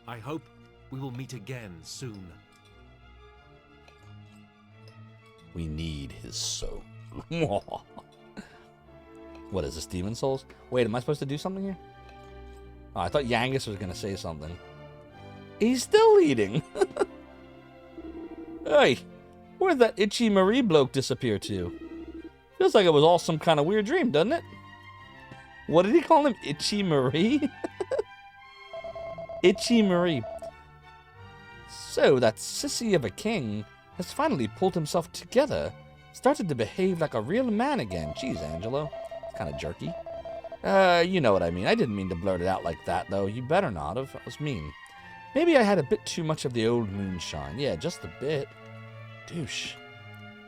I hope we will meet again soon. We need his soul. What is this, Demon Souls? Wait, am I supposed to do something here? Oh, I thought Yangus was going to say something. He's still eating. Hey, where'd that Itchy Marie bloke disappear to? Feels like it was all some kind of weird dream, doesn't it? What did he call him? Itchy Marie? Itchy Marie. So, that sissy of a king has finally pulled himself together. Started to behave like a real man again. Jeez, Angelo. It's kind of jerky. You know what I mean. I didn't mean to blurt it out like that, though. You better not have. That was mean. Maybe I had a bit too much of the old moonshine. Yeah, just a bit. Douche.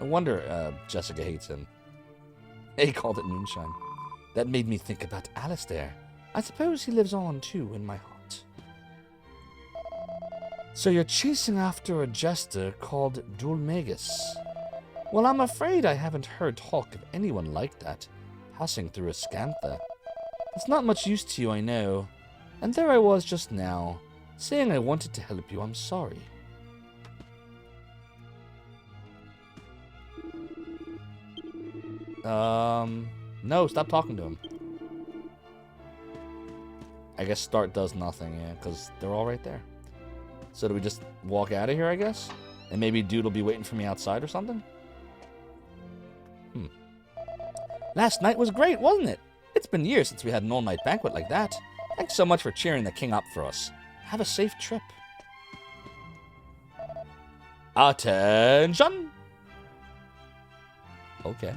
No wonder Jessica hates him. He called it moonshine. That made me think about Alistair. I suppose he lives on, too, in my heart. So you're chasing after a jester called Dulmagus. Well, I'm afraid I haven't heard talk of anyone like that, passing through a Scantha. It's not much use to you, I know. And there I was just now, saying I wanted to help you. I'm sorry. No, stop talking to him. I guess start does nothing, yeah, because they're all right there. So do we just walk out of here, I guess? And maybe Dude will be waiting for me outside or something? Last night was great, wasn't it? It's been years since we had an all-night banquet like that. Thanks so much for cheering the king up for us. Have a safe trip. Attention! Okay.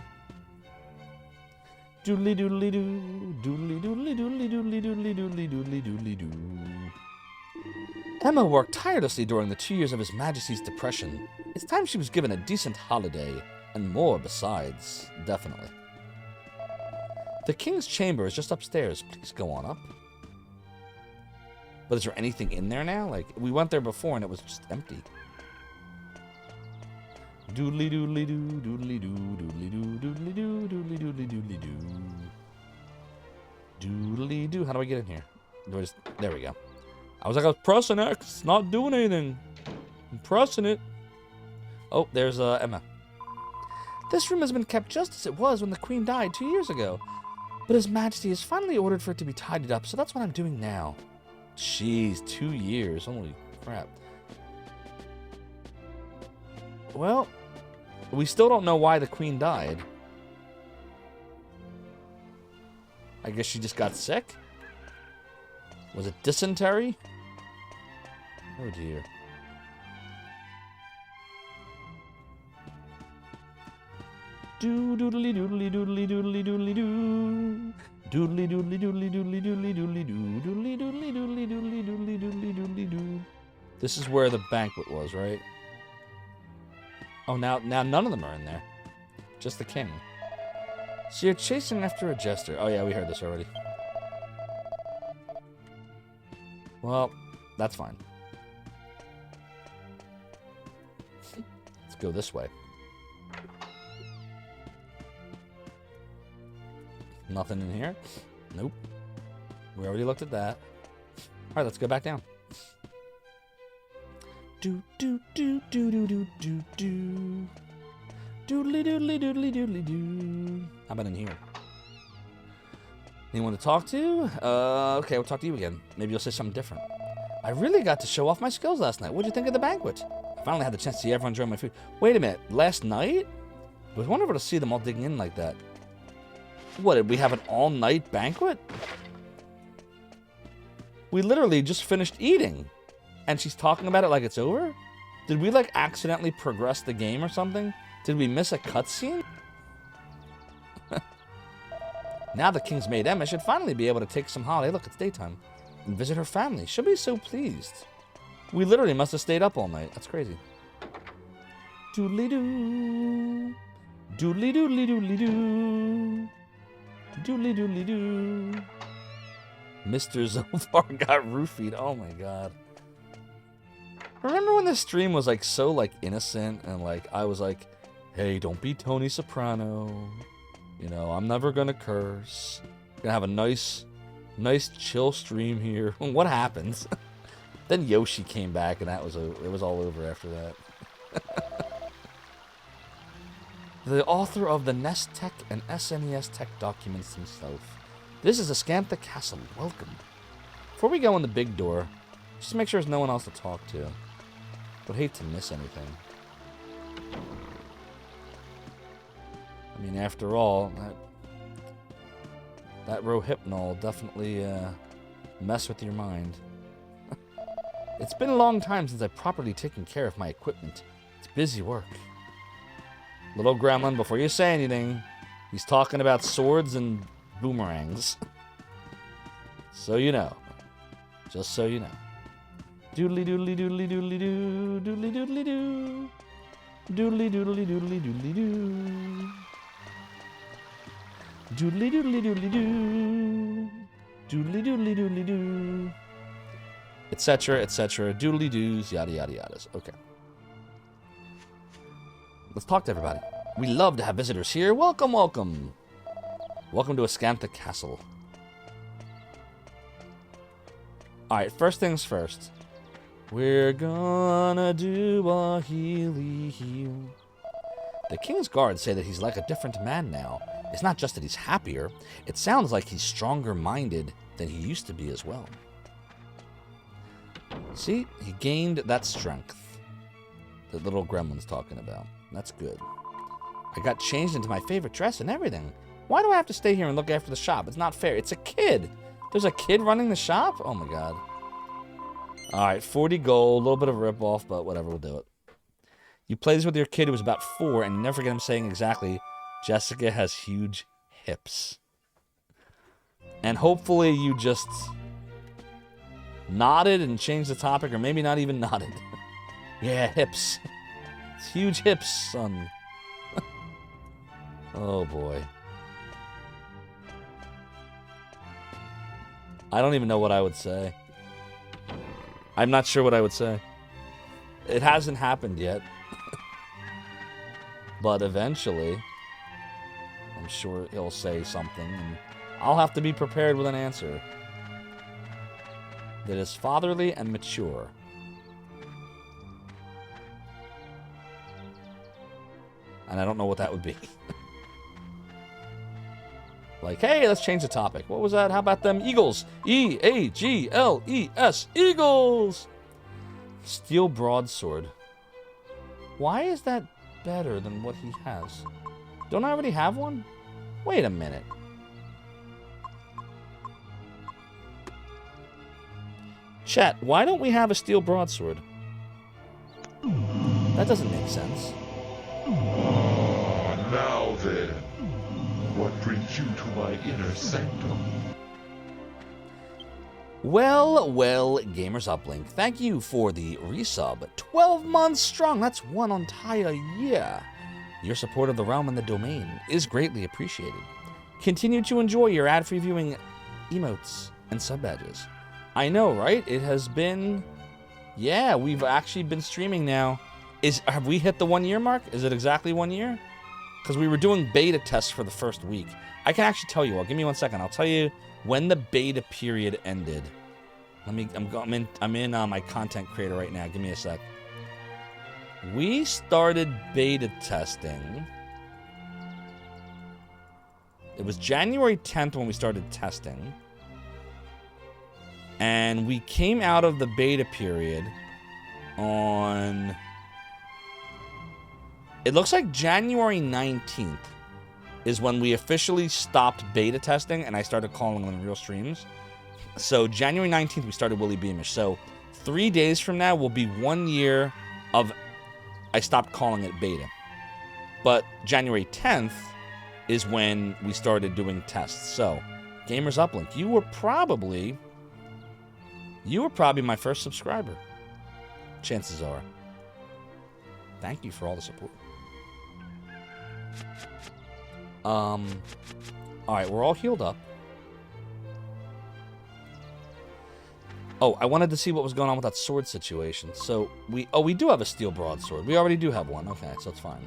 Doodly doodly doo, doodly doodly doodly doodly doodly doodly doodly doodly doo. Emma worked tirelessly during the 2 years of His Majesty's depression. It's time she was given a decent holiday, and more besides, definitely. The king's chamber is just upstairs. Please go on up. But is there anything in there now? Like, we went there before and it was just empty. Doodly doodly doo, doodly doo, doodly doo, doodly doo, doodly doodly doodly doo. Doodly doo. How do I get in here? There we go. I was pressing X. It's not doing anything. I'm pressing it. Oh, there's Emma. This room has been kept just as it was when the Queen died 2 years ago. But His Majesty has finally ordered for it to be tidied up, so that's what I'm doing now. Jeez, 2 years. Holy crap. Well, we still don't know why the Queen died. I guess she just got sick? Was it dysentery? Oh dear. Doo doodly doodly doodly doodly doodly doo. Doodly doodly doodly doodly doodly doodly doo. Doodly doodly doodly doodly doodly doodly doodly doo. This is where the banquet was, right? Oh, now none of them are in there. Just the king. So you're chasing after a jester. Oh yeah, we heard this already. Well, that's fine. Let's go this way. Nothing in here? Nope. We already looked at that. Alright, let's go back down. Do do do do do do do do. Doodly doodly doodly doodly doo. How about in here? Anyone to talk to? Okay, we'll talk to you again. Maybe you'll say something different. I really got to show off my skills last night. What'd you think of the banquet? I finally had the chance to see everyone enjoy my food. Wait a minute, last night? It was wonderful to see them all digging in like that. What, did we have an all-night banquet? We literally just finished eating. And she's talking about it like it's over? Did we, like, accidentally progress the game or something? Did we miss a cutscene? Now the king's maid Emma should finally be able to take some holiday, look, it's daytime, and visit her family. She'll be so pleased. We literally must have stayed up all night. That's crazy. Doodly-doo. Doodly-doodly-doodly-doo. Doodly-doodly-doo. Mr. Zophar got roofied. Oh my god. Remember when this stream was like so like innocent and like I was like, hey, don't be Tony Soprano. You know, I'm never gonna curse. Gonna have a nice chill stream here. What happens? Then Yoshi came back and it was all over after that. The author of the NES Tech and SNES Tech documents himself. This is Ascantha Castle. Welcome. Before we go in the big door, just make sure there's no one else to talk to. Would hate to miss anything. I mean, after all, that Rohypnol definitely mess with your mind. It's been a long time since I've properly taken care of my equipment. It's busy work. Little gremlin, before you say anything, he's talking about swords and boomerangs. So you know. Just so you know. Doodly doodly doodly doodly doo. Doodly doodly doo. Doodly doodly doodly doodly doo. Doodly doodly doodly doo. Doodly doodly doodly doo. Etc. etc. Doodly doos. Yada yada yadas. Okay. Let's talk to everybody. We love to have visitors here. Welcome, welcome. Welcome to Ascantha Castle. Alright, first things first. We're gonna do a healy heal. The King's guards say that he's like a different man now. It's not just that he's happier. It sounds like he's stronger-minded than he used to be as well. See? He gained that strength that little gremlin's talking about. That's good. I got changed into my favorite dress and everything. Why do I have to stay here and look after the shop? It's not fair. It's a kid. There's a kid running the shop? Oh my god. Alright, 40 gold. A little bit of a rip-off, but whatever, we'll do it. You play this with your kid who was about 4, and you never get him saying exactly, Jessica has huge hips. And hopefully you just nodded and changed the topic, or maybe not even nodded. Yeah, hips. It's huge hips, son. Oh boy. I don't even know what I would say. I'm not sure what I would say. It hasn't happened yet. But eventually, I'm sure he'll say something, and I'll have to be prepared with an answer that is fatherly and mature. And I don't know what that would be. Like, hey, let's change the topic. What was that? How about them Eagles? E-A-G-L-E-S. Eagles! Steel broadsword. Why is that better than what he has? Don't I already have one? Wait a minute. Chat, why don't we have a steel broadsword? That doesn't make sense. Now then, what brings you to my inner sanctum? Well, well, Gamers Uplink, thank you for the resub. 12 months strong, that's one entire year. Your support of the realm and the domain is greatly appreciated. Continue to enjoy your ad-free viewing emotes and sub badges. I know, right? It has been... Yeah, we've actually been streaming now. Have we hit the 1 year mark? Is it exactly 1 year? Because we were doing beta tests for the first week. I can actually tell you all. Give me 1 second. I'll tell you when the beta period ended. I'm in my content creator right now. Give me a sec. We started beta testing. It was January 10th when we started testing. And we came out of the beta period on... It looks like January 19th is when we officially stopped beta testing and I started calling them real streams. So January 19th, we started Willy Beamish. So 3 days from now will be 1 year of I stopped calling it beta. But January 10th is when we started doing tests. So, Gamers Uplink, you were probably my first subscriber. Chances are. Thank you for all the support. Alright, we're all healed up. Oh, I wanted to see what was going on with that sword situation. So, we do have a steel broadsword. We already do have one. Okay, so it's fine.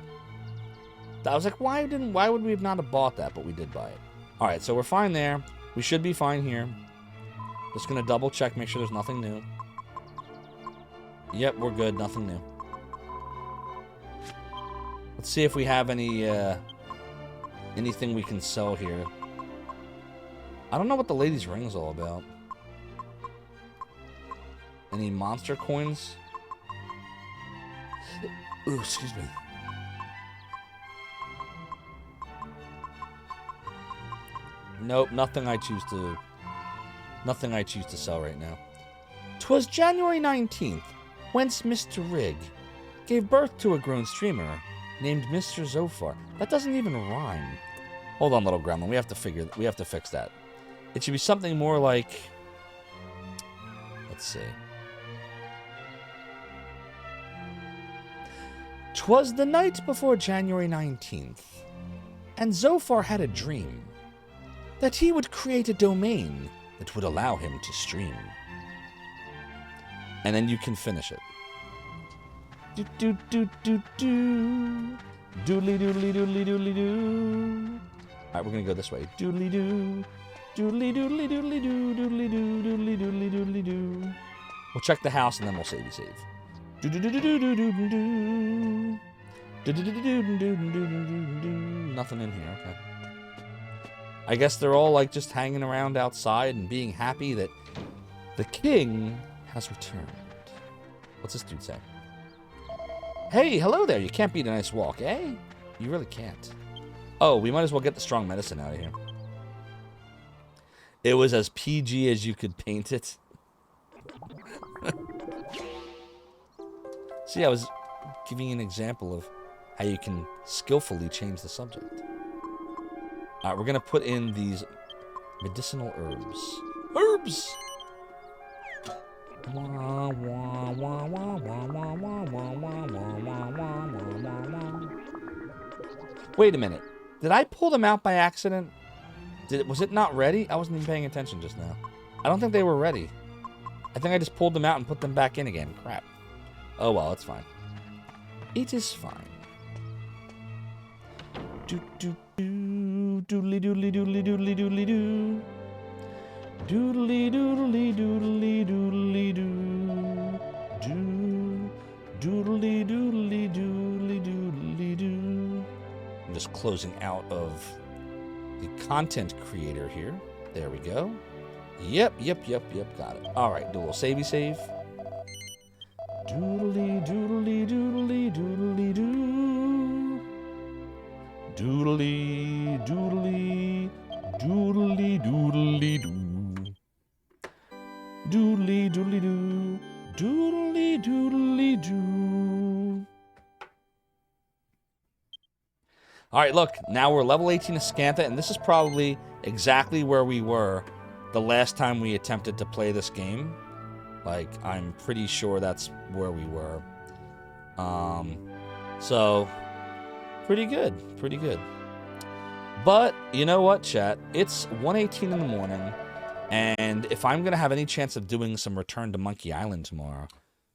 I was like, why would we not have bought that? But we did buy it. Alright, so we're fine there. We should be fine here. Just gonna double check, make sure there's nothing new. Yep, we're good. Nothing new. Let's see if we have any, anything we can sell here. I don't know what the lady's ring's all about. Any monster coins? Ooh, excuse me. Nope, nothing I choose to sell right now. 'Twas January 19th, whence Mr. Rigg gave birth to a grown streamer named Mr. Zophar. That doesn't even rhyme. Hold on, little gremlin. We have to fix that. It should be something more like, let's see. 'Twas the night before January 19th, and Zophar had a dream that he would create a domain that would allow him to stream. And then you can finish it. Do do do do do. Doodly doodly doodly doodly doo. Alright, we're gonna go this way. Doodly doo. Doodly doodly doodly doo. Doodly doo doodly doodly doodly doo. We'll check the house and then we'll save. Do do do do do do do do. Do do do do do do do do. Nothing in here, okay. I guess they're all like just hanging around outside and being happy that the king has returned. What's this dude say? Hey, hello there. You can't beat a nice walk, eh? You really can't. Oh, we might as well get the strong medicine out of here. It was as PG as you could paint it. See, I was giving you an example of how you can skillfully change the subject. Alright, we're going to put in these medicinal herbs. Herbs! Wait a minute. Did I pull them out by accident? Was it not ready? I wasn't even paying attention just now. I don't think they were ready. I think I just pulled them out and put them back in again. Crap. Oh well, it's fine. It is fine. Do do do doodly doodly doodly doodly doodly doo. Doodly doodly doodly doodly doo. Doo doodly doodly doodly doodly doo. I'm just closing out of the content creator here. There we go. Yep, got it. Alright, do a little savey save. Doodly doodly doodly doodly doo. Doodly doodly doodly doodly doo. Doodly doodly doo. Doodly doodly doo. Alright, look, now we're level 18 of Scantha, and this is probably exactly where we were the last time we attempted to play this game. Like, I'm pretty sure that's where we were. So, pretty good. But, you know what, chat? It's 1:18 in the morning, and if I'm going to have any chance of doing some Return to Monkey Island tomorrow,